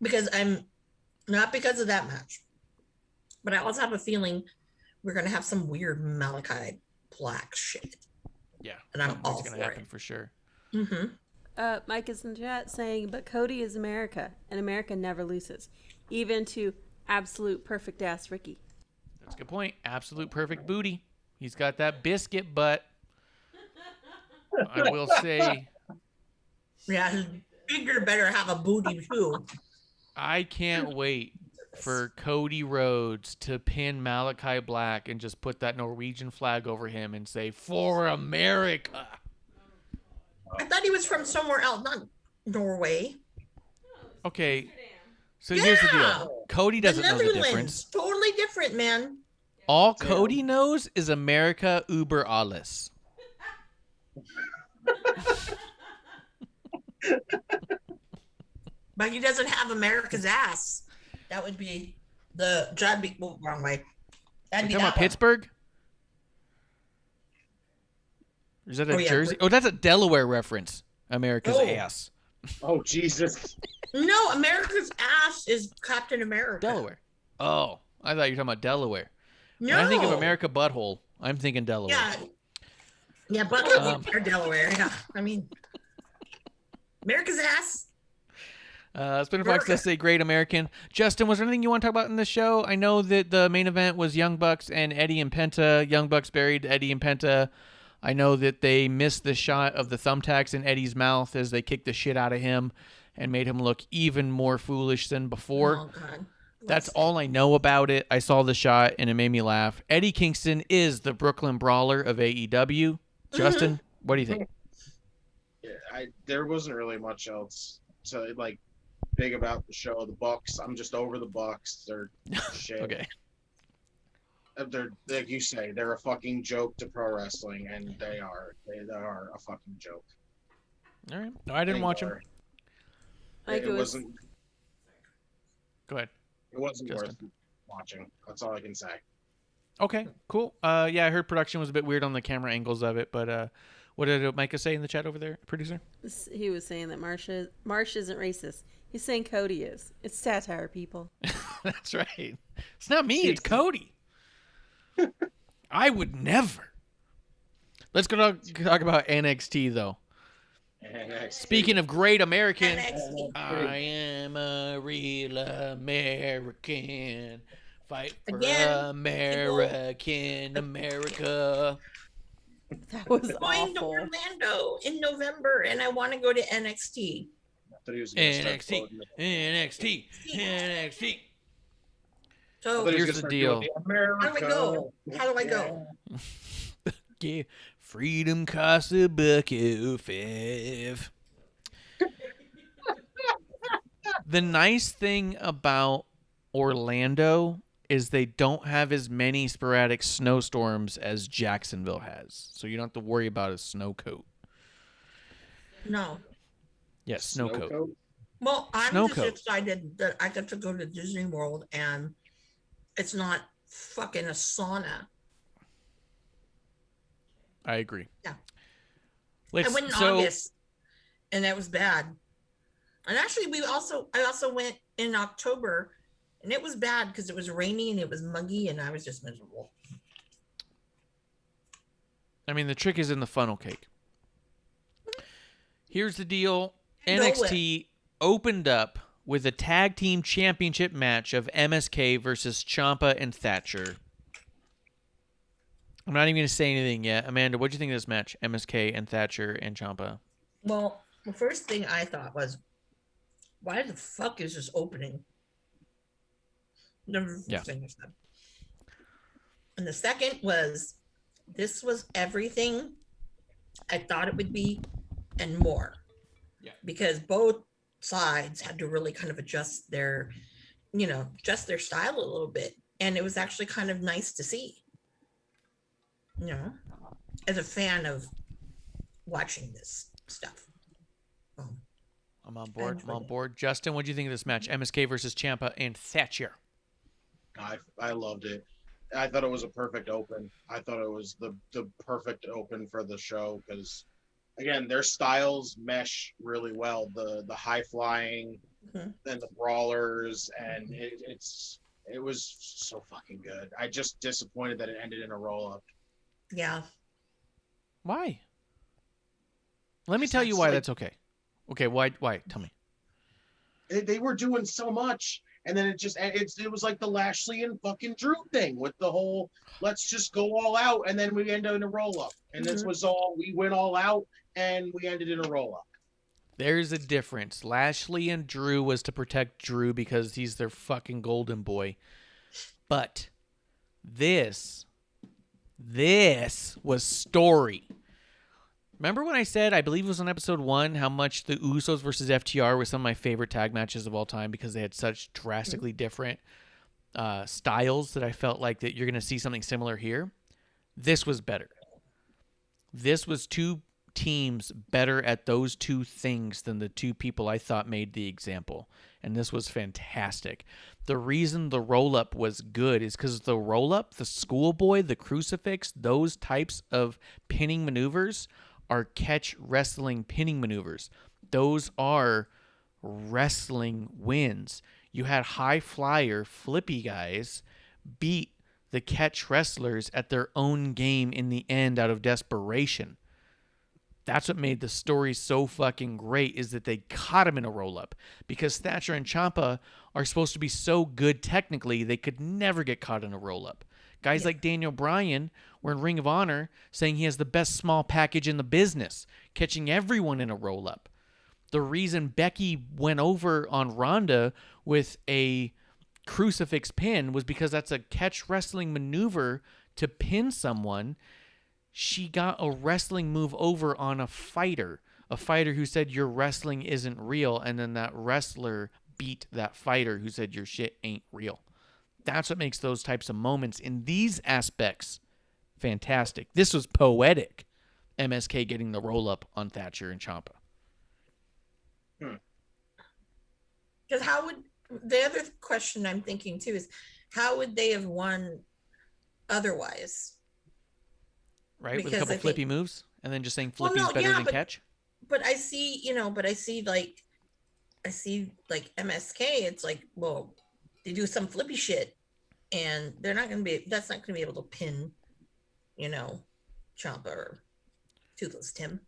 S5: Because not because of that match, but I also have a feeling we're going to have some weird Malachi Black shit.
S4: Yeah.
S5: And I'm all
S4: going
S5: for
S4: to happen
S5: it.
S4: for sure.
S7: Mike is in the chat saying, but Cody is America, and America never loses, even to absolute perfect ass Ricky.
S4: That's a good point. Absolute perfect booty. He's got that biscuit butt. I will say.
S5: Yeah, his finger better have a booty too.
S4: I can't wait for Cody Rhodes to pin Malachi Black and just put that Norwegian flag over him and say, "For America."
S5: I thought he was from somewhere else, not Norway.
S4: Okay, so here's the deal. Cody doesn't know the difference.
S5: Totally different, man.
S4: All Cody knows is America über alles.
S5: But he doesn't have America's ass. That would be wrong way. That'd
S4: You
S5: be
S4: talking about Pittsburgh? Or is that a Jersey? Oh, that's a Delaware reference. America's ass.
S6: Oh, Jesus.
S5: No, America's ass is Captain America.
S4: Delaware. Oh, I thought you were talking about Delaware.
S5: No.
S4: When I think of America butthole, I'm thinking Delaware.
S5: Yeah, butthole or Delaware. Yeah, I mean, America's ass.
S4: Spinner Fox does say Great American. Justin, was there anything you want to talk about in the show? I know that the main event was Young Bucks and Eddie and Penta. Young Bucks buried Eddie and Penta. I know that they missed the shot of the thumbtacks in Eddie's mouth as they kicked the shit out of him and made him look even more foolish than before.
S5: Oh, God.
S4: That's all I know about it. I saw the shot and it made me laugh. Eddie Kingston is the Brooklyn Brawler of AEW. Justin, what do you think?
S6: Yeah, there wasn't really much else to big about the show. The Bucks, I'm just over the Bucks. They're shit.
S4: Okay.
S6: They're, like you say, they're a fucking joke to pro wrestling, and they are a fucking joke.
S4: All right. No, I didn't watch them.
S6: It wasn't.
S4: Go ahead.
S6: It wasn't
S4: Justin.
S6: worth watching. That's all I can say.
S4: Okay, cool. Yeah, I heard production was a bit weird on the camera angles of it, but what did Micah say in the chat over there, producer?
S7: He was saying that Marsh isn't racist. He's saying Cody is. It's satire, people.
S4: That's right. It's not me. It's Cody. I would never. Let's go talk about NXT though. Speaking of great American,
S5: NXT.
S4: I am a real American. Fight for
S5: Again,
S4: American America.
S7: That was
S5: Going to
S7: awful.
S5: Orlando in November, and I want to go to NXT.
S6: I thought he was gonna start
S4: NXT,
S6: quoting it.
S4: NXT, NXT.
S6: I
S5: So
S6: thought he was
S4: Here's
S6: gonna
S4: the
S6: start
S4: deal.
S6: doing the
S5: how do I go? How do I go?
S4: Yeah, freedom costs a $1.05. The nice thing about Orlando is they don't have as many sporadic snowstorms as Jacksonville has, so you don't have to worry about a snow coat.
S5: No.
S4: Yes, snow coat.
S5: Well, I'm
S4: Snow
S5: just
S4: coat.
S5: excited that I get to go to Disney World and it's not fucking a sauna.
S4: I agree.
S5: Yeah.
S4: Let's,
S5: I went in
S4: so,
S5: August and that was bad. And actually I also went in October and it was bad because it was rainy and it was muggy and I was just miserable.
S4: I mean, the trick is in the funnel cake. Here's the deal.
S5: Go
S4: NXT opened up with a tag team championship match of MSK versus Ciampa and Thatcher. I'm not even going to say anything yet. Amanda, what do you think of this match? MSK and Thatcher and Ciampa.
S5: Well, the first thing I thought was, why the fuck is this opening? The first
S4: Yeah.
S5: thing I said. And the second was, this was everything I thought it would be and more.
S4: Yeah.
S5: Because both sides had to really kind of adjust their style a little bit. And it was actually kind of nice to see. As a fan of watching this stuff.
S4: I'm on board. Justin, what do you think of this match? MSK versus Ciampa and Thatcher.
S6: I loved it. I thought it was a perfect open. I thought it was the perfect open for the show because, again, their styles mesh really well. The high flying and the brawlers, and it was so fucking good. I just disappointed that it ended in a roll up.
S5: Yeah.
S4: Why? Let me tell you why that's okay. Okay, why? Tell me.
S6: They were doing so much, and then it was like the Lashley and fucking Drew thing with the whole let's just go all out, and then we end up in a roll up, and this was all we went all out, and we ended in a roll up.
S4: There's a difference. Lashley and Drew was to protect Drew because he's their fucking golden boy, but this was story. Remember when I said, I believe it was on episode 1, how much the Usos versus FTR was some of my favorite tag matches of all time because they had such drastically different styles that I felt like that you're going to see something similar here? This was better. This was two teams better at those two things than the two people I thought made the example. And this was fantastic. The reason the roll-up was good is because the roll-up, the schoolboy, the crucifix, those types of pinning maneuvers are catch wrestling pinning maneuvers. Those are wrestling wins. You had high flyer, flippy guys beat the catch wrestlers at their own game in the end out of desperation. That's what made the story so fucking great is that they caught him in a roll-up because Thatcher and Ciampa are supposed to be so good technically they could never get caught in a roll-up. Guys like Daniel Bryan were in Ring of Honor saying he has the best small package in the business, catching everyone in a roll-up. The reason Becky went over on Ronda with a crucifix pin was because that's a catch wrestling maneuver to pin someone. She got a wrestling move over on a fighter who said your wrestling isn't real, and then that wrestler beat that fighter who said your shit ain't real. That's what makes those types of moments in these aspects fantastic. This was poetic. MSK getting the roll-up on Thatcher and Ciampa.
S5: Because the other question I'm thinking too is how would they have won otherwise.
S4: Right, with a
S5: Because
S4: couple
S5: I
S4: flippy
S5: think-
S4: moves, and then just saying
S5: Well,
S4: flippy's
S5: no,
S4: better
S5: yeah,
S4: than
S5: but-
S4: catch.
S5: But I see, I see like MSK. It's like, well, they do some flippy shit, and they're not gonna be. That's not gonna be able to pin, Ciampa or Toothless Tim.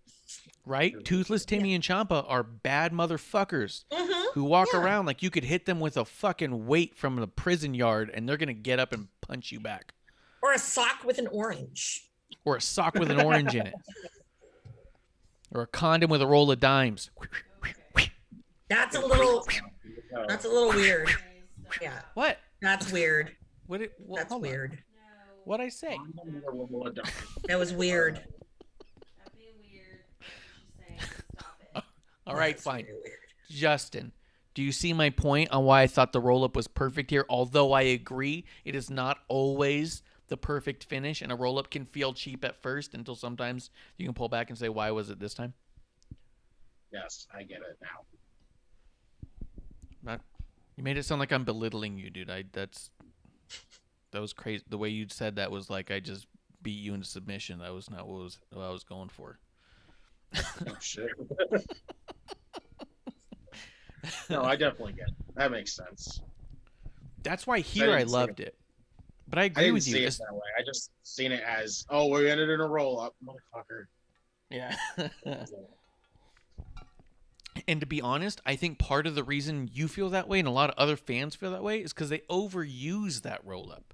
S4: Right, Toothless Timmy and Ciampa are bad motherfuckers
S5: Mm-hmm.
S4: who walk
S5: Yeah.
S4: around like you could hit them with a fucking weight from the prison yard, and they're gonna get up and punch you back,
S5: Or a sock with an orange.
S4: or a sock with an orange in it, or a condom with a roll of dimes.
S5: That's a little. That's a little weird. Yeah,
S4: What?
S5: that's weird.
S4: What?
S5: That's
S4: hold on.
S5: weird.
S4: What'd I say?
S5: That was weird.
S7: Stop being weird. She's saying, stop it.
S4: All right,
S5: That's
S4: fine.
S5: very weird.
S4: Justin, do you see my point on why I thought the roll up was perfect here? Although I agree, it is not always the perfect finish, and a roll up can feel cheap at first until sometimes you can pull back and say, why was it this time?
S6: Yes, I get it now.
S4: Not, you made it sound like I'm belittling you, dude. That was crazy. The way you said that was like I just beat you into submission. That was not what I was going for.
S6: Oh shit. No, I definitely get it. That makes sense.
S4: That's why here I
S6: didn't see
S4: loved it. But I
S6: I
S4: agree
S6: didn't
S4: with
S6: see
S4: you.
S6: it
S4: It's-
S6: that way. I just seen it as, oh, we ended in a roll up, motherfucker.
S4: Yeah. And to be honest, I think part of the reason you feel that way and a lot of other fans feel that way is because they overuse that roll up.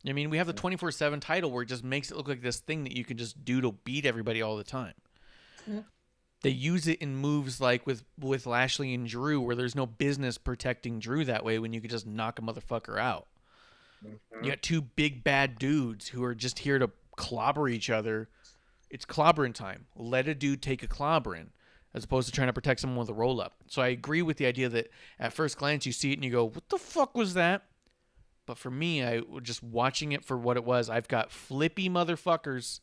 S4: I mean, we have the 24/7 title where it just makes it look like this thing that you can just do to beat everybody all the time.
S5: Yeah.
S4: They use it in moves like with Lashley and Drew, where there's no business protecting Drew that way when you could just knock a motherfucker out. You got two big bad dudes who are just here to clobber each other. It's clobbering time. Let a dude take a clobbering as opposed to trying to protect someone with a roll up. So I agree with the idea that at first glance you see it and you go, what the fuck was that? But for me, I just watching it for what it was. I've got flippy motherfuckers,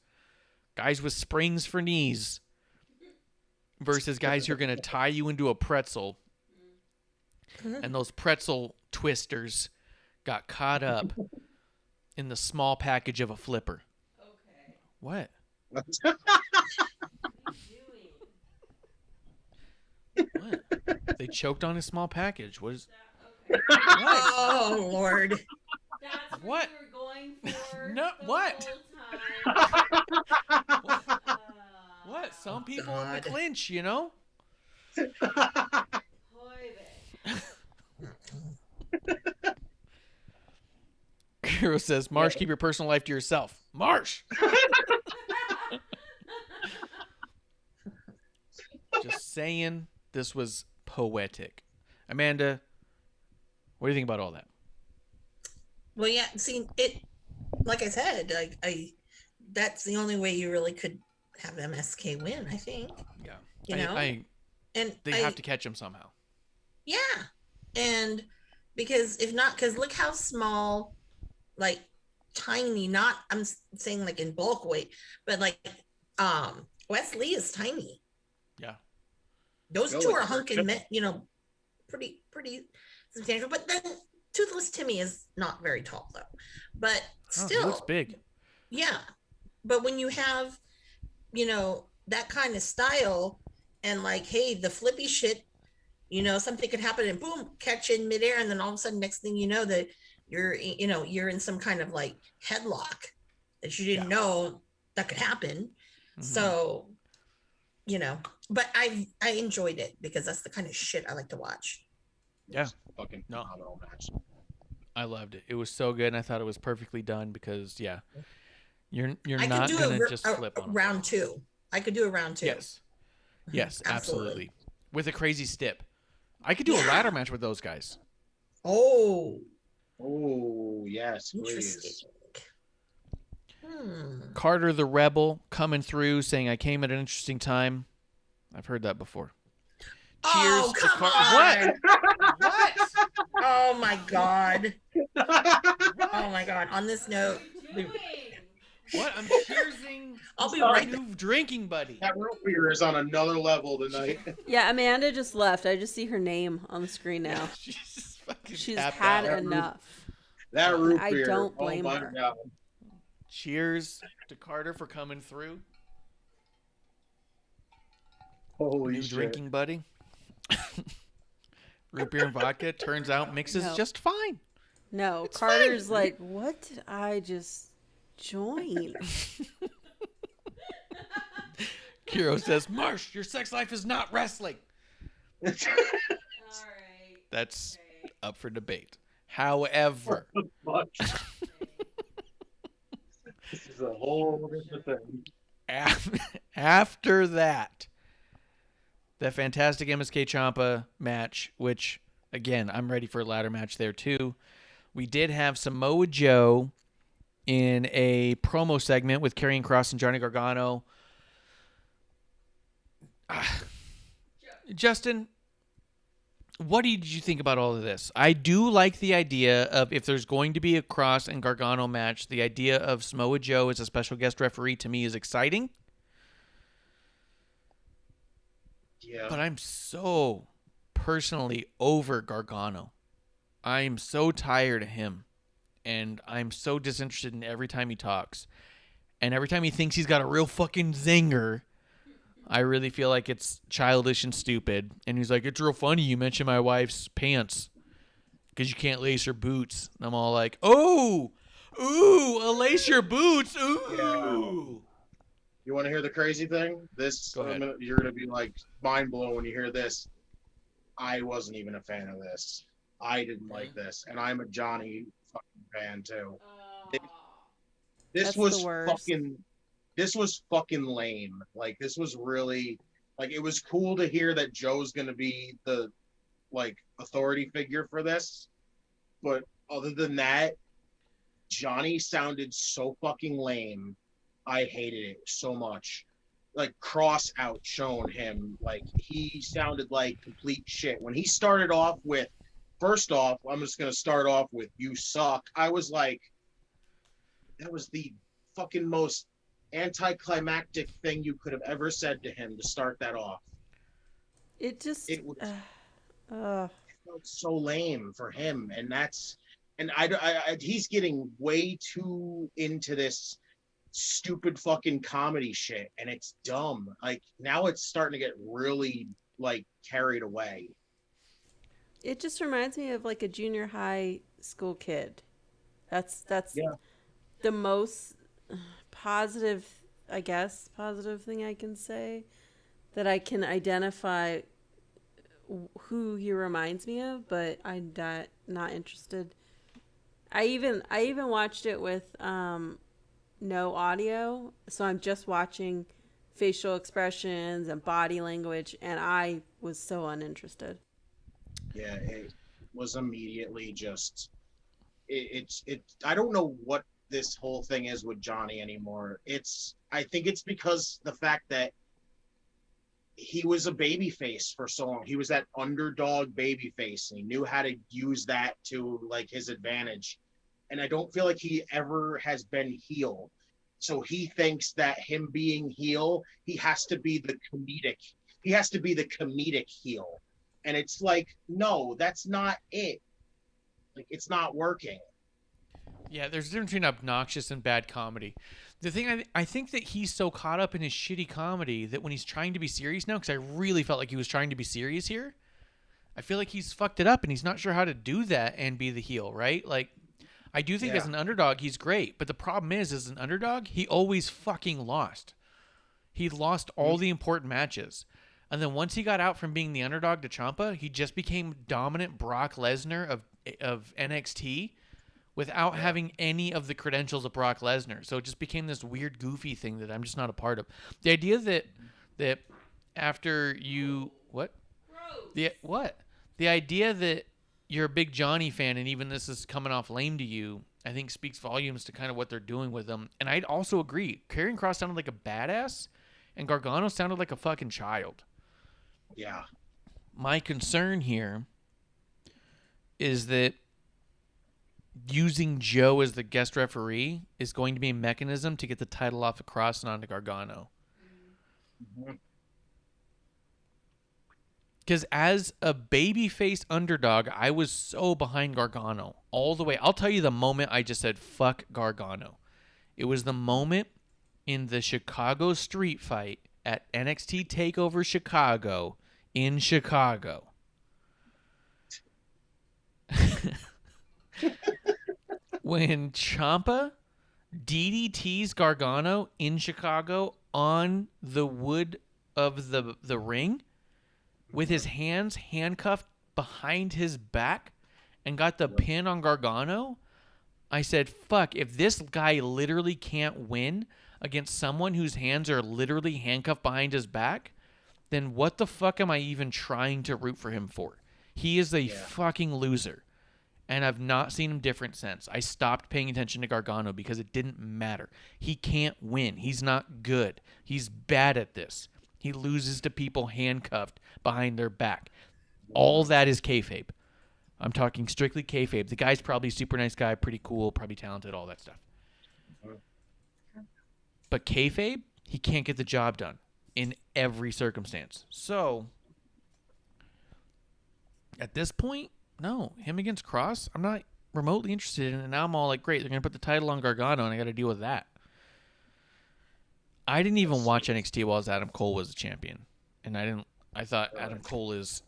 S4: guys with springs for knees, versus guys who are going to tie you into a pretzel. And those pretzel twisters got caught up in the small package of a flipper.
S7: Okay.
S4: What?
S7: What are you doing?
S4: What? They choked on a small package. What is
S7: Okay.
S4: what?
S5: Oh Lord.
S7: That's
S4: What?
S7: what you were going for.
S4: No,
S7: the
S4: what?
S7: whole time.
S4: What? Some people in the
S5: God.
S4: clinch, you know?
S7: Hoy vey.
S4: Hero says, Marsh, keep your personal life to yourself. Marsh! Just saying, this was poetic. Amanda, what do you think about all that?
S5: Well, yeah. See, it. Like I said, that's the only way you really could have MSK win. I think.
S4: Yeah.
S5: You know? And
S4: They have to catch him somehow.
S5: Yeah, and because if not, because look how small, like tiny. Not I'm saying like in bulk weight, but like Wesley is tiny.
S4: Yeah.
S5: Those
S6: Go
S5: two
S6: with
S5: are
S6: her.
S5: hunking, pretty substantial. But then Toothless Timmy is not very tall though. But
S4: Oh, he
S5: still,
S4: looks big.
S5: yeah. But when you have, that kind of style, and like, hey, the flippy shit, something could happen and boom, catch in midair, and then all of a sudden, next thing you know, that you're in some kind of like headlock that you didn't know that could happen.
S4: Mhm.
S5: So, but I enjoyed it because that's the kind of shit I like to watch.
S4: Yeah.
S6: Fucking
S4: No.
S6: phenomenal match.
S4: I loved it. It was so good, and I thought it was perfectly done because, yeah, you're
S5: I
S4: not
S5: could do
S4: going to just flip on 'em.
S5: round two. I could do a round two.
S4: Yes. Yes,
S5: Absolutely.
S4: absolutely. With a crazy stip. I could do a
S5: Yeah.
S4: ladder match with those guys.
S5: Oh,
S6: Oh, yes,
S5: interesting.
S6: please.
S4: Carter the Rebel coming through saying, I came at an interesting time. I've heard that before. Cheers
S5: Oh,
S4: to
S5: come
S4: What?
S5: on.
S4: What?
S5: Oh my god. Oh my god. On this note,
S7: Doing.
S4: What? I'm cheersing
S5: I'll be
S4: my
S5: right
S4: new drinking buddy.
S6: That root beer is on another level tonight.
S7: Yeah, Amanda just left. I just see her name on the screen now.
S4: She's fucking
S7: She's
S4: tapped
S7: had
S4: out.
S7: enough.
S6: That root
S7: I
S6: beer.
S7: don't
S6: Oh
S7: blame
S6: my
S7: her.
S6: god.
S4: Cheers to Carter for coming through.
S6: Holy
S4: New
S6: shit.
S4: drinking buddy. Root beer and vodka turns out mixes
S7: No.
S4: just fine.
S7: No,
S4: It's
S7: Carter's
S4: fine.
S7: like, what did I just join?
S4: Kiro says, Marsh, your sex life is not wrestling.
S7: All right.
S4: That's up for debate. However,
S6: Fuck. This is a whole different thing.
S4: after that, the fantastic MSK Ciampa match, which, again, I'm ready for a ladder match there too. We did have Samoa Joe in a promo segment with Karrion Kross and Johnny Gargano. Justin, what did you think about all of this? I do like the idea of, if there's going to be a Kross and Gargano match, the idea of Samoa Joe as a special guest referee to me is exciting.
S6: Yeah.
S4: But I'm so personally over Gargano. I'm so tired of him. And I'm so disinterested in every time he talks. And every time he thinks he's got a real fucking zinger, I really feel like it's childish and stupid. And he's like, it's real funny you mention my wife's pants because you can't lace her boots. And I'm all like, oh, ooh, lace your boots. Ooh.
S6: You want to hear the crazy thing? This
S4: Go ahead.
S6: you're gonna be like mind blown when you hear this. I wasn't even a fan of this. I didn't like this, and I'm a Johnny fucking fan too. This
S7: That's
S6: was
S7: the worst.
S6: fucking lame. Like, this was really, like, it was cool to hear that Joe's gonna be the like authority figure for this, but other than that, Johnny sounded so fucking lame. I hated it so much. Like, Cross outshone him. Like, he sounded like complete shit. When he started off with, first off, I'm just going to start off with, you suck. I was like, that was the fucking most anticlimactic thing you could have ever said to him to start that off.
S7: It just.
S6: It was felt so lame for him. And that's, and I he's getting way too into this stupid fucking comedy shit, and it's dumb. Like, now it's starting to get really like carried away.
S7: It just reminds me of like a junior high school kid. That's
S6: Yeah.
S7: the most positive, I guess, positive thing I can say, that I can identify who he reminds me of, but I'm not interested. I even watched it with no audio, so I'm just watching facial expressions and body language, and I was so uninterested.
S6: Yeah, it was immediately just it I don't know what this whole thing is with Johnny anymore. I think it's because the fact that he was a baby face for so long. He was that underdog baby face, and he knew how to use that to like his advantage. And I don't feel like he ever has been heel. So he thinks that him being heel, he has to be the comedic heel. And it's like, no, that's not it. Like, it's not working.
S4: Yeah, there's a difference between obnoxious and bad comedy. The thing, I think that he's so caught up in his shitty comedy that when he's trying to be serious now, because I really felt like he was trying to be serious here, I feel like he's fucked it up and he's not sure how to do that and be the heel, right? Like, I do think as an underdog, he's great. But the problem is, as an underdog, he always fucking lost. He lost all the important matches. And then once he got out from being the underdog to Ciampa, he just became dominant Brock Lesnar of NXT without having any of the credentials of Brock Lesnar. So it just became this weird, goofy thing that I'm just not a part of. The idea that after you... What? The idea that you're a big Johnny fan and even this is coming off lame to you, I think speaks volumes to kind of what they're doing with him. And I'd also agree. Karrion Kross sounded like a badass, and Gargano sounded like a fucking child.
S6: Yeah.
S4: My concern here is that using Joe as the guest referee is going to be a mechanism to get the title off of Kross and onto Gargano.
S6: Mm-hmm.
S4: Because as a babyface underdog, I was so behind Gargano all the way. I'll tell you the moment I just said, fuck Gargano. It was the moment in the Chicago street fight at NXT TakeOver Chicago in Chicago. When Ciampa DDTs Gargano in Chicago on the wood of the ring with his hands handcuffed behind his back and got the pin on Gargano, I said, fuck, if this guy literally can't win against someone whose hands are literally handcuffed behind his back, then what the fuck am I even trying to root for him for? He is a fucking loser. And I've not seen him different since. I stopped paying attention to Gargano because it didn't matter. He can't win. He's not good. He's bad at this. He loses to people handcuffed behind their back. All that is kayfabe. I'm talking strictly kayfabe. The guy's probably a super nice guy, pretty cool, probably talented, all that stuff. But kayfabe, he can't get the job done in every circumstance. So, at this point, no, him against Cross, I'm not remotely interested in it. And now I'm all like, great, they're going to put the title on Gargano, and I got to deal with that. I didn't even watch NXT while Adam Cole was the champion. And I thought Adam Cole is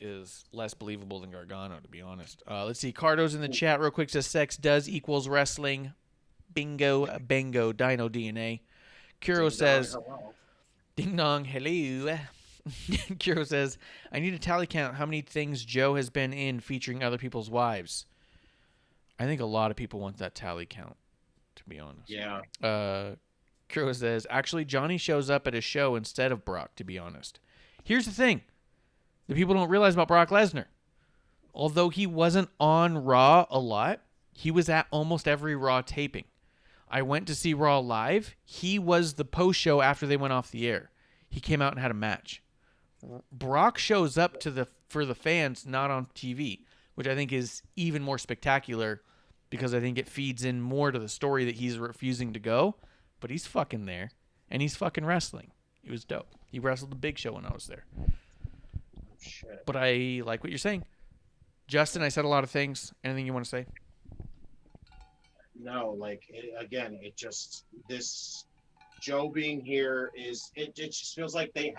S4: less believable than Gargano, to be honest. Let's see. Cardo's in the chat real quick. Says sex does equals wrestling. Bingo, bango, dino DNA. Kuro says, ding dong, hello. Kuro says, I need a tally count how many things Joe has been in featuring other people's wives. I think a lot of people want that tally count, to be honest.
S6: Yeah.
S4: Kuro says, actually, Johnny shows up at a show instead of Brock, to be honest. Here's the thing that people don't realize about Brock Lesnar. Although he wasn't on Raw a lot, he was at almost every Raw taping. I went to see Raw live. He was the post show after they went off the air. He came out and had a match. Brock shows up for the fans, not on TV, which I think is even more spectacular because I think it feeds in more to the story that he's refusing to go. But he's fucking there, and he's fucking wrestling. He was dope. He wrestled the Big Show when I was there.
S6: Shit.
S4: But I like what you're saying. Justin, I said a lot of things. Anything you want to say?
S6: No, like, this Joe being here it just feels like they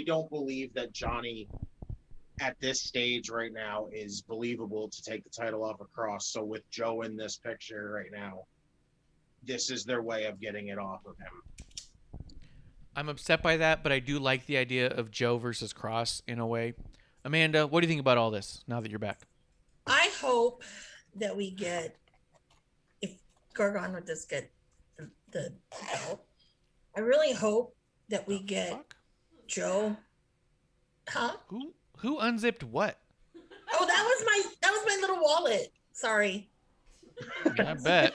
S6: don't believe that Johnny at this stage right now is believable to take the title off of Cross. So with Joe in this picture right now, this is their way of getting it off of him.
S4: I'm upset by that, but I do like the idea of Joe versus Cross in a way. Amanda, what do you think about all this now that you're back?
S5: I hope that we get, if Gargano does get the belt, I really hope that we get Joe. Huh?
S4: Who unzipped what?
S5: Oh, that was my little wallet. Sorry.
S4: I bet.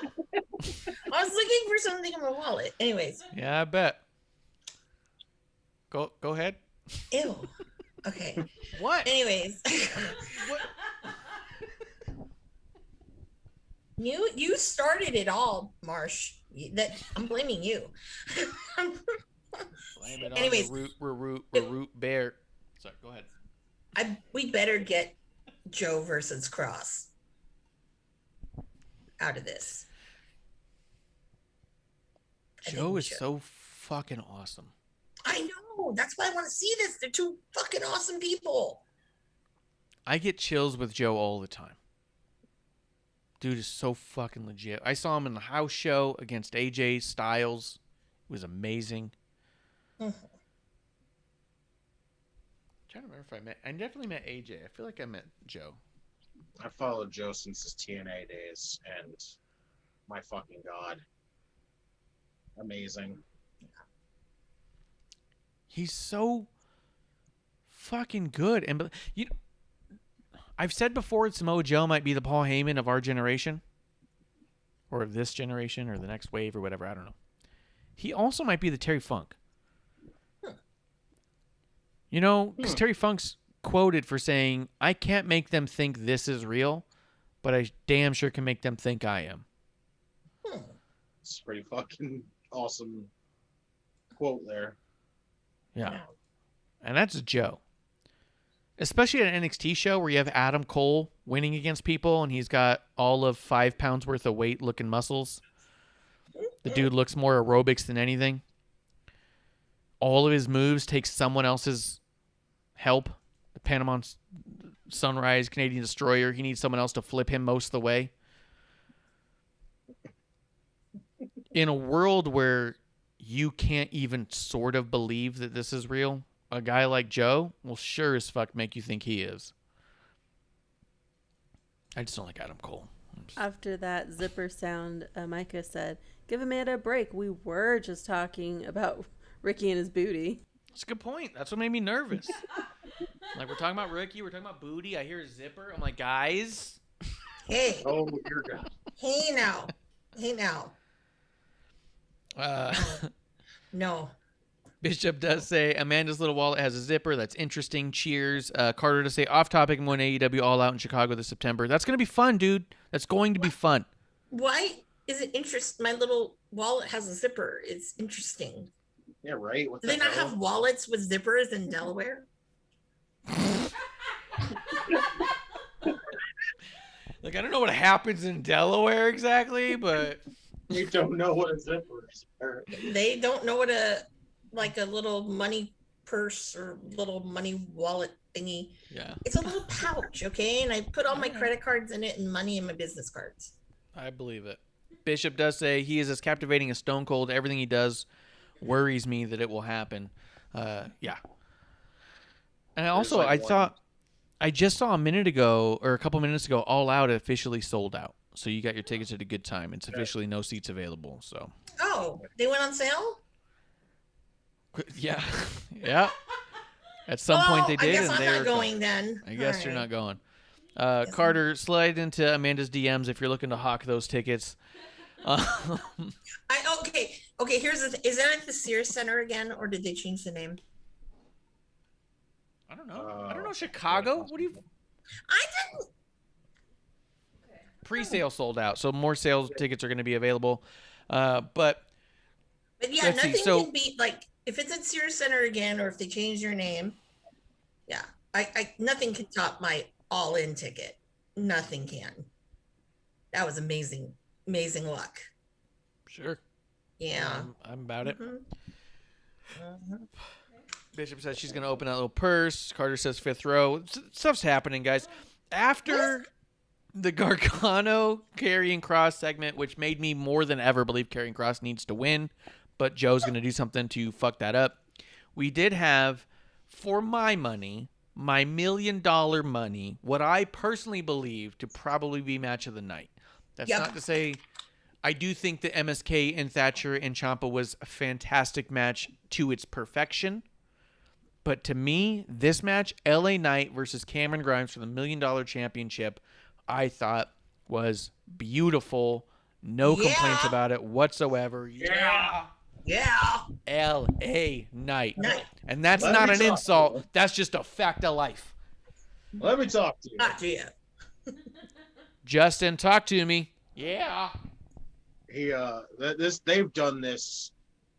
S5: I was looking for something in my wallet. Anyways.
S4: Yeah, I bet. Go ahead.
S5: Ew. Okay.
S4: What?
S5: Anyways.
S4: What?
S5: You started it all, Marsh. I'm blaming you.
S4: Blame it on
S5: Anyways,
S4: the root bear. Sorry, go ahead.
S5: We better get Joe versus Cross out of this.
S4: Joe is so fucking awesome.
S5: I know. That's why I want to see this. They're two fucking awesome people.
S4: I get chills with Joe all the time. Dude is so fucking legit. I saw him in the house show against AJ Styles. It was amazing.
S5: Mhm.
S4: Trying to remember I definitely met AJ. I feel like I met Joe.
S6: I followed Joe since his TNA days, and my fucking God. Amazing.
S4: He's so fucking good. And I've said before Samoa Joe might be the Paul Heyman of our generation. Or of this generation, or the next wave, or whatever. I don't know. He also might be the Terry Funk. You know, because Terry Funk's quoted for saying, I can't make them think this is real, but I damn sure can make them think I am.
S6: It's a pretty fucking awesome quote there.
S4: Yeah. And that's Joe. especially at an NXT show where you have Adam Cole winning against people and he's got all of 5 pounds worth of weight looking muscles. The dude looks more aerobics than anything. All of his moves take someone else's help. The Panama Sunrise, Canadian Destroyer, he needs someone else to flip him most of the way. In a world where you can't even sort of believe that this is real, a guy like Joe will sure as fuck make you think he is. I just don't like Adam Cole.
S7: After that zipper sound, Micah said, "Give Amanda a break. We were just talking about Ricky and his booty."
S4: That's a good point. That's what made me nervous. Like, we're talking about Ricky, we're talking about booty. I hear a zipper. I'm like, guys.
S5: Hey,
S6: Oh, you're good.
S5: hey now. No.
S4: Bishop does say Amanda's little wallet has a zipper. That's interesting. Cheers. Carter to say off topic and when AEW All Out in Chicago this September. That's going to be fun, dude. That's going to be fun.
S5: Why is it interesting? My little wallet has a zipper. It's interesting.
S6: Yeah, right. What
S5: Do
S6: the
S5: they not
S6: hell?
S5: have wallets with zippers in Delaware?
S4: Like, I don't know what happens in Delaware exactly, but
S6: You don't know what a zipper is, apparently.
S5: They don't know what a little money purse or little money wallet thingy.
S4: yeah,
S5: It's a little pouch, okay? And I put all my credit cards in it and money in my business cards.
S4: I believe it. Bishop does say he is as captivating as Stone Cold. Everything he does worries me that it will happen. Yeah. And also, I just saw a minute ago or a couple minutes ago, All Out officially sold out. So you got your tickets at a good time. It's officially no seats available. So
S5: Oh, they went on sale?
S4: yeah, yeah. At some point they did,
S5: I guess
S4: and
S5: I'm
S4: they're
S5: not going then.
S4: I guess
S5: All
S4: you're
S5: right.
S4: not going. Carter, slide into Amanda's DMs if you're looking to hawk those tickets.
S5: Okay. Here's is that at the Sears Center again, or did they change the name?
S4: I don't know. I don't know. Chicago. What do you?
S5: I didn't.
S4: Pre-sale sold out, so more sales tickets are going to be available. But
S5: But yeah,
S4: Let's see,
S5: nothing
S4: so-
S5: can beat if it's at Sears Center again, or if they change their name. Yeah, I nothing can top my all-in ticket. Nothing can. That was amazing luck.
S4: sure,
S5: Yeah.
S4: I'm about it.
S5: Mhm. Mhm.
S4: Bishop says she's going to open that little purse. Carter says fifth row. Stuff's happening, guys. After the Gargano Karrion Kross segment, which made me more than ever believe Karrion Kross needs to win, but Joe's going to do something to fuck that up. We did have, for my money, my $1 million money, what I personally believe to probably be match of the night. That's
S5: Yep.
S4: not to say I do think that MSK and Thatcher and Ciampa was a fantastic match to its perfection. But to me, this match, LA Knight versus Cameron Grimes for the $1 million championship, I thought was beautiful. No complaints about it whatsoever. Yeah.
S5: Yeah.
S4: LA Knight.
S5: Night.
S4: And that's
S6: Let
S4: not
S6: me
S4: an
S6: talk.
S4: insult. That's just a fact of life.
S6: Let me talk to you.
S5: Not to you.
S4: Justin, talk to me. Yeah.
S6: They've done this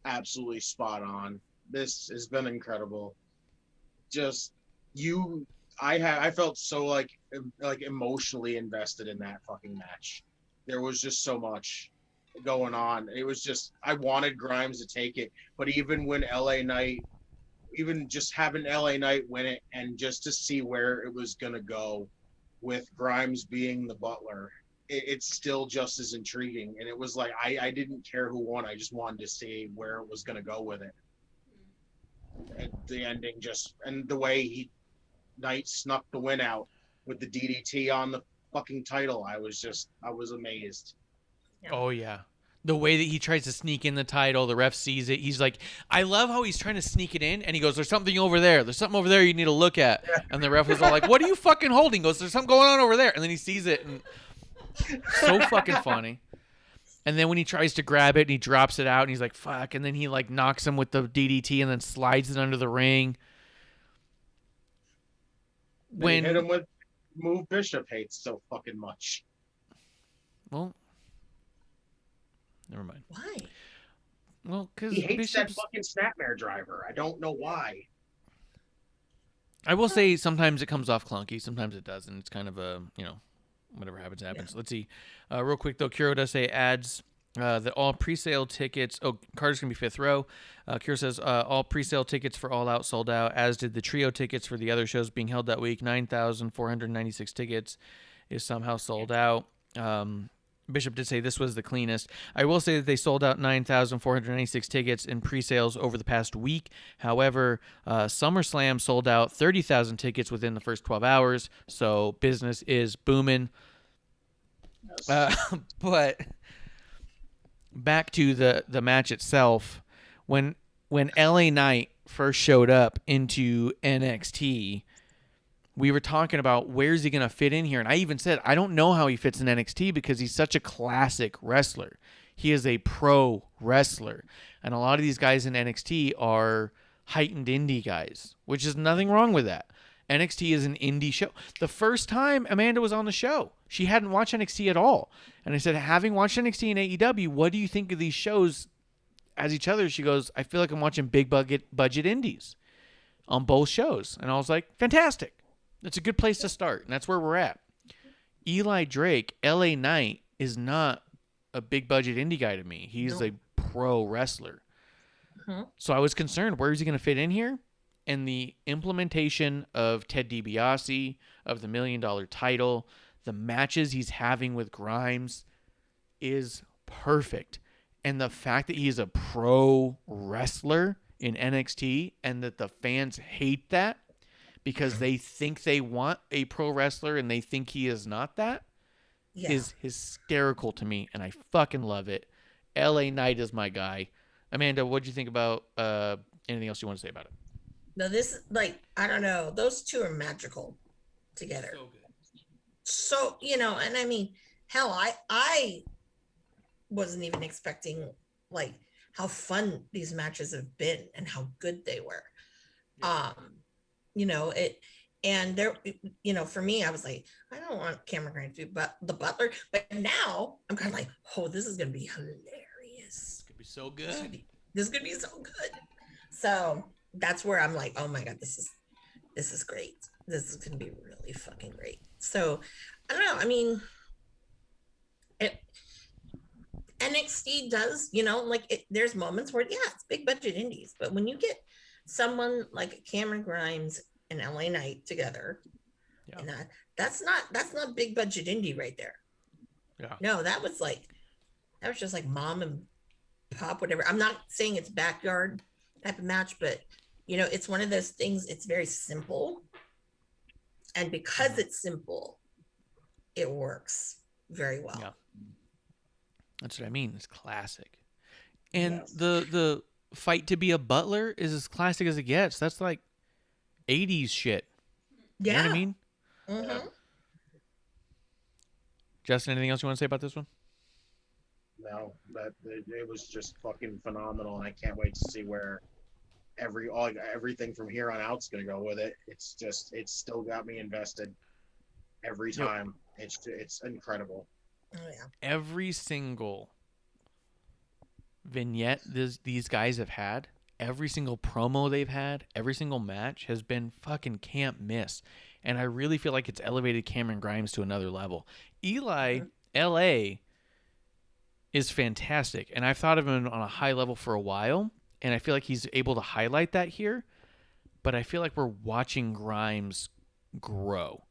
S6: absolutely spot on. This has been incredible. I felt so like emotionally invested in that fucking match. There was just so much going on. It was just, I wanted Grimes to take it, but even when just having LA Knight win it and just to see where it was gonna go with Grimes being the butler, it's still just as intriguing. And it was like I didn't care who won. I just wanted to see where it was gonna go with it. And the ending and the way Knight snuck the win out with the DDT on the fucking title, I was amazed.
S4: Oh, yeah. The way that he tries to sneak in the title, the ref sees it. He's like, I love how he's trying to sneak it in. And he goes, there's something over there. There's something over there you need to look at. And the ref was all like, what are you fucking holding? He goes, there's something going on over there. And then he sees it. And so fucking funny. And then when he tries to grab it and he drops it out and he's like, fuck. And then he like knocks him with the DDT and then slides it under the ring.
S6: When hit him with move Bishop hates so fucking much.
S4: Well, never mind.
S5: Why?
S4: Well, because
S6: He hates
S4: Bishop's...
S6: that fucking snapmare driver. I don't know why.
S4: I will say sometimes it comes off clunky, sometimes it doesn't. It's kind of a, whatever happens, happens.
S5: Yeah.
S4: Let's see. Real quick, though, Kiro does say ads that all pre-sale tickets... Oh, Carter's going to be fifth row. Kiro says all pre-sale tickets for All Out sold out, as did the trio tickets for the other shows being held that week. 9,496 tickets is somehow sold out. Bishop did say this was the cleanest. I will say that they sold out 9,496 tickets in pre-sales over the past week. However, SummerSlam sold out 30,000 tickets within the first 12 hours, so business is booming. But back to the match itself, when LA Knight first showed up into NXT, we were talking about where's he going to fit in here. And I even said, I don't know how he fits in NXT because he's such a classic wrestler. He is a pro wrestler. And a lot of these guys in NXT are heightened indie guys, which is nothing wrong with that. NXT is an indie show. The first time Amanda was on the show, she hadn't watched NXT at all. And I said, having watched NXT and AEW, what do you think of these shows as each other? She goes, I feel like I'm watching big budget indies on both shows. And I was like, fantastic. That's a good place to start, and that's where we're at. Eli Drake, LA Knight, is not a big budget indie guy to me. He's a pro wrestler. So I was concerned, where is he going to fit in here? And the implementation of Ted DiBiase, of the $1 Million title, the matches he's having with Grimes is perfect. And the fact that he's a pro wrestler in NXT and that the fans hate that, because they think they want a pro wrestler and they think he is not that, is hysterical to me, and I fucking love it. LA Knight is my guy. Amanda, what'd you think about anything else you want to say about it?
S5: No, this, like, I don't know. Those two are magical together.
S4: So good.
S5: So, and I mean, hell, I wasn't even expecting, like, how fun these matches have been and how good they were. Yeah. And there, for me, I was like, I don't want Cameron Grimes to be the butler, but now I'm kind of like, oh, this is going to be hilarious.
S4: It's going to be so good.
S5: This is going to be so good. So that's where I'm like, oh my God, this is great. This is going to be really fucking great. So I don't know. I mean, NXT does, there's moments where, it's big budget indies, but when you get someone like Cameron Grimes and LA Knight together, and that's not big budget indie right there. Yeah. No, that was just like mom and pop, whatever. I'm not saying it's backyard type of match, but it's one of those things. It's very simple, and because it's simple, it works very well. Yeah.
S4: That's what I mean. It's classic, and the fight to be a butler is as classic as it gets. That's like 80s shit. You know what I mean?
S5: Mm-hmm.
S4: Justin, anything else you want to say about this one?
S6: No, it was just fucking phenomenal, and I can't wait to see where everything from here on out is going to go with it. It's still got me invested every time. Yep. It's incredible.
S5: Oh yeah.
S4: Every single vignette these guys have had, every single promo they've had, every single match has been fucking can't miss. And I really feel like it's elevated Cameron Grimes to another level. Eli, LA, is fantastic. And I've thought of him on a high level for a while. And I feel like he's able to highlight that here. But I feel like we're watching Grimes grow.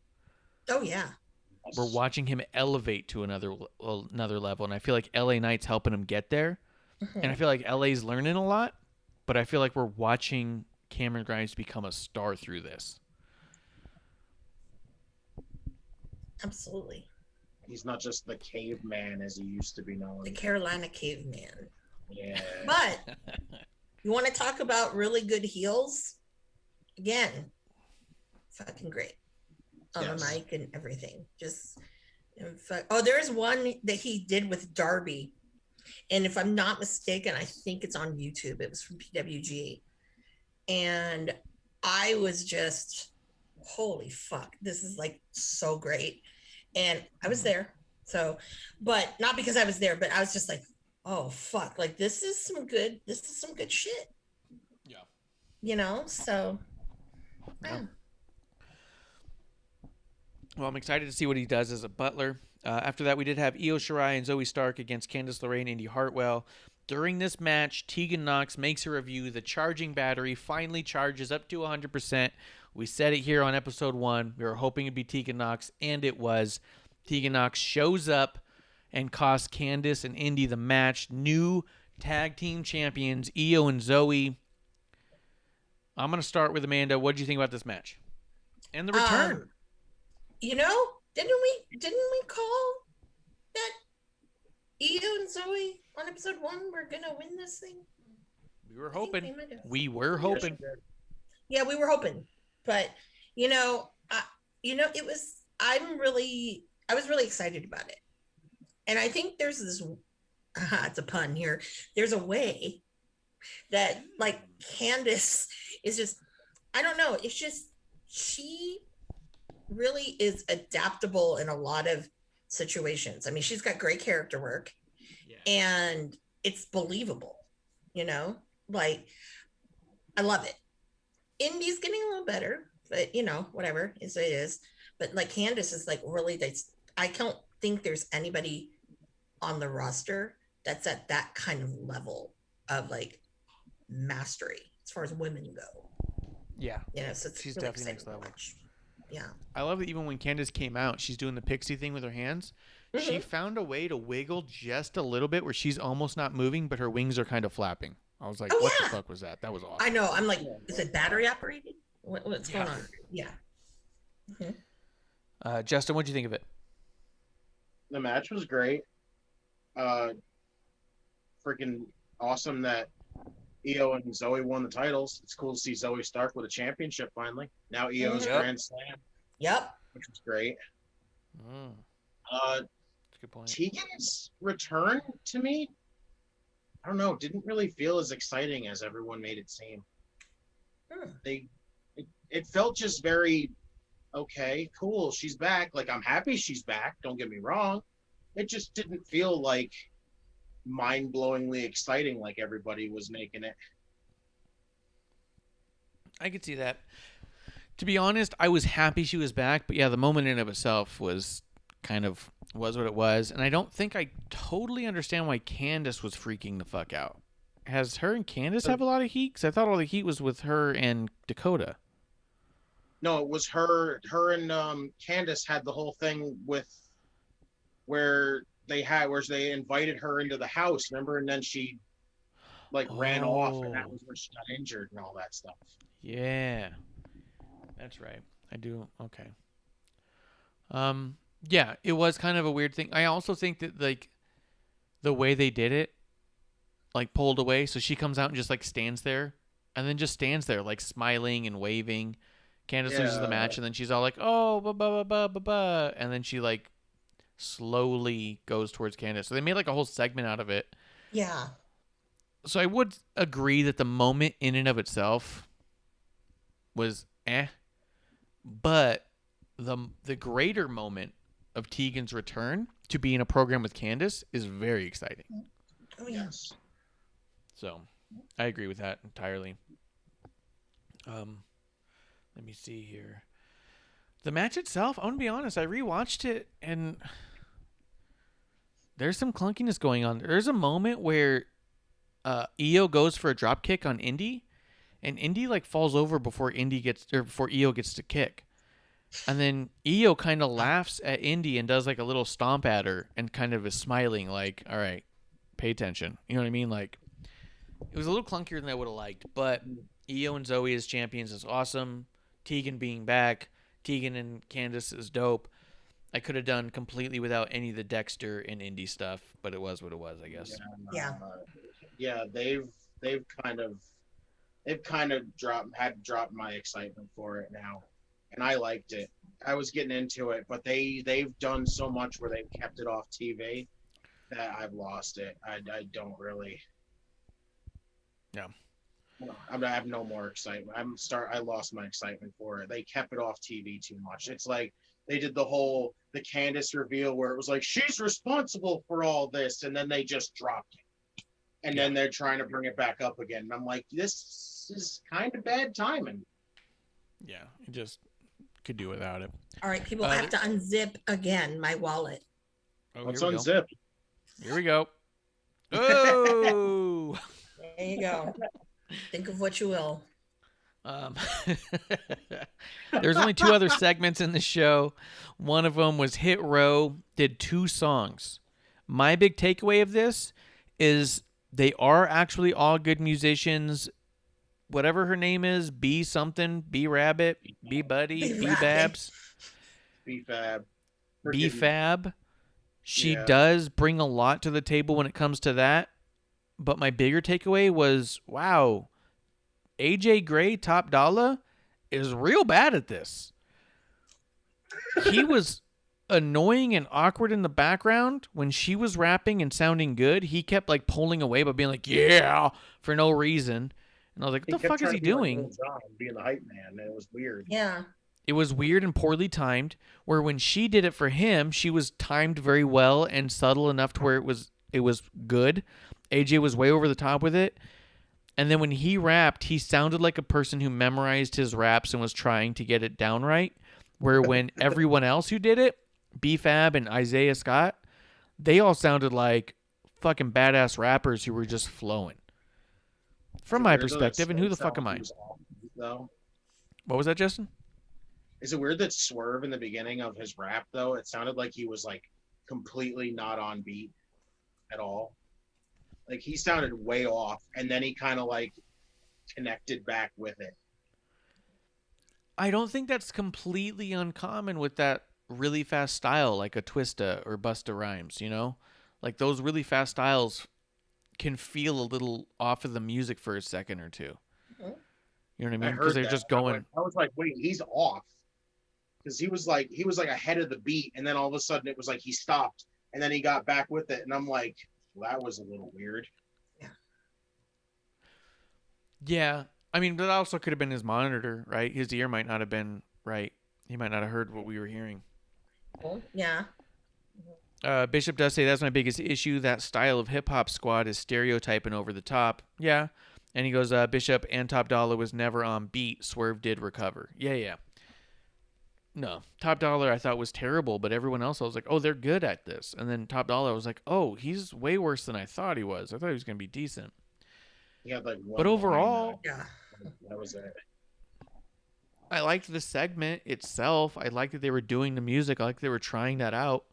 S5: Oh, yeah.
S4: We're watching him elevate to another level. And I feel like LA Knight's helping him get there. And I feel like LA's learning a lot, but I feel like we're watching Cameron Grimes become a star through this.
S5: Absolutely.
S6: He's not just the caveman as he used to be known.
S5: The Carolina caveman.
S6: Yeah.
S5: But you want to talk about really good heels? Again, fucking great. On the mic and everything. There's one that he did with Darby. And if I'm not mistaken, I think it's on YouTube. It was from PWG. And I was just, holy fuck, this is like so great. And I was there. So, but not because I was there, but I was just like, oh fuck, like this is some good shit.
S4: Yeah.
S5: So. Yeah.
S4: Well, I'm excited to see what he does as a butler. After that, we did have Io Shirai and Zoe Stark against Candice LeRae and Indy Hartwell. During this match, Tegan Nox makes a review. The charging battery finally charges up to 100%. We said it here on episode 1. We were hoping it'd be Tegan Nox, and it was. Tegan Nox shows up and costs Candice and Indy the match. New tag team champions, Io and Zoe. I'm going to start with Amanda. What did you think about this match? And the return.
S5: You know, didn't we call that Io and Zoe on episode 1 were gonna win this thing?
S4: We were
S5: I think
S4: hoping.
S5: we might have.
S4: We were hoping.
S5: Yeah, we were hoping, but you know, I was really excited about it, and I think there's this. It's a pun here. There's a way that like Candice is just. I don't know. It's just she really is adaptable in a lot of situations. I mean, she's got great character work, and it's believable. You know, like I love it. Indy's getting a little better, but you know, whatever is it is. But like Candice is like really, I don't think there's anybody on the roster that's at that kind of level of like mastery as far as women go.
S4: Yeah.
S5: You know, so it's
S4: She's
S5: really
S4: definitely next
S5: exciting to
S4: level.
S5: watch. Yeah.
S4: I love that even when Candice came out, she's doing the pixie thing with her hands.
S5: Mm-hmm.
S4: She found a way to wiggle just a little bit where she's almost not moving, but her wings are kind of flapping. I was like,
S5: Oh,
S4: what
S5: yeah.
S4: the fuck was that? That was awesome.
S5: I know. I'm like, is it battery operated? What's going on? Yeah.
S4: Justin, what'd you think of it?
S6: The match was great. Freaking awesome that Io and Zoe won the titles. It's cool to see Zoe Stark with a championship finally. Now Io's
S5: Yep.
S6: Grand Slam,
S5: Yep.
S6: which was great.
S4: That's a good point.
S6: Tegan's return to me, I don't know, didn't really feel as exciting as everyone made it seem. It felt just very okay, cool, she's back. Like, I'm happy she's back, don't get me wrong. It just didn't feel like mind-blowingly exciting like everybody was making it.
S4: I could see that. To be honest, I was happy she was back, but yeah, the moment in of itself was what it was, and I don't think I totally understand why Candice was freaking the fuck out. Has her and Candice have a lot of heat? Because I thought all the heat was with her and Dakota.
S6: No, it was her and Candice had the whole thing with where they invited her into the house, remember? And then she ran off, and that was where she got injured and all that stuff.
S4: Yeah. That's right. I do. Okay. Yeah, it was kind of a weird thing. I also think that the way they did it, pulled away, so she comes out and just stands there, and then just stands there smiling and waving. Candice loses the match, and then she's all like, "Oh, ba ba ba ba ba," and then she slowly goes towards Candice. So they made a whole segment out of it.
S5: Yeah.
S4: So I would agree that the moment in and of itself was but the greater moment of Tegan's return to be in a program with Candice is very exciting.
S5: Oh yes.
S4: So I agree with that entirely. Let me see here. The match itself, I'm gonna be honest, I rewatched it and there's some clunkiness going on. There's a moment where Io goes for a drop kick on Indy, and Indy falls over before Io gets to kick. And then Io kind of laughs at Indy and does a little stomp at her and kind of is smiling all right, pay attention. You know what I mean? It was a little clunkier than I would have liked, but Io and Zoe as champions is awesome. Tegan being back, Tegan and Candice is dope. I could have done completely without any of the Dexter and Indy stuff, but it was what it was, I guess.
S6: Yeah, they've kind of dropped my excitement for it now, and I liked it. I was getting into it, but they've done so much where they've kept it off TV that I've lost it. I don't really.
S4: Yeah.
S6: I have no more excitement. I lost my excitement for it. They kept it off TV too much. It's like they did the Candice reveal where it was she's responsible for all this, and then they just dropped it. And then they're trying to bring it back up again. And I'm like, this is kind of bad timing.
S4: Yeah, it just could do without it.
S5: All right, people have to unzip again my wallet.
S4: Oh,
S6: Let's
S4: here we go.
S6: unzip.
S4: Here we go. Oh.
S5: There you go. Think of what you will.
S4: There's only 2 other segments in the show. One of them was Hit Row, did 2 songs. My big takeaway of this is they are actually all good musicians. Whatever her name is, B something, B Rabbit, B Buddy, B Babs,
S6: B-Fab.
S4: B Fab. She does bring a lot to the table when it comes to that. But my bigger takeaway was, wow, AJ Gray, Top Dollar, is real bad at this. He was annoying and awkward in the background when she was rapping and sounding good. He kept like pulling away but being like, yeah, for no reason. And I was like, what the fuck is he doing?
S6: Being the hype man, and it was weird.
S5: Yeah.
S4: It was weird and poorly timed, where when she did it for him, she was timed very well and subtle enough to where it was good. AJ was way over the top with it. And then when he rapped, he sounded like a person who memorized his raps and was trying to get it down right. Where when everyone else who did it, B-Fab and Isaiah Scott, they all sounded like fucking badass rappers who were just flowing. From my perspective, and who the fuck am I?
S6: Though?
S4: What was that, Justin?
S6: Is it weird that Swerve in the beginning of his rap, though, it sounded like he was like completely not on beat at all? Like he sounded way off, and then he kind of like connected back with it.
S4: I don't think that's completely uncommon with that really fast style, like a Twista or Busta Rhymes, you know? Like those really fast styles can feel a little off of the music for a second or two. You know what I mean? Because they're just going.
S6: I was like, wait, he's off. Because he was like ahead of the beat, and then all of a sudden it was like he stopped, and then he got back with it, and I'm like, well, that was a little weird.
S4: Yeah. I mean, that also could have been his monitor, right? His ear might not have been right. He might not have heard what we were hearing.
S5: Yeah.
S4: Bishop does say that's my biggest issue. That style of hip hop squad is stereotyping over the top. Yeah. And he goes, Bishop and Top Dollar was never on beat. Swerve did recover. Yeah. No, Top Dollar I thought was terrible, but everyone else I was like, oh, they're good at this. And then Top Dollar I was like, oh, he's way worse than I thought he was. I thought he was going to be decent.
S6: He had like one
S4: but overall,
S6: that was it.
S4: I liked the segment itself. I liked that they were doing the music. I liked they were trying that out.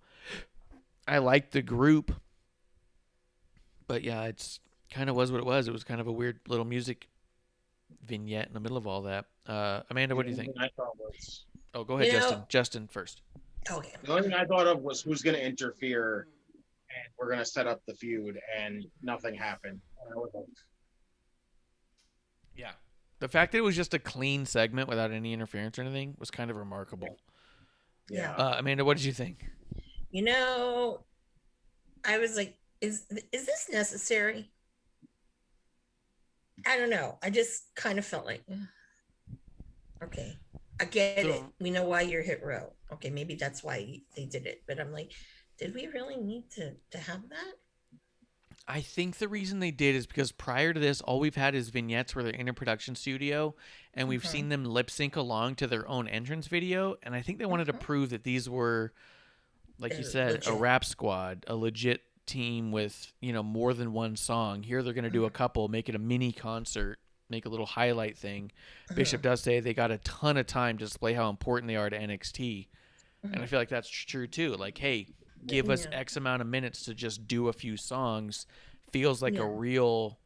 S4: I liked the group. But yeah, it's kind of was what it was. It was kind of a weird little music vignette in the middle of all that. Amanda, what do you think?
S6: I thought was...
S4: Oh, go ahead, Justin. Justin first.
S5: Okay.
S6: The only thing I thought of was who's going to interfere, and we're going to set up the feud, and nothing happened. And I was like,
S4: yeah. The fact that it was just a clean segment without any interference or anything was kind of remarkable.
S5: Yeah.
S4: Amanda, what did you think?
S5: You know, I was like, is this necessary? I don't know. I just kind of felt like, okay, I get it. We know why you're Hit Row. Okay, maybe that's why they did it. But I'm like, did we really need to have that?
S4: I think the reason they did is because prior to this, all we've had is vignettes where they're in a production studio, and we've seen them lip sync along to their own entrance video. And I think they wanted to prove that these were, like you said, legit. A rap squad, a legit team with, you know, more than one song. Here they're going to do a couple, make it a mini concert, make a little highlight thing. Bishop does say they got a ton of time to display how important they are to NXT. And I feel like that's true too. Like, hey, give us X amount of minutes to just do a few songs. Feels like a real,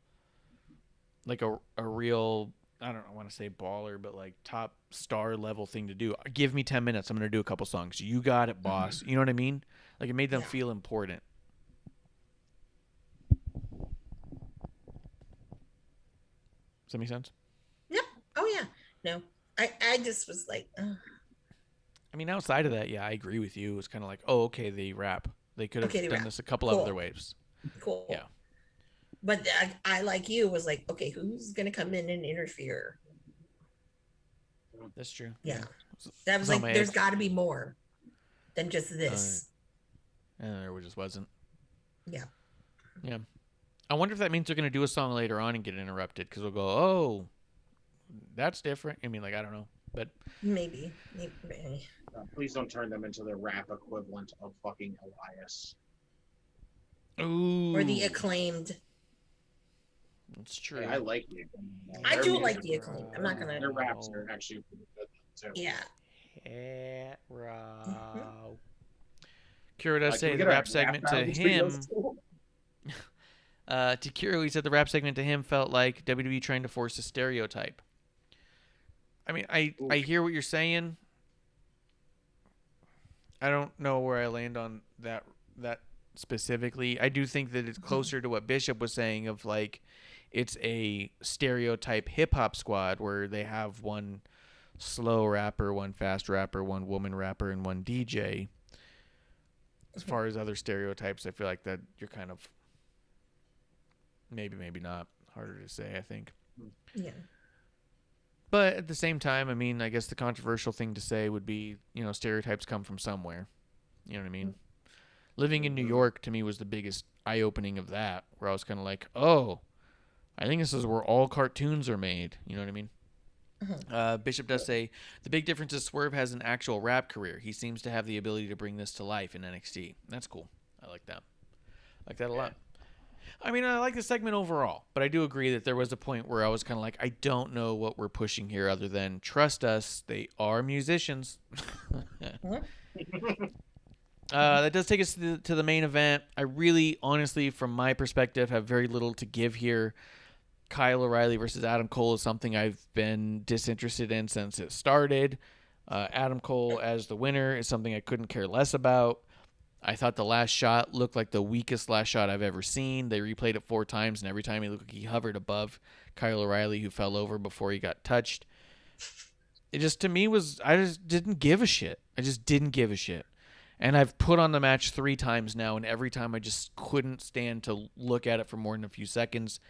S4: I don't want to say baller, but like top star level thing to do. Give me 10 minutes. I'm going to do a couple songs. You got it, boss. You know what I mean? Like it made them feel important. Does that make sense?
S5: Yeah. Oh yeah. No, I just was like,
S4: I mean, outside of that, yeah, I agree with you. It was kind of like, oh, okay, they rap. They could have done this a couple of other ways.
S5: Cool.
S4: Yeah.
S5: But I like you was like, okay, who's gonna come in and interfere?
S4: That's true.
S5: Yeah. That was like, there's got to be more than just this.
S4: And there just wasn't.
S5: Yeah.
S4: Yeah. I wonder if that means they're going to do a song later on and get interrupted because we'll go, oh, that's different. I mean, like, I don't know. But
S5: Maybe.
S6: Please don't turn them into the rap equivalent of fucking Elias.
S4: ooh,
S5: Or the Acclaimed.
S4: that's true.
S6: Hey, I like the.
S5: I do like the Acclaimed. I'm not
S6: Their
S5: gonna.
S6: raps are actually pretty good too.
S5: Yeah.
S4: Hero. Kira does
S6: Can
S4: say
S6: we
S4: the
S6: get a
S4: rap segment
S6: battle
S4: to
S6: between
S4: him.
S6: those two?
S4: To Kiro, he said the rap segment to him felt like WWE trying to force a stereotype. I mean, I hear what you're saying. I don't know where I land on that specifically. I do think that it's closer to what Bishop was saying of like it's a stereotype hip hop squad where they have one slow rapper, one fast rapper, one woman rapper, and one DJ. As far as other stereotypes, I feel like that you're kind of maybe not. Harder to say, I think.
S5: Yeah.
S4: But at the same time, I mean, I guess the controversial thing to say would be, stereotypes come from somewhere. You know what I mean? Living in New York, to me, was the biggest eye-opening of that, where I was kind of like, oh, I think this is where all cartoons are made. You know what I mean? Bishop does say, the big difference is Swerve has an actual rap career. He seems to have the ability to bring this to life in NXT. That's cool. I like that. I like that a lot. I mean, I like the segment overall, but I do agree that there was a point where I was kind of like, I don't know what we're pushing here other than trust us. They are musicians. That does take us to the main event. I really, honestly, from my perspective, have very little to give here. Kyle O'Reilly versus Adam Cole is something I've been disinterested in since it started. Adam Cole as the winner is something I couldn't care less about. I thought the last shot looked like the weakest last shot I've ever seen. They replayed it 4 times, and every time he looked like he hovered above Kyle O'Reilly, who fell over before he got touched. It just, to me, I just didn't give a shit. I just didn't give a shit. And I've put on the match 3 times now, and every time I just couldn't stand to look at it for more than a few seconds.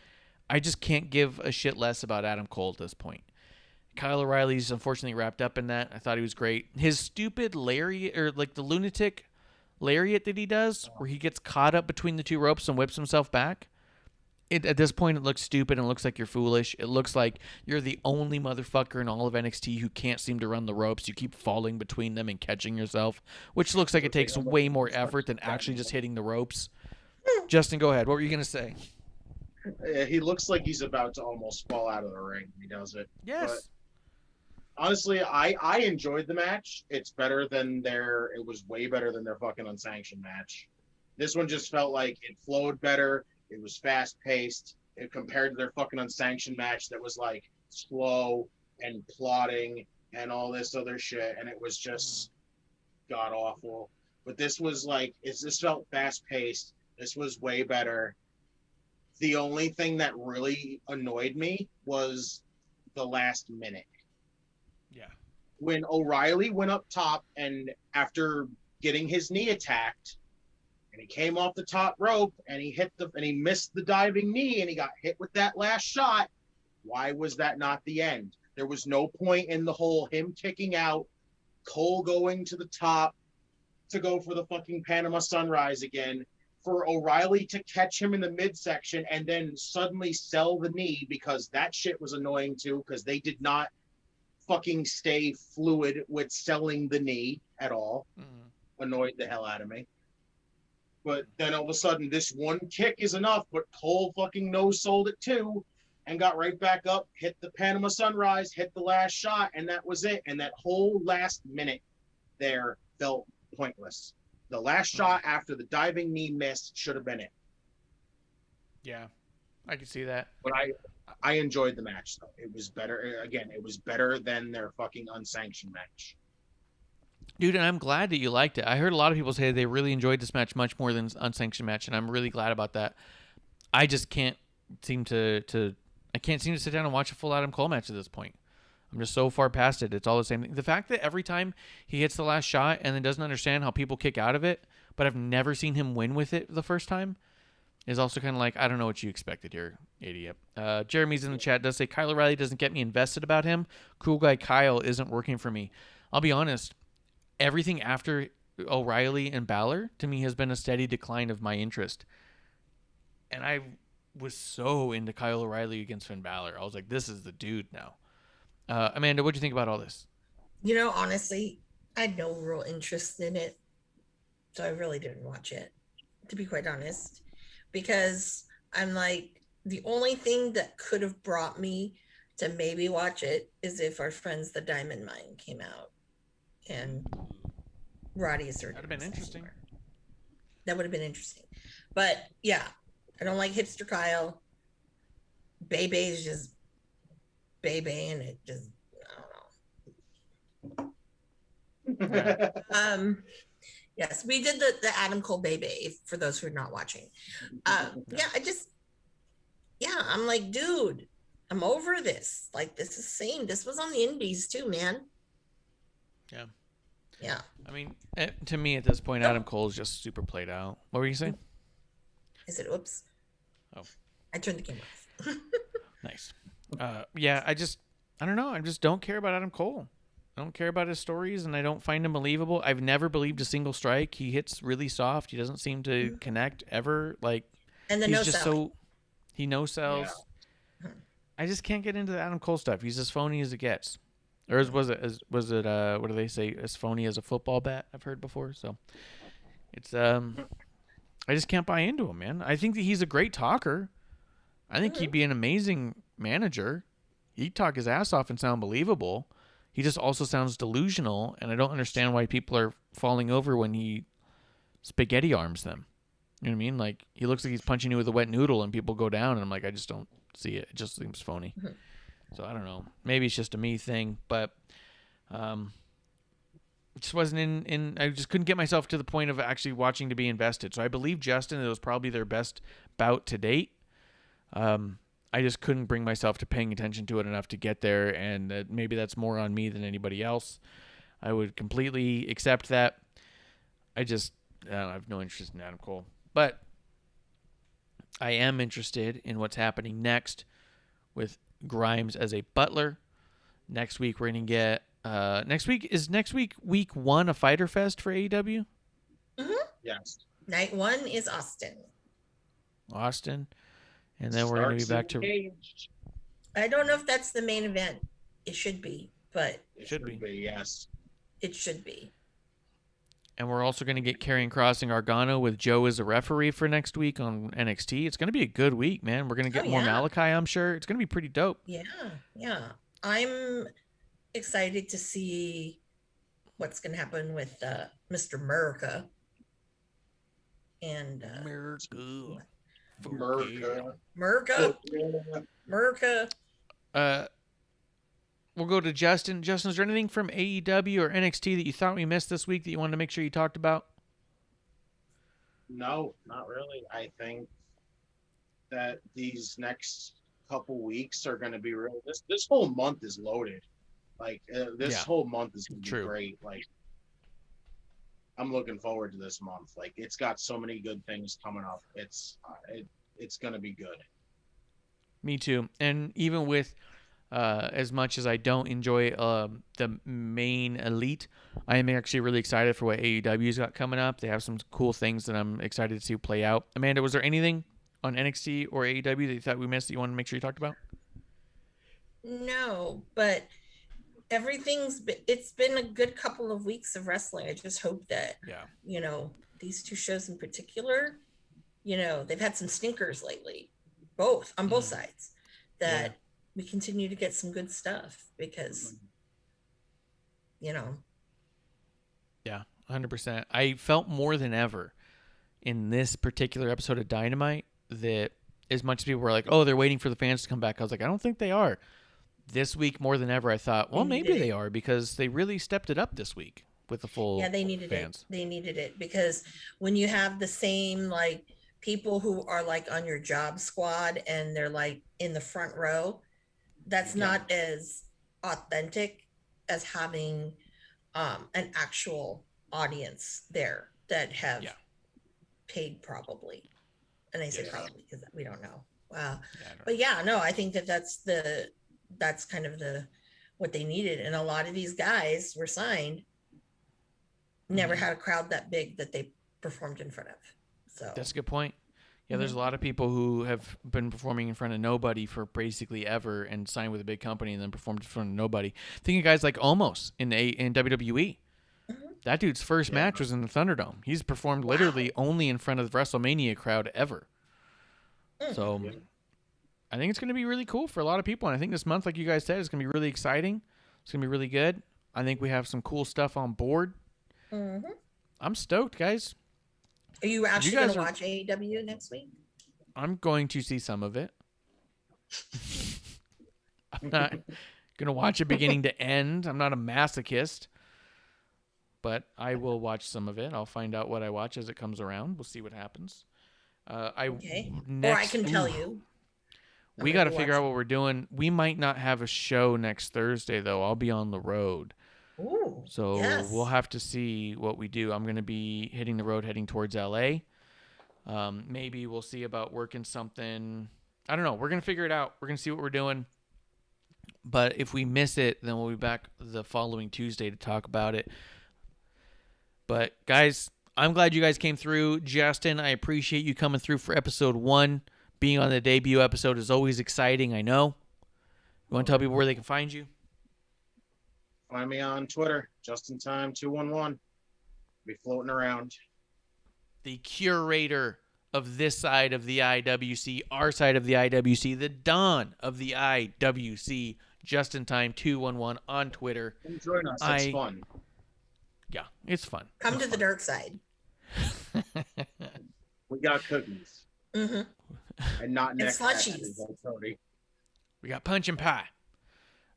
S4: I just can't give a shit less about Adam Cole at this point. Kyle O'Reilly's unfortunately wrapped up in that. I thought he was great. His stupid lariat, or like the lunatic lariat that he does, where he gets caught up between the 2 ropes and whips himself back. At this point, it looks stupid and looks like you're foolish. It looks like you're the only motherfucker in all of NXT who can't seem to run the ropes. You keep falling between them and catching yourself, which looks like it takes way more effort than actually just hitting the ropes. Justin, go ahead. What were you going to say?
S6: He looks like he's about to almost fall out of the ring. He does it.
S4: Yes.
S6: But honestly, I enjoyed the match. It was way better than their fucking unsanctioned match. This one just felt like it flowed better. It was fast paced. It compared to their fucking unsanctioned match that was like slow and plotting and all this other shit. And it was just god awful. But this was like, this felt fast paced. This was way better. The only thing that really annoyed me was the last minute.
S4: Yeah.
S6: When O'Reilly went up top and after getting his knee attacked, and he came off the top rope and he missed the diving knee and he got hit with that last shot. Why was that not the end? There was no point in the whole him kicking out, Cole going to the top to go for the fucking Panama Sunrise again, for O'Reilly to catch him in the midsection and then suddenly sell the knee, because that shit was annoying too, because they did not fucking stay fluid with selling the knee at all. Annoyed the hell out of me. But then all of a sudden, this one kick is enough, but Cole fucking no-sold it too, and got right back up, hit the Panama Sunrise, hit the last shot, and that was it. And that whole last minute there felt pointless. The last shot after the diving knee miss should have been it.
S4: Yeah, I can see that.
S6: But I enjoyed the match, though. It was better. Again, it was better than their fucking unsanctioned match.
S4: Dude, and I'm glad that you liked it. I heard a lot of people say they really enjoyed this match much more than unsanctioned match, and I'm really glad about that. I just can't seem to sit down and watch a full Adam Cole match at this point. I'm just so far past it. It's all the same thing. The fact that every time he hits the last shot and then doesn't understand how people kick out of it, but I've never seen him win with it the first time, is also kind of like, I don't know what you expected here, idiot. Jeremy's in the chat, does say, Kyle O'Reilly doesn't get me invested about him. Cool guy Kyle isn't working for me. I'll be honest. Everything after O'Reilly and Balor, to me, has been a steady decline of my interest. And I was so into Kyle O'Reilly against Finn Balor. I was like, this is the dude now. Amanda, what do you think about all this?
S5: Honestly, I had no real interest in it. So I really didn't watch it, to be quite honest, because I'm like, the only thing that could have brought me to maybe watch it is if our friends, the Diamond Mine, came out and Roddy asserted.
S4: That'd have been interesting.
S5: That would have been interesting. But yeah, I don't like hipster Kyle. Bebe is just Bebe, and it just, I don't know. Yes, we did the Adam Cole Bebe for those who are not watching. I'm like, dude, I'm over this. Like, this is same. This was on the indies too, man.
S4: Yeah.
S5: Yeah.
S4: I mean, to me at this point, Adam Cole's just super played out. What were you saying?
S5: I said, oops.
S4: Oh.
S5: I turned the camera off.
S4: Nice. I don't know. I just don't care about Adam Cole. I don't care about his stories, and I don't find him believable. I've never believed a single strike. He hits really soft. He doesn't seem to connect ever. Like,
S5: and the
S4: he's
S5: no
S4: just
S5: selling.
S4: he no sells.
S5: Yeah.
S4: I just can't get into the Adam Cole stuff. He's as phony as it gets. Or was it what do they say, as phony as a football bat? I've heard before. So it's I just can't buy into him, man. I think that he's a great talker. I think he'd be an amazing manager. He'd talk his ass off and sound believable. He just also sounds delusional, and I don't understand why people are falling over when he spaghetti arms them. You know what I mean? Like, he looks like he's punching you with a wet noodle, and people go down, and I'm like, I just don't see it. It just seems phony. So I don't know. Maybe it's just a me thing, but it just wasn't in. I just couldn't get myself to the point of actually watching to be invested. So I believe Justin, it was probably their best bout to date. I just couldn't bring myself to paying attention to it enough to get there, and maybe that's more on me than anybody else. I would completely accept that. I have no interest in Adam Cole. But I am interested in what's happening next with Grimes as a butler. Next week we're going to get next week week 1 a Fighter Fest for AEW?
S6: Yes.
S5: Night 1 is Austin. And then we're going to be back to
S6: Cage.
S5: I don't know if that's the main event. It should be, but
S6: It should be, yes.
S5: It should be.
S4: And we're also going to get Karrion Kross and Gargano with Joe as a referee for next week on NXT. It's going to be a good week, man. We're going to get more Malachi, I'm sure. It's going to be pretty dope.
S5: Yeah. I'm excited to see what's going to happen with Mr. America. And America.
S4: We'll go to Justin. Justin, is there anything from AEW or NXT that you thought we missed this week that you wanted to make sure you talked about?
S6: No, not really. I think that these next couple weeks are going to be real. This whole month is loaded. Like, whole month is going to be great. Like, I'm looking forward to this month. Like, it's got so many good things coming up. It's going to be good. Me too. And even with as much as I don't enjoy the main elite, I am actually really excited for what AEW's got coming up. They have some cool things that I'm excited to see play out. Amanda, was there anything on NXT or AEW that you thought we missed that you wanted to make sure you talked about?
S5: No, but it's been a good couple of weeks of wrestling. I just hope that, these two shows in particular, they've had some stinkers lately, on both sides, that we continue to get some good stuff because,
S4: Yeah, 100%. I felt more than ever in this particular episode of Dynamite that as much as people were like, oh, they're waiting for the fans to come back, I was like, I don't think they are. This week more than ever, I thought, well, maybe they are, because they really stepped it up this week with the full
S5: they needed
S4: fans.
S5: They needed it, because when you have the same, like, people who are like on your job squad and they're like in the front row, that's not as authentic as having an actual audience there that have paid probably. And I say probably because we don't know. But I think that's kind of what they needed. And a lot of these guys were signed, never had a crowd that big that they performed in front of. So
S4: that's a good point. Yeah, there's a lot of people who have been performing in front of nobody for basically ever and signed with a big company and then performed in front of nobody. Think of guys like Omos in WWE. That dude's first match was in the Thunderdome. He's performed literally only in front of the WrestleMania crowd ever. So I think it's going to be really cool for a lot of people. And I think this month, like you guys said, is going to be really exciting. It's going to be really good. I think we have some cool stuff on board. I'm stoked, guys.
S5: Are you actually going to
S4: are-
S5: watch AEW next week?
S4: I'm going to see some of it. I'm not going to watch it beginning to end. I'm not a masochist. But I will watch some of it. I'll find out what I watch as it comes around. We'll see what happens.
S5: Okay.
S4: Next,
S5: Or I can tell you.
S4: We
S5: I'm
S4: got to
S5: gonna
S4: figure
S5: watch
S4: out what we're doing. We might not have a show next Thursday, though. I'll be on the road.
S5: Ooh,
S4: So
S5: yes.
S4: we'll have to see what we do. I'm going to be hitting the road heading towards LA. Maybe we'll see about working something. I don't know. We're going to figure it out. We're going to see what we're doing. But if we miss it, then we'll be back the following Tuesday to talk about it. But, guys, I'm glad you guys came through. Justin, I appreciate you coming through for episode 1. Being on the debut episode is always exciting, I know. You want to tell people where they can find you?
S6: Find me on Twitter, JustinTime211. Be floating around.
S4: The curator of this side of the IWC, our side of the IWC, the Don of the IWC, JustinTime211 on Twitter.
S6: Come join us. It's fun.
S4: Yeah, it's fun.
S5: Come to the dark side.
S6: We got cookies. And not
S5: And
S6: next
S5: slushies.
S6: Tony.
S4: We got punch and pie.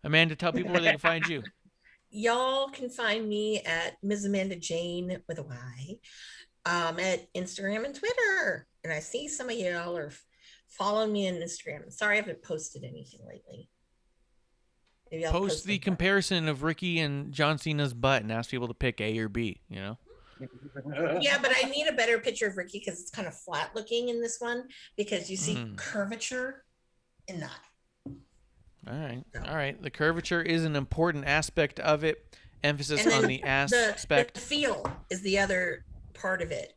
S4: Amanda, tell people where they can find you.
S5: Y'all can find me at Ms. Amanda Jane with a Y at Instagram and Twitter. And I see some of y'all are following me on Instagram. Sorry, I haven't posted anything lately. Maybe I'll
S4: Post the
S5: something.
S4: comparison of Ricky and John Cena's butt and ask people to pick A or B, you know?
S5: Yeah, but I need a better picture of Ricky because it's kind of flat looking in this one because you see curvature in that.
S4: All right. The curvature is an important aspect of it. Emphasis
S5: And then
S4: on the aspect.
S5: The feel is the other part of it.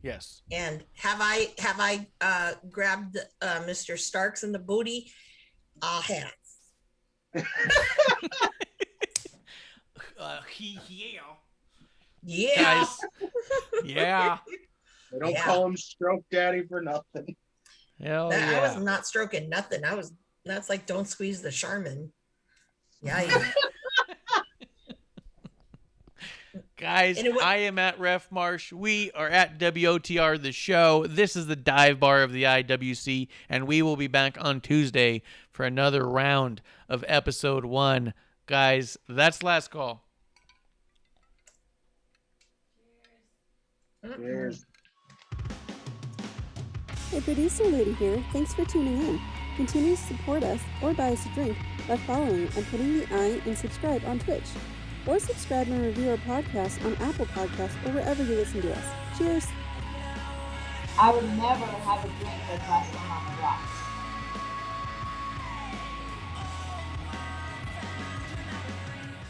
S4: Yes.
S5: And have I grabbed Mr. Starks in the booty? I'll have. Yeah.
S4: Guys. Yeah.
S6: They don't
S5: Yeah.
S6: call him Stroke Daddy for nothing.
S4: Hell
S5: I
S4: yeah.
S5: was not stroking nothing. That's like don't squeeze the Charmin. Yeah.
S4: Guys,
S5: And it wa-
S4: I am at Ref Marsh. We are at WOTR the show. This is the dive bar of the IWC, and we will be back on Tuesday for another round of episode 1. Guys, that's last call.
S6: Cheers.
S7: Hey, producer lady here. Thanks for tuning in. Continue to support us or buy us a drink by following and putting the I in subscribe on Twitch. Or subscribe and review our podcast on Apple Podcasts or wherever you listen to us. Cheers!
S3: I would never have a drink with wrestling